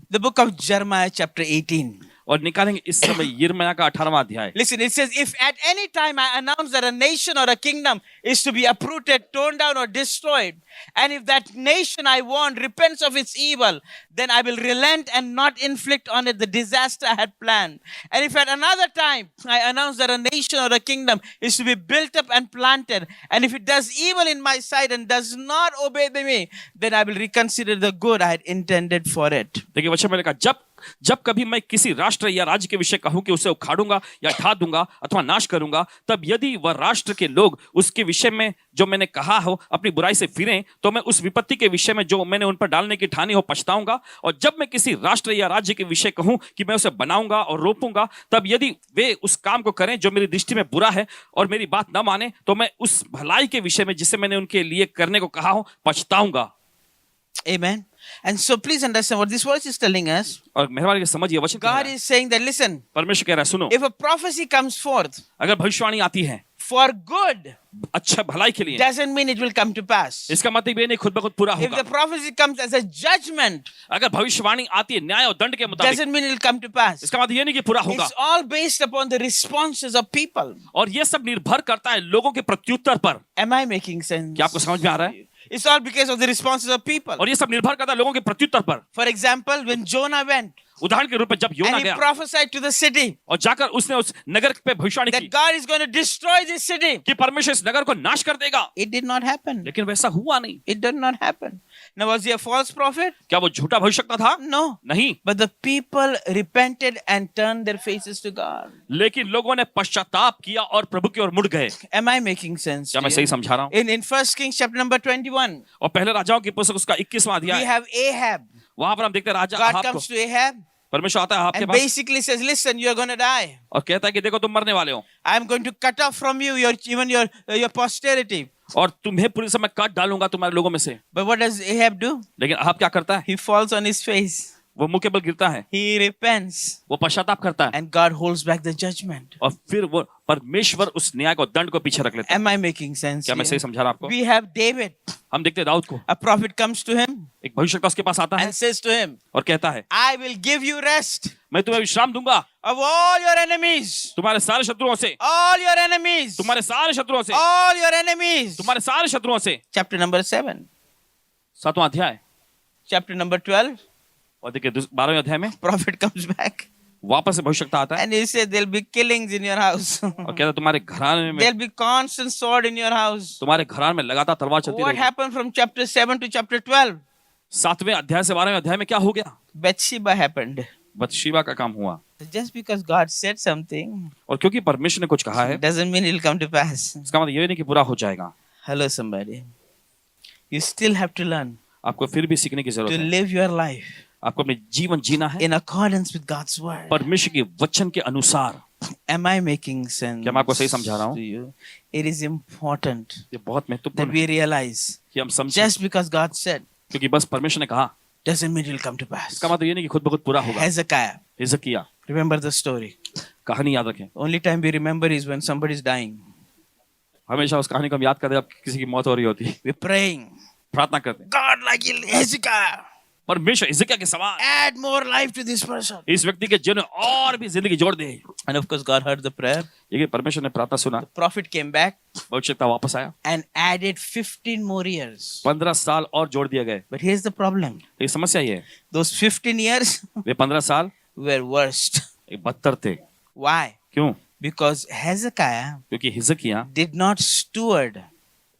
Speaker 1: The book of Jeremiah chapter 18.
Speaker 2: और निकालेंगे इस समय यिर्मयाह का 18वां अध्याय।
Speaker 1: Listen, it says, if at any time I announce that a nation or a kingdom is to be uprooted, torn down, or destroyed, and if that nation I warn repents of its evil, then I will relent and not inflict on it the disaster I had planned. And if at another time I announce that a nation or a kingdom is to be built up and planted, and if it does evil in my sight and does not obey me, then I will reconsider the good I had intended for it.
Speaker 2: देखिए वचन में लिखा, जब कभी मैं किसी राष्ट्र या राज्य के विषय कहूं कि उसे उखाड़ूंगा या ढा दूंगा अथवा नाश करूंगा, तब यदि वह राष्ट्र के लोग उसके विषय में जो मैंने कहा हो अपनी बुराई से फिरें, तो मैं उस विपत्ति के विषय में जो मैंने उन पर डालने की ठानी हो पछताऊंगा। और जब मैं किसी राष्ट्र या राज्य के विषय कहूं कि मैं उसे बनाऊंगा और रोपूंगा, तब यदि वे उस काम को करें जो मेरी दृष्टि में बुरा है और मेरी बात न माने, तो मैं उस भलाई के विषय में जिसे मैंने उनके लिए करने को कहा हो पछताऊंगा।
Speaker 1: Amen. And so please understand what this verse is telling us.
Speaker 2: और मेहरबानी से समझिए वचन कह रहा
Speaker 1: God
Speaker 2: है,
Speaker 1: is saying that, listen,
Speaker 2: परमेश्वर कह रहा है सुनो,
Speaker 1: if a prophecy comes forth
Speaker 2: अगर भविष्यवाणी आती है
Speaker 1: for good,
Speaker 2: अच्छा भलाई के लिए,
Speaker 1: doesn't mean it will come to pass.
Speaker 2: इसका मतलब ये नहीं खुद ब खुद पूरा
Speaker 1: If
Speaker 2: होगा।
Speaker 1: the prophecy comes as a judgment,
Speaker 2: अगर भविष्यवाणी आती है न्याय और दंड के मुताबिक,
Speaker 1: doesn't mean it will come to pass.
Speaker 2: इसका मतलब ये नहीं कि पूरा होगा।
Speaker 1: It's all based upon the responses of people.
Speaker 2: और ये सब निर्भर करता है लोगों के प्रत्युत्तर पर।
Speaker 1: Am I making sense?
Speaker 2: क्या आपको समझ में आ रहा है?
Speaker 1: It's all because of the responses of people.
Speaker 2: और ये सब निर्भर करता है लोगों के प्रत्युत्तर पर।
Speaker 1: For example, when Jonah went,
Speaker 2: उदाहरण के रूप में जब योना
Speaker 1: And he
Speaker 2: गया
Speaker 1: prophesied to the city
Speaker 2: और जाकर उसने उस नगर पे भविष्यवाणी की
Speaker 1: that God is going to destroy this city.
Speaker 2: कि परमेश्वर इस नगर को नाश कर देगा,
Speaker 1: It did not happen.
Speaker 2: लेकिन वैसा हुआ नहीं।
Speaker 1: It did not happen. Now, was he a false prophet?
Speaker 2: क्या वो झूठा भविष्यवक्ता था?
Speaker 1: No.
Speaker 2: नहीं,
Speaker 1: But the people repented and turned their faces to God.
Speaker 2: लेकिन लोगों ने पश्चाताप किया और प्रभु की ओर मुड़ गए।
Speaker 1: Am I making sense?
Speaker 2: क्या
Speaker 1: to
Speaker 2: मैं
Speaker 1: you?
Speaker 2: सही समझा रहा हूँ?
Speaker 1: In 1 Kings chapter number 21,
Speaker 2: और पहले राजाओं की पुस्तक उसका 21वां
Speaker 1: we
Speaker 2: अध्याय,
Speaker 1: have Ahab.
Speaker 2: वहां पर हम देखते हैं राजा
Speaker 1: God
Speaker 2: अहाब को,
Speaker 1: comes to Ahab
Speaker 2: परमेश्वर आता है आपके
Speaker 1: and
Speaker 2: pass
Speaker 1: basically says, listen, you're going to die.
Speaker 2: और कहता है कि देखो तुम मरने वाले हो
Speaker 1: I'm going to cut off from you even your posterity.
Speaker 2: और तुम्हें पूरी समय काट डालूंगा तुम्हारे लोगों में से।
Speaker 1: But what does Ahab do?
Speaker 2: लेकिन अहाब क्या करता है?
Speaker 1: He falls on his face.
Speaker 2: वो मुंह के बल गिरता है,
Speaker 1: He repents.
Speaker 2: वो पश्चाताप करता है
Speaker 1: And God holds back the judgment.
Speaker 2: और फिर वो परमेश्वर उस न्याय को, दंड को पीछे रख लेता है।
Speaker 1: Am I making sense?
Speaker 2: क्या मैं सही
Speaker 1: here?
Speaker 2: समझा रहा आपको?
Speaker 1: We have David.
Speaker 2: हम देखते हैं दाऊद को,
Speaker 1: A prophet comes to him
Speaker 2: एक भविष्यवक्ता उसके पास आता है
Speaker 1: and says to him,
Speaker 2: और कहता है
Speaker 1: I will give you rest
Speaker 2: मैं तुम्हें विश्राम दूंगा
Speaker 1: of all your enemies.
Speaker 2: तुम्हारे सारे शत्रुओं से,
Speaker 1: All your enemies.
Speaker 2: तुम्हारे सारे शत्रुओं से,
Speaker 1: All your enemies.
Speaker 2: तुम्हारे सारे शत्रुओं से।
Speaker 1: Chapter number 7.
Speaker 2: 7वां अध्याय
Speaker 1: Chapter number 12.
Speaker 2: और देखिए 12वें अध्याय में
Speaker 1: Prophet comes back
Speaker 2: वापस से भविष्यवक्ता आता है
Speaker 1: and he said, there'll be killings in your house.
Speaker 2: और कहता है तुम्हारे घराने में,
Speaker 1: There'll be constant sword in your house.
Speaker 2: तुम्हारे घराने में लगातार तलवार चलती
Speaker 1: What
Speaker 2: रहेगी।
Speaker 1: happened from chapter 7 to chapter 12?
Speaker 2: 7वें अध्याय से 12वें अध्याय में क्या हो गया?
Speaker 1: Bathsheba happened.
Speaker 2: बतशीबा का काम हुआ
Speaker 1: Just because God said something
Speaker 2: और क्योंकि परमेश्वर ने कुछ कहा है
Speaker 1: doesn't mean it'll come to pass.
Speaker 2: इसका मतलब ये नहीं कि पूरा हो जाएगा।
Speaker 1: Hello, somebody. You still have to learn
Speaker 2: आपको फिर भी सीखने की जरूरत
Speaker 1: to
Speaker 2: है।
Speaker 1: live your life
Speaker 2: आपको अपने जीवन जीना है
Speaker 1: in accordance with God's word.
Speaker 2: परमेश्वर के वचन के अनुसार।
Speaker 1: Am I making sense?
Speaker 2: क्या मैं आपको सही समझा रहा हूँ?
Speaker 1: to you? It is important
Speaker 2: ये बहुत
Speaker 1: that
Speaker 2: महत्वपूर्ण
Speaker 1: we
Speaker 2: है
Speaker 1: realize
Speaker 2: कि हम समझें
Speaker 1: just because God said
Speaker 2: क्योंकि बस परमेश्वर ने कहा
Speaker 1: doesn't mean it'll come to pass.
Speaker 2: इसका मतलब ये नहीं कि खुद ब खुद पूरा होगा।
Speaker 1: Hezekiah,
Speaker 2: Hezekiah,
Speaker 1: remember the story.
Speaker 2: कहानी याद रखें।
Speaker 1: Only time we remember is when somebody is dying.
Speaker 2: हमेशा उस कहानी को हम याद करते हैं जब किसी की मौत हो रही होती है,
Speaker 1: We're praying,
Speaker 2: प्रार्थना करते हैं
Speaker 1: God, like Hezekiah,
Speaker 2: परमेश्वर हिजकिय्याह के समान
Speaker 1: add more life to this person.
Speaker 2: इस व्यक्ति के जीवन में और भी जिंदगी जोड़ दे।
Speaker 1: And of course, God heard the prayer.
Speaker 2: लेकिन परमेश्वर ने प्रार्थना सुना,
Speaker 1: The prophet came back
Speaker 2: भविष्यवक्ता वापस आया,
Speaker 1: and added 15 more years.
Speaker 2: 15 साल और जोड़ दिए गए।
Speaker 1: But here's the problem.
Speaker 2: ये समस्या ये है,
Speaker 1: Those 15 years
Speaker 2: वे 15 साल
Speaker 1: were worst.
Speaker 2: एक बदतर थे।
Speaker 1: Why?
Speaker 2: क्यों?
Speaker 1: Because Hezekiah
Speaker 2: क्योंकि हिजकिय्याह
Speaker 1: did not steward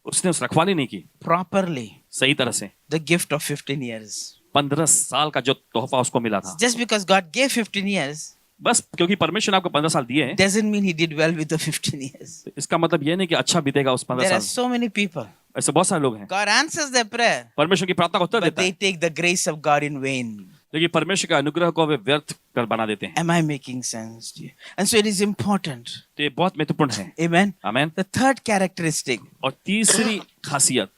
Speaker 2: उसने उस रखवाली नहीं की
Speaker 1: properly
Speaker 2: सही तरह से।
Speaker 1: the gift of 15 years.
Speaker 2: 15 साल का जो तोहफा उसको मिला था,
Speaker 1: Just because God gave 15 years
Speaker 2: बस क्योंकि परमेश्वर ने आपको 15 साल दिए हैं,
Speaker 1: doesn't mean he did well with the 15 years.
Speaker 2: इसका मतलब ये नहीं कि अच्छा बीतेगा उस 15
Speaker 1: There are
Speaker 2: साल।
Speaker 1: so many people.
Speaker 2: ऐसे बहुत सारे लोग हैं,
Speaker 1: God answers their prayer,
Speaker 2: परमेश्वर की प्रार्थना को उत्तर
Speaker 1: but
Speaker 2: देता
Speaker 1: they
Speaker 2: है,
Speaker 1: take the grace of God in vain.
Speaker 2: लेकिन परमेश्वर के अनुग्रह को वे व्यर्थ कर बना देते हैं।
Speaker 1: Am I making sense to you? And so it is important.
Speaker 2: तो ये बहुत महत्वपूर्ण है।
Speaker 1: Amen.
Speaker 2: आमीन।
Speaker 1: The third characteristic
Speaker 2: और तीसरी खासियत,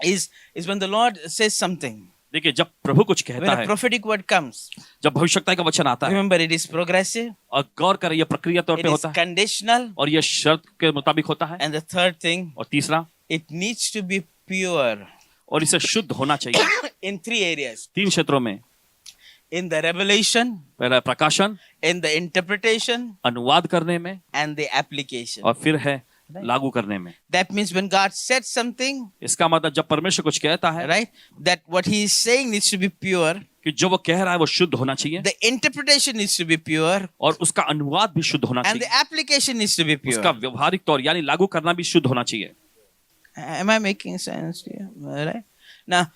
Speaker 1: is when the Lord says something.
Speaker 2: देखिए जब प्रभु कुछ
Speaker 1: When
Speaker 2: कहता
Speaker 1: a
Speaker 2: है,
Speaker 1: prophetic word comes,
Speaker 2: जब भविष्यवक्ता का वचन आता है,
Speaker 1: remember it is progressive,
Speaker 2: और गौर करें ये प्रक्रिया तौर
Speaker 1: it
Speaker 2: पे
Speaker 1: is
Speaker 2: होता है
Speaker 1: conditional,
Speaker 2: और ये शर्त के मुताबिक होता है।
Speaker 1: and the third thing,
Speaker 2: और तीसरा,
Speaker 1: it needs to be pure
Speaker 2: और इसे शुद्ध होना चाहिए
Speaker 1: in 3 areas.
Speaker 2: 3 क्षेत्रों में।
Speaker 1: In the revelation,
Speaker 2: पहला प्रकाशन,
Speaker 1: in the interpretation,
Speaker 2: अनुवाद करने में,
Speaker 1: and the application.
Speaker 2: और फिर है लागू करने में।
Speaker 1: That means when God said something,
Speaker 2: इसका मतलब जब परमेश्वर कुछ कहता है
Speaker 1: right, that what he is saying needs to be pure,
Speaker 2: कि जो वो कह रहा है वो शुद्ध होना चाहिए
Speaker 1: the interpretation needs to be pure,
Speaker 2: और उसका अनुवाद भी शुद्ध होना
Speaker 1: and the
Speaker 2: चाहिए,
Speaker 1: application needs to be
Speaker 2: उसका
Speaker 1: pure.
Speaker 2: व्यवहारिक तौर यानी लागू करना भी शुद्ध होना चाहिए।
Speaker 1: Am I making sense to you? Right? Now,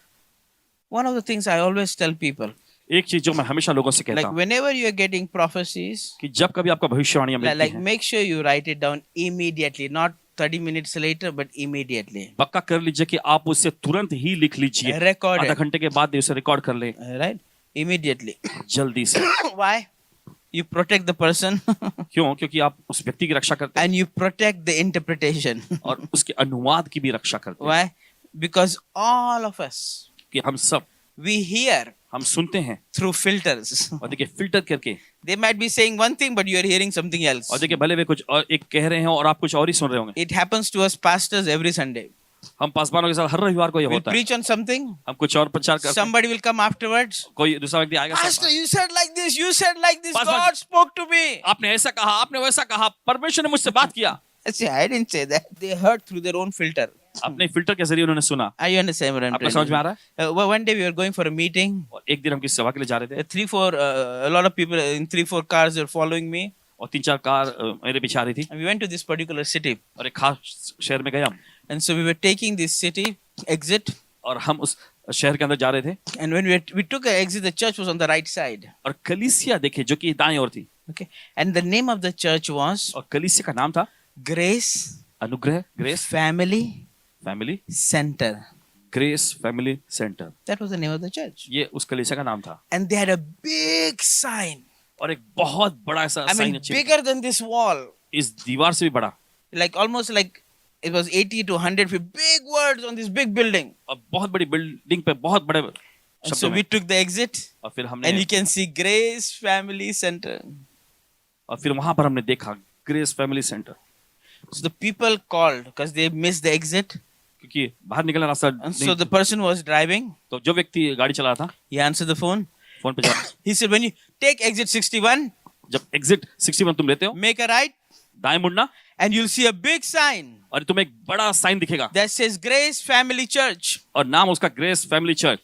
Speaker 1: one of the things I always tell people,
Speaker 2: एक चीज जो मैं हमेशा लोगों से कहता
Speaker 1: like
Speaker 2: हूँ
Speaker 1: whenever you are getting prophecies,
Speaker 2: कि जब कभी आपका भविष्यवाणियां मिलती
Speaker 1: like
Speaker 2: हैं,
Speaker 1: make sure you write it down immediately, not 30 minutes later, but immediately.
Speaker 2: पक्का कर लीजिए कि आप उसे तुरंत ही लिख लीजिए,
Speaker 1: Record
Speaker 2: आधा
Speaker 1: it.
Speaker 2: घंटे के बाद उसे रिकॉर्ड कर ले
Speaker 1: Right? Immediately.
Speaker 2: जल्दी से।
Speaker 1: Why? You protect the person
Speaker 2: क्यों? क्योंकि आप उस व्यक्ति की रक्षा करते हैं
Speaker 1: and you protect the interpretation.
Speaker 2: और उसके अनुवाद की भी रक्षा करते हैं।
Speaker 1: Why? Because all of us,
Speaker 2: कि हम सब
Speaker 1: we hear
Speaker 2: हम सुनते हैं
Speaker 1: through filters.
Speaker 2: और देखिए फिल्टर करके,
Speaker 1: They might be saying one thing, but you are hearing something else.
Speaker 2: और देखिए भले वे कुछ और एक कह रहे हैं और आप कुछ और ही सुन रहे होंगे।
Speaker 1: It happens to us pastors every Sunday.
Speaker 2: हम पासवानों के साथ हर रविवार को ये
Speaker 1: We
Speaker 2: होता है,
Speaker 1: preach on something,
Speaker 2: हम कुछ और प्रचार करते हैं,
Speaker 1: somebody will come afterwards.
Speaker 2: कोई दूसरा व्यक्ति आएगा,
Speaker 1: Pastor, you said like this, you said like this,
Speaker 2: Pastor-
Speaker 1: God spoke to me.
Speaker 2: आपने ऐसा कहा, आपने वैसा कहा, परमेश्वर ने मुझसे बात किया।
Speaker 1: I say, I didn't say that. They heard through their own filter.
Speaker 2: अपने फिल्टर के जरिए उन्होंने सुना।
Speaker 1: Are you understand what I'm
Speaker 2: आपको
Speaker 1: telling
Speaker 2: समझ में आ
Speaker 1: you?
Speaker 2: रहा है?
Speaker 1: One day we were going for a meeting.
Speaker 2: और एक दिन हम किसी सभा के लिए जा रहे थे,
Speaker 1: A lot of people in 3-4 cars were following me.
Speaker 2: और 3-4 कार मेरे पीछे आ रही थी,
Speaker 1: And we went to this particular city.
Speaker 2: और एक खास शहर में गए हम,
Speaker 1: And so we were taking this city exit.
Speaker 2: और हम उस शहर के अंदर जा रहे थे,
Speaker 1: And when we took an exit, the church was on the right side.
Speaker 2: और कलीसिया देखे जो कि दाएं ओर थी,
Speaker 1: Okay. And the name of the church was
Speaker 2: और कलीसिया का नाम था
Speaker 1: Grace
Speaker 2: अनुग्रह, grace
Speaker 1: Family
Speaker 2: family,
Speaker 1: Center.
Speaker 2: Grace family centre,
Speaker 1: That was the name of the church.
Speaker 2: ये उस कलीसिया का नाम था।
Speaker 1: And they had a big sign.
Speaker 2: और एक बहुत बड़ा ऐसा
Speaker 1: I
Speaker 2: साइन
Speaker 1: mean, bigger than this wall.
Speaker 2: इस दीवार से भी बड़ा,
Speaker 1: Like almost like it was 80 to 100 feet. Big words on this big building.
Speaker 2: और बहुत बड़ी बिल्डिंग पे बहुत बड़े
Speaker 1: And so
Speaker 2: शब्दों
Speaker 1: we
Speaker 2: में,
Speaker 1: took the exit.
Speaker 2: और फिर
Speaker 1: And
Speaker 2: हमने
Speaker 1: you can see Grace Family Center.
Speaker 2: और फिर वहां पर हमने देखा grace family centre,
Speaker 1: So the people called because they missed the exit.
Speaker 2: क्योंकि बाहर निकलना रास्ता
Speaker 1: And so
Speaker 2: नहीं,
Speaker 1: the person who was driving,
Speaker 2: तो जो व्यक्ति गाड़ी चला रहा था
Speaker 1: he answered the phone.
Speaker 2: Phone पे जा,
Speaker 1: He said, when you take exit 61,
Speaker 2: जब एग्जिट 61 तुम लेते हो,
Speaker 1: make a right,
Speaker 2: दाएं मुड़ना,
Speaker 1: and you'll see a big sign
Speaker 2: और तुम्हें एक बड़ा साइन दिखेगा
Speaker 1: that says Grace Family Church.
Speaker 2: और नाम उसका grace family church.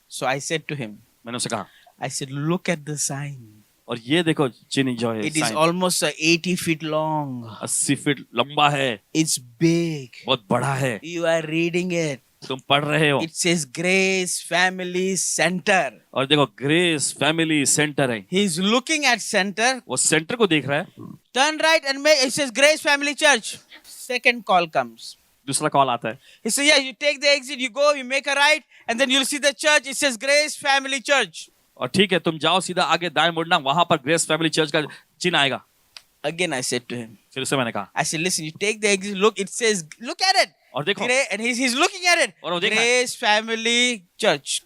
Speaker 1: So I said to him,
Speaker 2: मैंने उसे कहा,
Speaker 1: I said, look at the sign.
Speaker 2: और ये देखो चिन्ह जो है,
Speaker 1: It is
Speaker 2: साइन
Speaker 1: almost 80 feet long.
Speaker 2: 80 फीट लंबा है,
Speaker 1: It's big.
Speaker 2: बहुत बड़ा है,
Speaker 1: You are reading it.
Speaker 2: तुम पढ़ रहे हो,
Speaker 1: It says Grace Family Center.
Speaker 2: और देखो ग्रेस फैमिली सेंटर है,
Speaker 1: He's looking at center.
Speaker 2: वो सेंटर को देख रहा है।
Speaker 1: Turn right and make, it says Grace Family Church. Second call comes.
Speaker 2: दूसरा कॉल आता है,
Speaker 1: He said, yeah, you take the exit, you go, you make a right, and then you'll see the church. It says Grace Family Church.
Speaker 2: और ठीक है तुम जाओ सीधा आगे दाएं मुड़ना, वहां पर ग्रेस फैमिली चर्च का चिन्ह आएगा।
Speaker 1: Again, I said to him,
Speaker 2: फिर उसे मैंने कहा,
Speaker 1: I said, listen, you take the exit, look, it says, look at it.
Speaker 2: और देखो,
Speaker 1: And he's looking at it.
Speaker 2: और वो देख रहा है।
Speaker 1: Grace Family Church.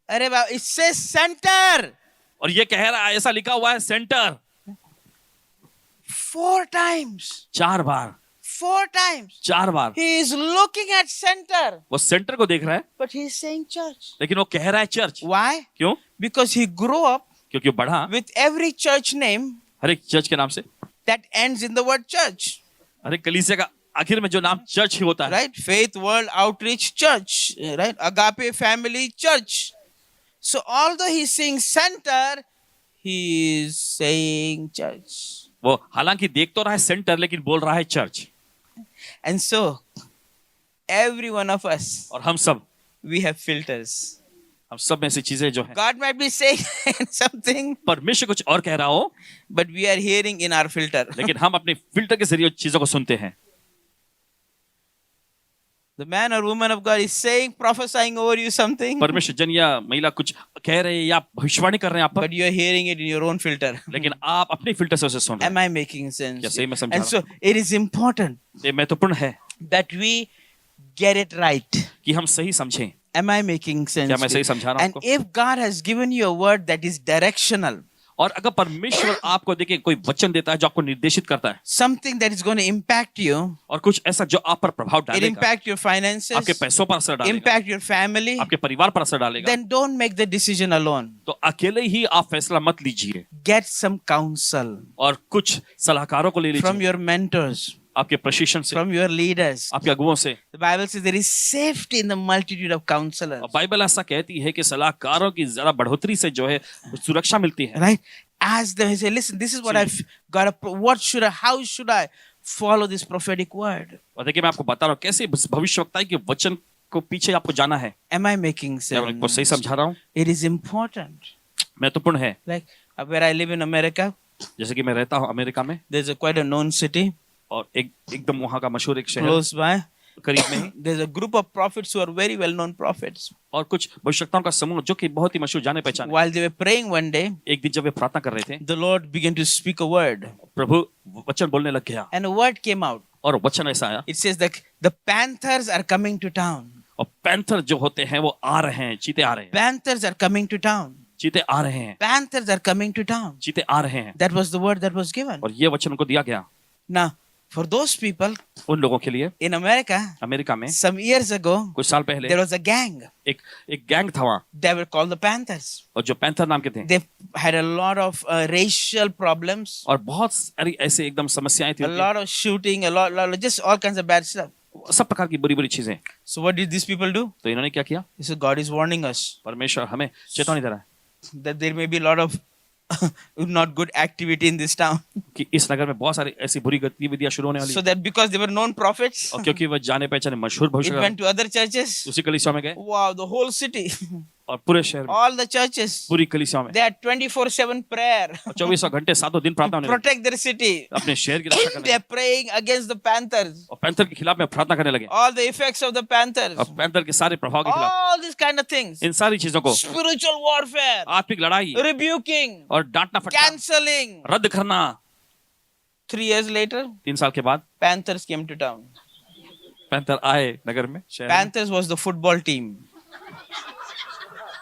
Speaker 1: अरे बाबा, it says center.
Speaker 2: और ये कह रहा है ऐसा लिखा हुआ है centre,
Speaker 1: 4 times.
Speaker 2: 4 bar,
Speaker 1: 4 times.
Speaker 2: 4 bar
Speaker 1: He is looking at center,
Speaker 2: वो सेंटर को देख रहा है,
Speaker 1: but he's saying church.
Speaker 2: लेकिन वो कह रहा है चर्च।
Speaker 1: Why?
Speaker 2: क्यों?
Speaker 1: Because he grew up
Speaker 2: क्योंकि वो बढ़ा
Speaker 1: with every church name
Speaker 2: हर एक चर्च के नाम से,
Speaker 1: that ends in the word church.
Speaker 2: हर एक कलीसिया का आखिर में जो नाम चर्च ही होता है,
Speaker 1: Right? Faith World Outreach Church. Right? Agape Family Church. So although he's saying center, he is saying church.
Speaker 2: वो हालांकि देख तो रहा है सेंटर, लेकिन बोल रहा है church.
Speaker 1: And so, every one of us,
Speaker 2: और हम सब
Speaker 1: we have filters.
Speaker 2: हम सब में से चीजें जो है,
Speaker 1: God might be saying something,
Speaker 2: परमेश्वर कुछ और कह रहा हो,
Speaker 1: but we are hearing in our filter.
Speaker 2: लेकिन हम अपने फिल्टर के जरिए चीजों को सुनते हैं।
Speaker 1: The man or woman of God is saying, prophesying over you something,
Speaker 2: परमेश्वर जन या महिला कुछ कह रहे हैं या भविष्यवाणी कर रहे हैं आप पर,
Speaker 1: but you are hearing it in your own filter.
Speaker 2: लेकिन आप अपने फिल्टर से उसे सुन रहे
Speaker 1: Am I making sense?
Speaker 2: क्या सही में समझा
Speaker 1: And so, it is important
Speaker 2: हैं। ये महत्वपूर्ण है
Speaker 1: that we get it right.
Speaker 2: कि हम सही समझें।
Speaker 1: Am I making sense?
Speaker 2: क्या मैं सही समझा रहा हूं
Speaker 1: And
Speaker 2: आपको?
Speaker 1: if God has given you a word that is directional,
Speaker 2: और अगर परमेश्वर आपको देखिए कोई वचन देता है जो आपको निर्देशित करता है,
Speaker 1: something that is going to impact you,
Speaker 2: और कुछ ऐसा जो आप पर प्रभाव
Speaker 1: it
Speaker 2: डालेगा,
Speaker 1: impact your finances,
Speaker 2: आपके पैसों पर असर डालेगा,
Speaker 1: impact your family,
Speaker 2: आपके परिवार पर असर डालेगा,
Speaker 1: then don't make the decision alone.
Speaker 2: तो अकेले ही आप फैसला मत लीजिए,
Speaker 1: Get some counsel
Speaker 2: और कुछ सलाहकारों को ले
Speaker 1: from
Speaker 2: लीजिए,
Speaker 1: your mentors,
Speaker 2: आपके प्रशिक्षण से,
Speaker 1: from your leaders.
Speaker 2: आपके अगुओं से।
Speaker 1: The Bible says there is safety in the multitude of counselors.
Speaker 2: और बाइबल ऐसा कहती है कि सलाहकारों की जरा बढ़ोतरी से जो है सुरक्षा मिलती है।
Speaker 1: Right? Ask them, say, listen, this is what I've got to, what should I, how should I follow this prophetic word?
Speaker 2: और देखिए मैं आपको बता रहा हूँ कैसे भविष्यवक्ताई के वचन को पीछे आपको जाना है।
Speaker 1: Am I making
Speaker 2: क्या मैं आपको सही
Speaker 1: sense?
Speaker 2: समझा रहा हूँ?
Speaker 1: It is important.
Speaker 2: महत्वपूर्ण है।
Speaker 1: Like where I live in America,
Speaker 2: जैसे कि मैं रहता हूँ अमेरिका में,
Speaker 1: there's a quite a known city
Speaker 2: और एकदम वहाँ का मशहूर एक शहर
Speaker 1: close by.
Speaker 2: करीब में ही,
Speaker 1: There's a group of prophets who are very well known prophets.
Speaker 2: और कुछ भविष्यवक्ताओं का समूह जो कि बहुत ही मशहूर जाने पहचाने।
Speaker 1: While they were praying one day,
Speaker 2: एक दिन जब वे प्रार्थना कर रहे थे,
Speaker 1: the Lord began to speak a word,
Speaker 2: प्रभु वचन बोलने लग गया,
Speaker 1: and a word came out.
Speaker 2: और वचन ऐसा आया,
Speaker 1: It says that the panthers are coming to town.
Speaker 2: और पैंथर जो होते हैं वो आ रहे हैं, चीते आ रहे हैं,
Speaker 1: Panthers are coming to town.
Speaker 2: चीते आ रहे हैं,
Speaker 1: Panthers are coming to town.
Speaker 2: चीते आ रहे हैं।
Speaker 1: That was the word that was given.
Speaker 2: और ये वचन उनको दिया गया।
Speaker 1: Now, for those people
Speaker 2: उन लोगों के लिए
Speaker 1: in America,
Speaker 2: अमेरिका में
Speaker 1: some years ago,
Speaker 2: कुछ साल पहले
Speaker 1: there was a gang.
Speaker 2: एक गैंग था वहाँ,
Speaker 1: They were called the Panthers.
Speaker 2: और जो पैंथर नाम के थे,
Speaker 1: They had a lot of racial problems,
Speaker 2: और बहुत सारी ऐसे एकदम समस्याएं थी
Speaker 1: a
Speaker 2: उनकी,
Speaker 1: lot of shooting, a lot just all kinds of bad stuff.
Speaker 2: सब प्रकार की बुरी बुरी चीजें।
Speaker 1: So what did these people do?
Speaker 2: तो इन्होंने क्या किया?
Speaker 1: So God is warning us
Speaker 2: परमेश्वर हमें चेतावनी दे रहा है
Speaker 1: that there may be a lot of not good activity in this town.
Speaker 2: कि इस नगर में बहुत सारी ऐसी बुरी गतिविधियां शुरू होने वाली
Speaker 1: So
Speaker 2: हैं।
Speaker 1: that because they were known prophets,
Speaker 2: और क्योंकि वह जाने पहचाने मशहूर
Speaker 1: it
Speaker 2: भविष्यवक्ता
Speaker 1: went to other churches.
Speaker 2: उसी कलीसिया में गए
Speaker 1: Wow, the whole city,
Speaker 2: और पूरे शहर में,
Speaker 1: all the churches,
Speaker 2: पूरी कलीसिया में
Speaker 1: they had 24/7 prayer
Speaker 2: और 24 घंटे 7 दिन प्रार्थना होने लगी।
Speaker 1: protect their city.
Speaker 2: अपने शहर की रक्षा करने
Speaker 1: They
Speaker 2: लगे
Speaker 1: are praying against the panthers,
Speaker 2: और पैंथर के खिलाफ में प्रार्थना करने लगे
Speaker 1: all the effects of the panthers,
Speaker 2: और पैंथर के सारे प्रभाव के खिलाफ
Speaker 1: all these kind of things.
Speaker 2: इन सारी चीजों को
Speaker 1: Spiritual warfare,
Speaker 2: आत्मिक लड़ाई
Speaker 1: rebuking,
Speaker 2: और डांटना फटकारना
Speaker 1: canceling.
Speaker 2: रद्द करना।
Speaker 1: 3 years later,
Speaker 2: 3 साल के बाद
Speaker 1: panthers came to town.
Speaker 2: Panther आए नगर में शहर में।
Speaker 1: Panthers was the football team,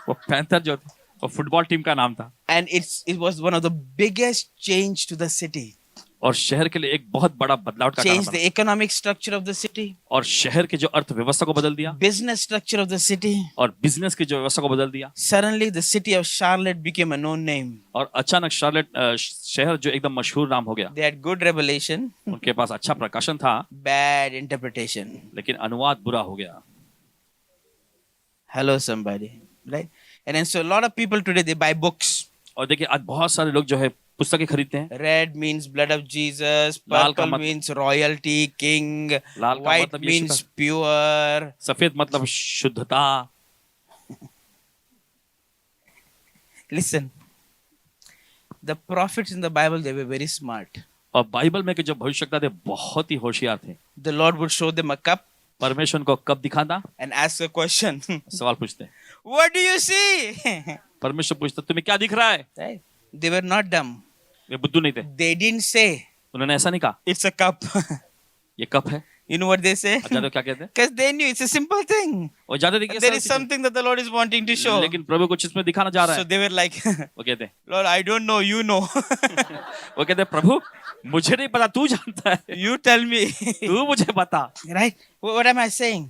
Speaker 2: वो पैंथर जो थे वो फुटबॉल टीम का नाम था
Speaker 1: and it was one of the biggest change to the city.
Speaker 2: और शहर के लिए एक बहुत बड़ा बदलाव का कारण
Speaker 1: Changed the
Speaker 2: बना
Speaker 1: economic structure of the city,
Speaker 2: और शहर के जो अर्थव्यवस्था को बदल दिया
Speaker 1: business structure of the city.
Speaker 2: और बिजनेस की जो व्यवस्था को बदल दिया
Speaker 1: Suddenly, the city of Charlotte became a known name.
Speaker 2: और अचानक शार्लेट शहर जो एकदम मशहूर नाम हो गया।
Speaker 1: They had good revelation,
Speaker 2: उनके पास अच्छा प्रकाशन था
Speaker 1: bad interpretation.
Speaker 2: लेकिन अनुवाद बुरा हो गया।
Speaker 1: Hello, somebody, right? And then so a lot of people today they buy books.
Speaker 2: और देखिए आज बहुत सारे लोग जो है पुस्तकें खरीदते हैं।
Speaker 1: Red means blood of Jesus.
Speaker 2: लाल का
Speaker 1: Purple means royalty, king.
Speaker 2: लाल का
Speaker 1: White
Speaker 2: मतलब यीशु
Speaker 1: means
Speaker 2: का-
Speaker 1: pure.
Speaker 2: सफेद मतलब शुद्धता।
Speaker 1: Listen, the prophets in the Bible they were very smart.
Speaker 2: और बाइबल में के जो भविष्यवक्ता थे बहुत ही होशियार थे।
Speaker 1: The Lord would show them a cup
Speaker 2: परमेश्वर उनको कब दिखाता?
Speaker 1: and ask a question.
Speaker 2: सवाल पूछते।
Speaker 1: What do you see?
Speaker 2: परमेश्वर पूछता तुम्हें क्या दिख रहा है?
Speaker 1: Right? They were not dumb.
Speaker 2: वे बुद्धू नहीं थे।
Speaker 1: They didn't say
Speaker 2: उन्होंने ऐसा नहीं कहा
Speaker 1: it's a cup.
Speaker 2: ये कप है।
Speaker 1: You know what they say?
Speaker 2: अब जानते हो क्या कहते हैं?
Speaker 1: Because they knew it's a simple thing.
Speaker 2: और जानते थे कि ये
Speaker 1: There
Speaker 2: सरल
Speaker 1: is
Speaker 2: चीज़ है।
Speaker 1: something that the Lord is wanting to show.
Speaker 2: लेकिन प्रभु कुछ इसमें दिखाना चाह रहा
Speaker 1: So
Speaker 2: है।
Speaker 1: they were like,
Speaker 2: वो कहते हैं
Speaker 1: Lord, I don't know, you know.
Speaker 2: वो कहते हैं प्रभु मुझे नहीं पता तू जानता है
Speaker 1: You tell me.
Speaker 2: तू मुझे बता।
Speaker 1: Right? What am I saying?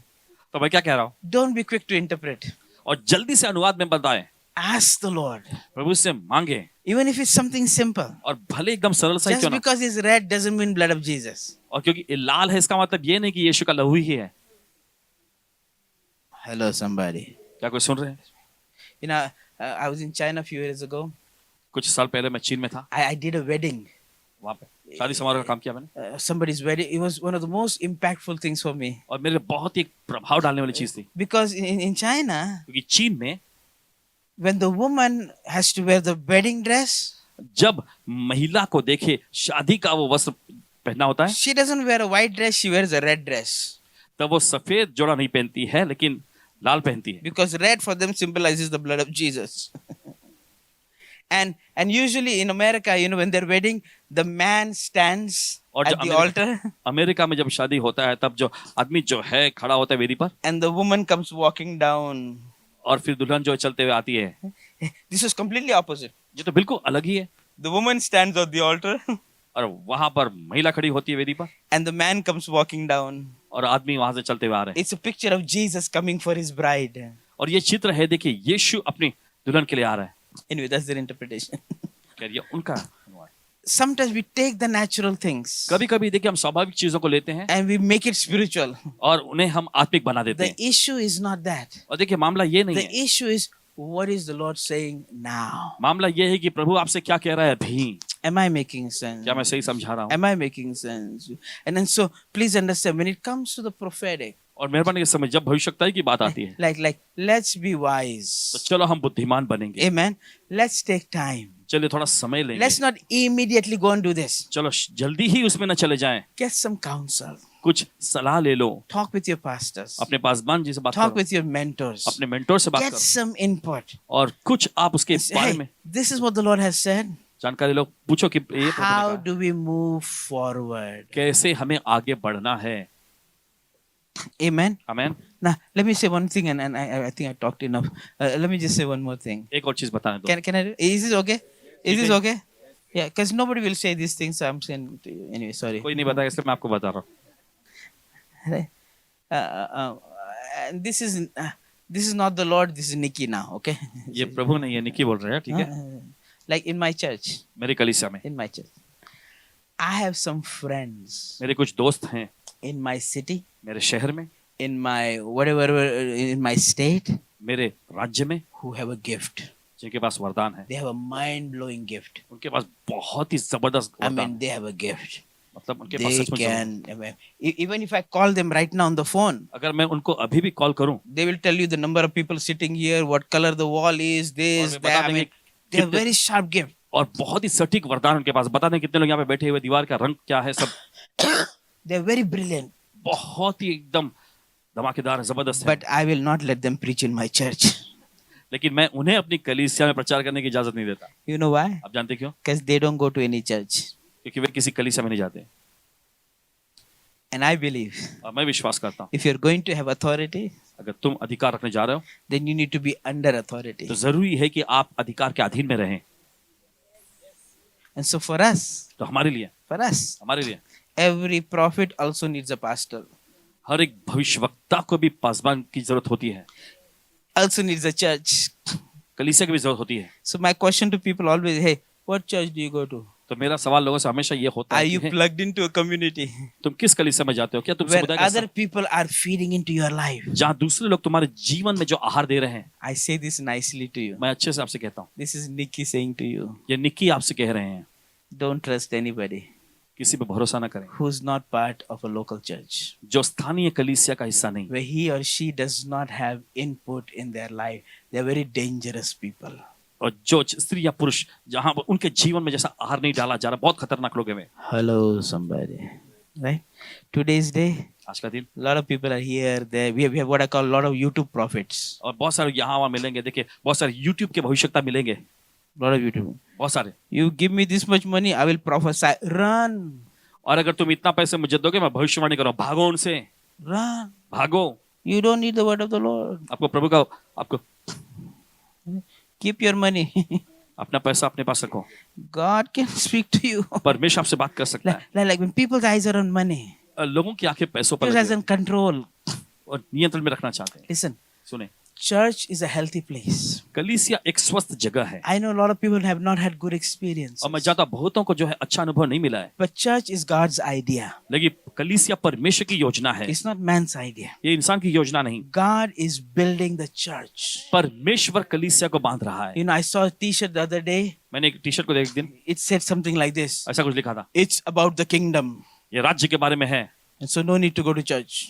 Speaker 2: तो मैं क्या कह रहा हूँ?
Speaker 1: Don't be quick to interpret.
Speaker 2: और जल्दी से अनुवाद में बताएं।
Speaker 1: Ask the Lord.
Speaker 2: प्रभु से मांगे
Speaker 1: Even if it's something simple.
Speaker 2: और भले एकदम सरल सा ही
Speaker 1: Just
Speaker 2: क्यों ना।
Speaker 1: because it's red doesn't mean blood of Jesus.
Speaker 2: और क्योंकि ये लाल है इसका मतलब ये नहीं कि यीशु का लहू ही है।
Speaker 1: Hello, somebody.
Speaker 2: क्या कोई सुन रहे हैं?
Speaker 1: You know, I was in China a few years ago.
Speaker 2: कुछ साल पहले मैं चीन में था।
Speaker 1: I did a wedding.
Speaker 2: वहाँ पे शादी समारोह का काम किया मैंने
Speaker 1: Somebody's wedding. It was one of the most impactful things for me.
Speaker 2: और मेरे बहुत ही प्रभाव डालने वाली चीज थी
Speaker 1: Because in China,
Speaker 2: क्योंकि चीन में
Speaker 1: when the woman has to wear the wedding dress,
Speaker 2: जब महिला को देखे शादी का वो वस्त्र पहना होता है
Speaker 1: she doesn't wear a white dress, she wears a red dress.
Speaker 2: तब वो सफेद जोड़ा नहीं पहनती है लेकिन लाल पहनती है
Speaker 1: Because red for them symbolizes the blood of Jesus. And usually in America, you know, when they're wedding, the man stands
Speaker 2: और
Speaker 1: at the altar
Speaker 2: अमेरिका में जब शादी होता है तब जो आदमी जो है खड़ा होता है वेदी पर
Speaker 1: and the woman comes walking down.
Speaker 2: और फिर दुल्हन जो चलते हुए आती है।
Speaker 1: This was completely opposite.
Speaker 2: ये तो बिल्कुल अलग ही है
Speaker 1: The woman stands at the altar
Speaker 2: और वहां पर महिला खड़ी होती है वेदी पर
Speaker 1: and the man comes walking down.
Speaker 2: और आदमी वहां से चलते हुए आ रहे हैं।
Speaker 1: It's a picture of Jesus coming for his bride.
Speaker 2: और ये चित्र है देखिए यीशु अपनी दुल्हन के लिए आ रहा है।
Speaker 1: Anyway, that's their interpretation.
Speaker 2: कह उनका
Speaker 1: Sometimes we take the natural things
Speaker 2: कभी कभी देखिए हम स्वाभाविक चीजों को लेते हैं
Speaker 1: and we make it spiritual.
Speaker 2: और उन्हें हम आत्मिक बना देते
Speaker 1: The
Speaker 2: हैं।
Speaker 1: issue is not that.
Speaker 2: और देखिए मामला ये नहीं
Speaker 1: The
Speaker 2: है।
Speaker 1: issue is what is the Lord saying now?
Speaker 2: मामला ये है कि प्रभु आपसे क्या कह रहा है अभी।
Speaker 1: Am I making sense?
Speaker 2: क्या मैं सही समझा रहा हूँ?
Speaker 1: Am I making sense? And then so please understand when it comes to the prophetic,
Speaker 2: और मेहरबानी के समय जब भविष्यवक्ताई की बात आती है
Speaker 1: like let's be
Speaker 2: तो
Speaker 1: wise.
Speaker 2: चलो हम बुद्धिमान बनेंगे।
Speaker 1: Amen. Let's take time.
Speaker 2: चलिए थोड़ा समय लेंगे।
Speaker 1: Let's not immediately go and do this.
Speaker 2: चलो जल्दी ही उसमें न चले जाएं।
Speaker 1: Get some counsel.
Speaker 2: कुछ सलाह ले लो।
Speaker 1: Talk with your pastors.
Speaker 2: अपने पासबान जी से बात
Speaker 1: Talk
Speaker 2: करो।
Speaker 1: with your mentors.
Speaker 2: अपने मेंटोर से बात
Speaker 1: Get
Speaker 2: करो
Speaker 1: some input.
Speaker 2: और कुछ आप उसके बारे
Speaker 1: Hey,
Speaker 2: में
Speaker 1: this is what the Lord has said.
Speaker 2: जानकारी लो। पूछो कि ये प्रभु ने
Speaker 1: How
Speaker 2: कहा,
Speaker 1: do we move forward?
Speaker 2: कैसे हमें आगे बढ़ना है।
Speaker 1: Amen.
Speaker 2: आमीन।
Speaker 1: Now, let me say one thing, and I think I talked enough. Let me just say one more thing.
Speaker 2: एक और चीज बताने दो।
Speaker 1: Can I do? Is this okay? Is this okay? Yeah, because nobody will say these things. So I'm saying to you. Anyway, sorry.
Speaker 2: कोई नहीं बताया इसलिए मैं आपको बता रहा हूँ।
Speaker 1: And this is not the Lord. This is Nikki now. Okay.
Speaker 2: ये प्रभु नहीं है निकी बोल रहे हैं ठीक है।
Speaker 1: Like in my church.
Speaker 2: मेरी कलीसिया में
Speaker 1: In my church, I have some friends.
Speaker 2: मेरे कुछ दोस्त हैं
Speaker 1: in my city,
Speaker 2: मेरे शहर में,
Speaker 1: in my whatever, in my state,
Speaker 2: मेरे राज्य में,
Speaker 1: who have a gift.
Speaker 2: जिनके पास वरदान है,
Speaker 1: They have a mind-blowing gift.
Speaker 2: उनके पास बहुत ही जबरदस्त
Speaker 1: I
Speaker 2: वरदान
Speaker 1: mean, they have a gift.
Speaker 2: मतलब उनके पास
Speaker 1: They
Speaker 2: सचमुच
Speaker 1: can, I mean, even if I call them right now on the phone,
Speaker 2: अगर मैं उनको अभी भी कॉल करूं
Speaker 1: they will tell you the number of people sitting here, what color the wall is, this,
Speaker 2: और वे बता
Speaker 1: that. I
Speaker 2: देंगे
Speaker 1: mean, they have
Speaker 2: कितने-
Speaker 1: very sharp gift.
Speaker 2: और बहुत ही सटीक वरदान उनके पास, बता दें कितने लोग यहाँ पे बैठे हुए, दीवार का रंग क्या है, सब
Speaker 1: They are very brilliant.
Speaker 2: बहुत ही एकदम धमाकेदार है, जबरदस्त है।
Speaker 1: But I will not let them preach in my church.
Speaker 2: लेकिन मैं उन्हें अपनी कलीसिया में प्रचार करने की इजाजत नहीं देता।
Speaker 1: You know why?
Speaker 2: आप जानते क्यों?
Speaker 1: Because they don't go to any church.
Speaker 2: क्योंकि वे किसी कलीसिया में नहीं जाते।
Speaker 1: And I believe
Speaker 2: और मैं विश्वास करता हूँ
Speaker 1: if you're going to have authority,
Speaker 2: अगर तुम अधिकार रखने जा रहे हो
Speaker 1: then you need to be under authority.
Speaker 2: तो जरूरी है कि आप अधिकार के अधीन में रहें।
Speaker 1: And so for us,
Speaker 2: हमारे लिए
Speaker 1: every prophet also needs a pastor,
Speaker 2: हर एक भविष्यवक्ता को भी पासबान की जरूरत होती है,
Speaker 1: also needs a church.
Speaker 2: कलीसिया की भी जरूरत होती है।
Speaker 1: So my question to people always, hey, what church do you go to?
Speaker 2: तो मेरा सवाल लोगों से हमेशा ये होता
Speaker 1: Are
Speaker 2: है
Speaker 1: you
Speaker 2: कि
Speaker 1: plugged into a community
Speaker 2: तुम किस कलीसिया में जाते हो? क्या तुम
Speaker 1: where
Speaker 2: समुदाय
Speaker 1: other people are feeding into your life?
Speaker 2: जहाँ दूसरे लोग तुम्हारे जीवन में जो आहार दे रहे हैं?
Speaker 1: I say this nicely to you.
Speaker 2: मैं अच्छे से आपसे कहता हूँ,
Speaker 1: This is Nikki saying to you.
Speaker 2: ये निक्की आपसे कह रहे हैं,
Speaker 1: Don't trust anybody
Speaker 2: किसी पे भरोसा ना करें
Speaker 1: who's not part of a local church,
Speaker 2: जो स्थानीय कलीसिया का हिस्सा नहीं।
Speaker 1: where he or she does not have input in their life. They're very dangerous people.
Speaker 2: और जो स्त्री या पुरुष जहाँ उनके जीवन में जैसा आहार नहीं डाला जा रहा, बहुत खतरनाक लोग हैं वे।
Speaker 1: Hello, somebody. Right? Today's day,
Speaker 2: आज का दिन
Speaker 1: a lot of people are here. There, we have what I call a lot of YouTube prophets.
Speaker 2: और बहुत सारे यहाँ वहाँ मिलेंगे। देखिए बहुत सारे YouTube के भविष्यवक्ता मिलेंगे,
Speaker 1: A lot of YouTube.
Speaker 2: बहुत सारे।
Speaker 1: You give me this much money, I will prophesy. Run,
Speaker 2: और अगर तुम इतना पैसे मुझे दोगे, मैं भविष्यवाणी करूँ, भागो उनसे,
Speaker 1: run.
Speaker 2: भागो।
Speaker 1: You don't need the word of the Lord.
Speaker 2: आपको प्रभु का, आपको
Speaker 1: Keep your money.
Speaker 2: अपना पैसा अपने पास रखो,
Speaker 1: God can speak to you.
Speaker 2: परमेश्वर आपसे बात कर सकता है।
Speaker 1: Like when people's eyes are on money,
Speaker 2: लोगों की आंखें पैसों पर
Speaker 1: people's eyes
Speaker 2: लगी
Speaker 1: on control.
Speaker 2: हैं और नियंत्रण में रखना चाहते हैं।
Speaker 1: Listen,
Speaker 2: सुने,
Speaker 1: church is a healthy place.
Speaker 2: कलीसिया एक स्वस्थ जगह है
Speaker 1: I know a lot of people have not had good experience.
Speaker 2: और मैं जानता हूं बहुतों को जो है अच्छा अनुभव नहीं मिला है,
Speaker 1: But church is God's idea.
Speaker 2: लेकिन कलीसिया परमेश्वर की योजना है,
Speaker 1: It's not man's idea.
Speaker 2: ये इंसान की योजना नहीं।
Speaker 1: God is building the church.
Speaker 2: परमेश्वर कलीसिया को बांध रहा है।
Speaker 1: You know, I saw a t-shirt the other day.
Speaker 2: मैंने एक टी शर्ट को एक दिन
Speaker 1: It said something like this.
Speaker 2: ऐसा कुछ लिखा था,
Speaker 1: It's about the kingdom.
Speaker 2: ये राज्य के बारे में है,
Speaker 1: And so no need to go to church.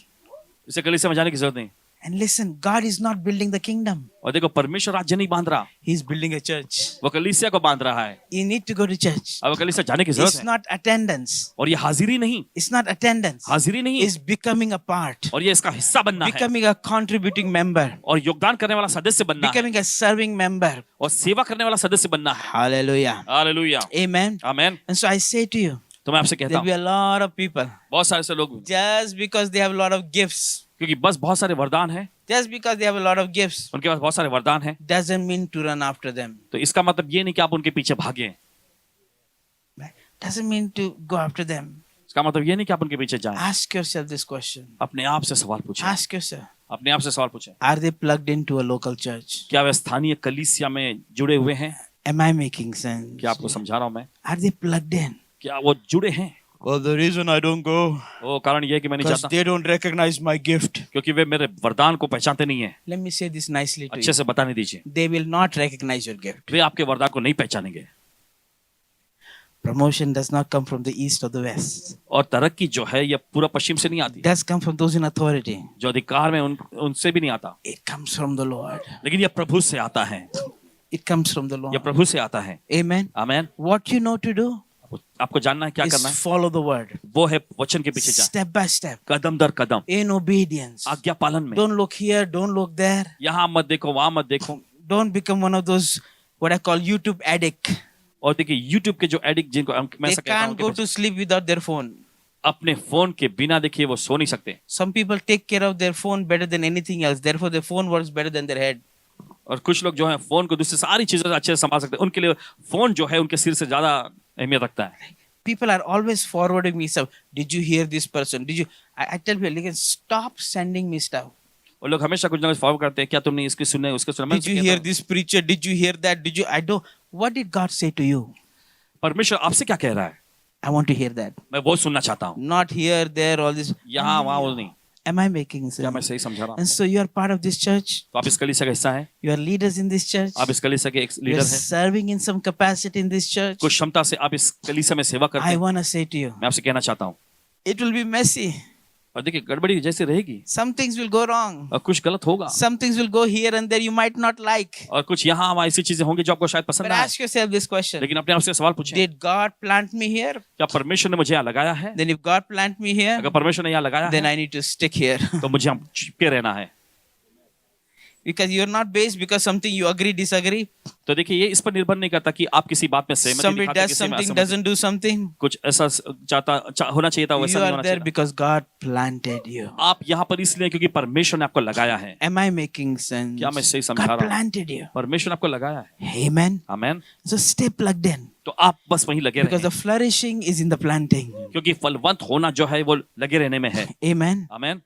Speaker 2: इसे कलीसिया में जाने की जरूरत नहीं।
Speaker 1: And listen, God is not building the kingdom.
Speaker 2: और देखो परमेश्वर राज्य नहीं बांध रहा,
Speaker 1: He's building a church.
Speaker 2: वो कलीसिया को बांध रहा है।
Speaker 1: You need to go to church.
Speaker 2: अब वो कलीसिया जाने की जरूरत
Speaker 1: It's
Speaker 2: है
Speaker 1: not attendance.
Speaker 2: और ये हाजिरी नहीं,
Speaker 1: It's not attendance.
Speaker 2: हाजिरी नहीं,
Speaker 1: It's becoming a part.
Speaker 2: और ये इसका हिस्सा बनना है
Speaker 1: Becoming a contributing member.
Speaker 2: और योगदान करने वाला सदस्य बनना है
Speaker 1: Becoming a serving member.
Speaker 2: और सेवा करने वाला सदस्य बनना है।
Speaker 1: Hallelujah.
Speaker 2: Hallelujah,
Speaker 1: Amen.
Speaker 2: Amen.
Speaker 1: And so I say to you,
Speaker 2: तो मैं आपसे कहता
Speaker 1: there'll be
Speaker 2: हूँ
Speaker 1: a lot of people
Speaker 2: बहुत सारे ऐसे लोग,
Speaker 1: just because they have a lot of gifts.
Speaker 2: क्योंकि बस बहुत सारे वरदान हैं,
Speaker 1: Just because they have a lot of gifts
Speaker 2: उनके पास बहुत सारे वरदान हैं,
Speaker 1: doesn't mean to run after them.
Speaker 2: तो इसका मतलब ये नहीं कि आप उनके पीछे भागें,
Speaker 1: Right? Doesn't mean to go after them.
Speaker 2: इसका मतलब ये नहीं कि आप उनके पीछे जाएं।
Speaker 1: Ask yourself this question.
Speaker 2: अपने आप से सवाल पूछें,
Speaker 1: Ask yourself,
Speaker 2: अपने आप से सवाल पूछें,
Speaker 1: are they plugged into a local church?
Speaker 2: क्या वे स्थानीय कलीसिया में जुड़े हुए हैं?
Speaker 1: Am I making sense?
Speaker 2: क्या आपको समझा रहा हूं मैं?
Speaker 1: Are they plugged in?
Speaker 2: क्या वो जुड़े हैं?
Speaker 1: Well, the reason I don't go,
Speaker 2: वो कारण ये है कि मैं नहीं
Speaker 1: because
Speaker 2: चाहता,
Speaker 1: they don't recognize my gift.
Speaker 2: क्योंकि वे मेरे वरदान को पहचानते नहीं है।
Speaker 1: Let me say this nicely to
Speaker 2: अच्छे
Speaker 1: you.
Speaker 2: से बताने दीजिए,
Speaker 1: They will not recognize your gift.
Speaker 2: वे आपके वरदान को नहीं पहचानेंगे।
Speaker 1: Promotion does not come from the east or the west.
Speaker 2: और तरक्की जो है ये पूरा पश्चिम से नहीं आती,
Speaker 1: It does come from those in authority.
Speaker 2: जो अधिकार में उनसे भी नहीं आता,
Speaker 1: It comes from the Lord.
Speaker 2: लेकिन ये प्रभु से आता है,
Speaker 1: It comes from the
Speaker 2: ये
Speaker 1: Lord.
Speaker 2: प्रभु से आता है।
Speaker 1: Amen.
Speaker 2: Amen.
Speaker 1: What you know to do
Speaker 2: आपको जानना है क्या करना
Speaker 1: is
Speaker 2: है,
Speaker 1: follow the word.
Speaker 2: वो है वचन के पीछे जा,
Speaker 1: Step by step.
Speaker 2: Kadam there Kadam,
Speaker 1: In obedience.
Speaker 2: आज्ञा पालन में।
Speaker 1: Don't look here, don't look there.
Speaker 2: यहाँ मत देखो, वहां मत देखो।
Speaker 1: Don't become one of those what I call YouTube addict.
Speaker 2: और देखिए YouTube के जो एडिक्ट जिनको मैं
Speaker 1: They
Speaker 2: ऐसा कहता हूं
Speaker 1: can't go
Speaker 2: कि
Speaker 1: to sleep without their phone.
Speaker 2: अपने फोन के बिना देखिए वो सो नहीं सकते,
Speaker 1: Some people take care of their phone better than anything else. Therefore, their phone works better than their head.
Speaker 2: और कुछ लोग जो है फोन को दूसरी सारी चीजों से अच्छे से संभाल सकते हैं, उनके लिए फोन जो है उनके सिर से ज्यादा अहमियत रखता है।
Speaker 1: People are always forwarding me stuff. Did you hear this person? Did you? I tell people, listen, stop sending me stuff.
Speaker 2: और लोग हमेशा कुछ ना कुछ फॉरवर्ड करते हैं, क्या तुमने इसकी सुना है, उसके सुना? मैं
Speaker 1: Did you
Speaker 2: कहता
Speaker 1: hear
Speaker 2: हूं,
Speaker 1: this preacher? Did you hear that? Did you? I don't. What did God say to you?
Speaker 2: परमेश्वर आपसे क्या कह रहा है?
Speaker 1: I want to hear that.
Speaker 2: मैं वो सुनना चाहता हूँ,
Speaker 1: Not here, there, all this.
Speaker 2: यहाँ वहाँ वो नहीं।
Speaker 1: Am I making
Speaker 2: क्या मैं
Speaker 1: sense?
Speaker 2: सही समझा रहा हूँ?
Speaker 1: And so you are part of this church.
Speaker 2: तो आप इस कलीसिया का हिस्सा हैं,
Speaker 1: You are leaders in this church.
Speaker 2: आप इस कलीसिया के एक
Speaker 1: You
Speaker 2: लीडर
Speaker 1: are
Speaker 2: हैं,
Speaker 1: serving in some capacity in this church.
Speaker 2: कुछ क्षमता से आप इस कलीसिया में सेवा करते
Speaker 1: I
Speaker 2: हैं।
Speaker 1: want to say to you,
Speaker 2: मैं आपसे कहना चाहता हूँ,
Speaker 1: it will be messy.
Speaker 2: और देखिए गड़बड़ी जैसे रहेगी
Speaker 1: Some things will go wrong.
Speaker 2: और कुछ गलत होगा
Speaker 1: Some things will go here and there you might not like.
Speaker 2: और कुछ यहाँ वहाँ ऐसी चीजें होंगी जो आपको शायद पसंद
Speaker 1: But
Speaker 2: ना आए।
Speaker 1: ask yourself this question.
Speaker 2: लेकिन अपने आप से सवाल पूछें,
Speaker 1: Did God plant me here?
Speaker 2: क्या परमेश्वर ने मुझे यहाँ लगाया है?
Speaker 1: Then if God plant me here,
Speaker 2: अगर परमेश्वर ने यहाँ लगाया
Speaker 1: then
Speaker 2: है
Speaker 1: I need to stick here.
Speaker 2: तो मुझे यहाँ चिपके रहना है।
Speaker 1: Because you're not based because something you agree, disagree.
Speaker 2: तो देखिए ये इस पर निर्भर नहीं करता कि आप किसी बात में सहमति
Speaker 1: Somebody
Speaker 2: दिखाते हैं,
Speaker 1: does
Speaker 2: किसी में
Speaker 1: something,
Speaker 2: असहमति।
Speaker 1: doesn't do something.
Speaker 2: कुछ ऐसा होना चाहिए था, वैसा
Speaker 1: You
Speaker 2: नहीं
Speaker 1: are
Speaker 2: होना
Speaker 1: there
Speaker 2: चाहिए
Speaker 1: because God planted you.
Speaker 2: था। आप यहाँ पर इसलिए क्योंकि परमेश्वर ने आपको लगाया है।
Speaker 1: Am I making sense?
Speaker 2: क्या मैं सही समझा
Speaker 1: God
Speaker 2: रहा हूँ?
Speaker 1: planted you.
Speaker 2: परमेश्वर ने आपको लगाया है।
Speaker 1: Amen.
Speaker 2: Amen.
Speaker 1: So stay plugged in.
Speaker 2: तो आप बस वहीं लगे
Speaker 1: Because
Speaker 2: रहें,
Speaker 1: the flourishing is in the planting.
Speaker 2: क्योंकि फलवंत होना जो है वो लगे रहने में है।
Speaker 1: Amen.
Speaker 2: आमेन।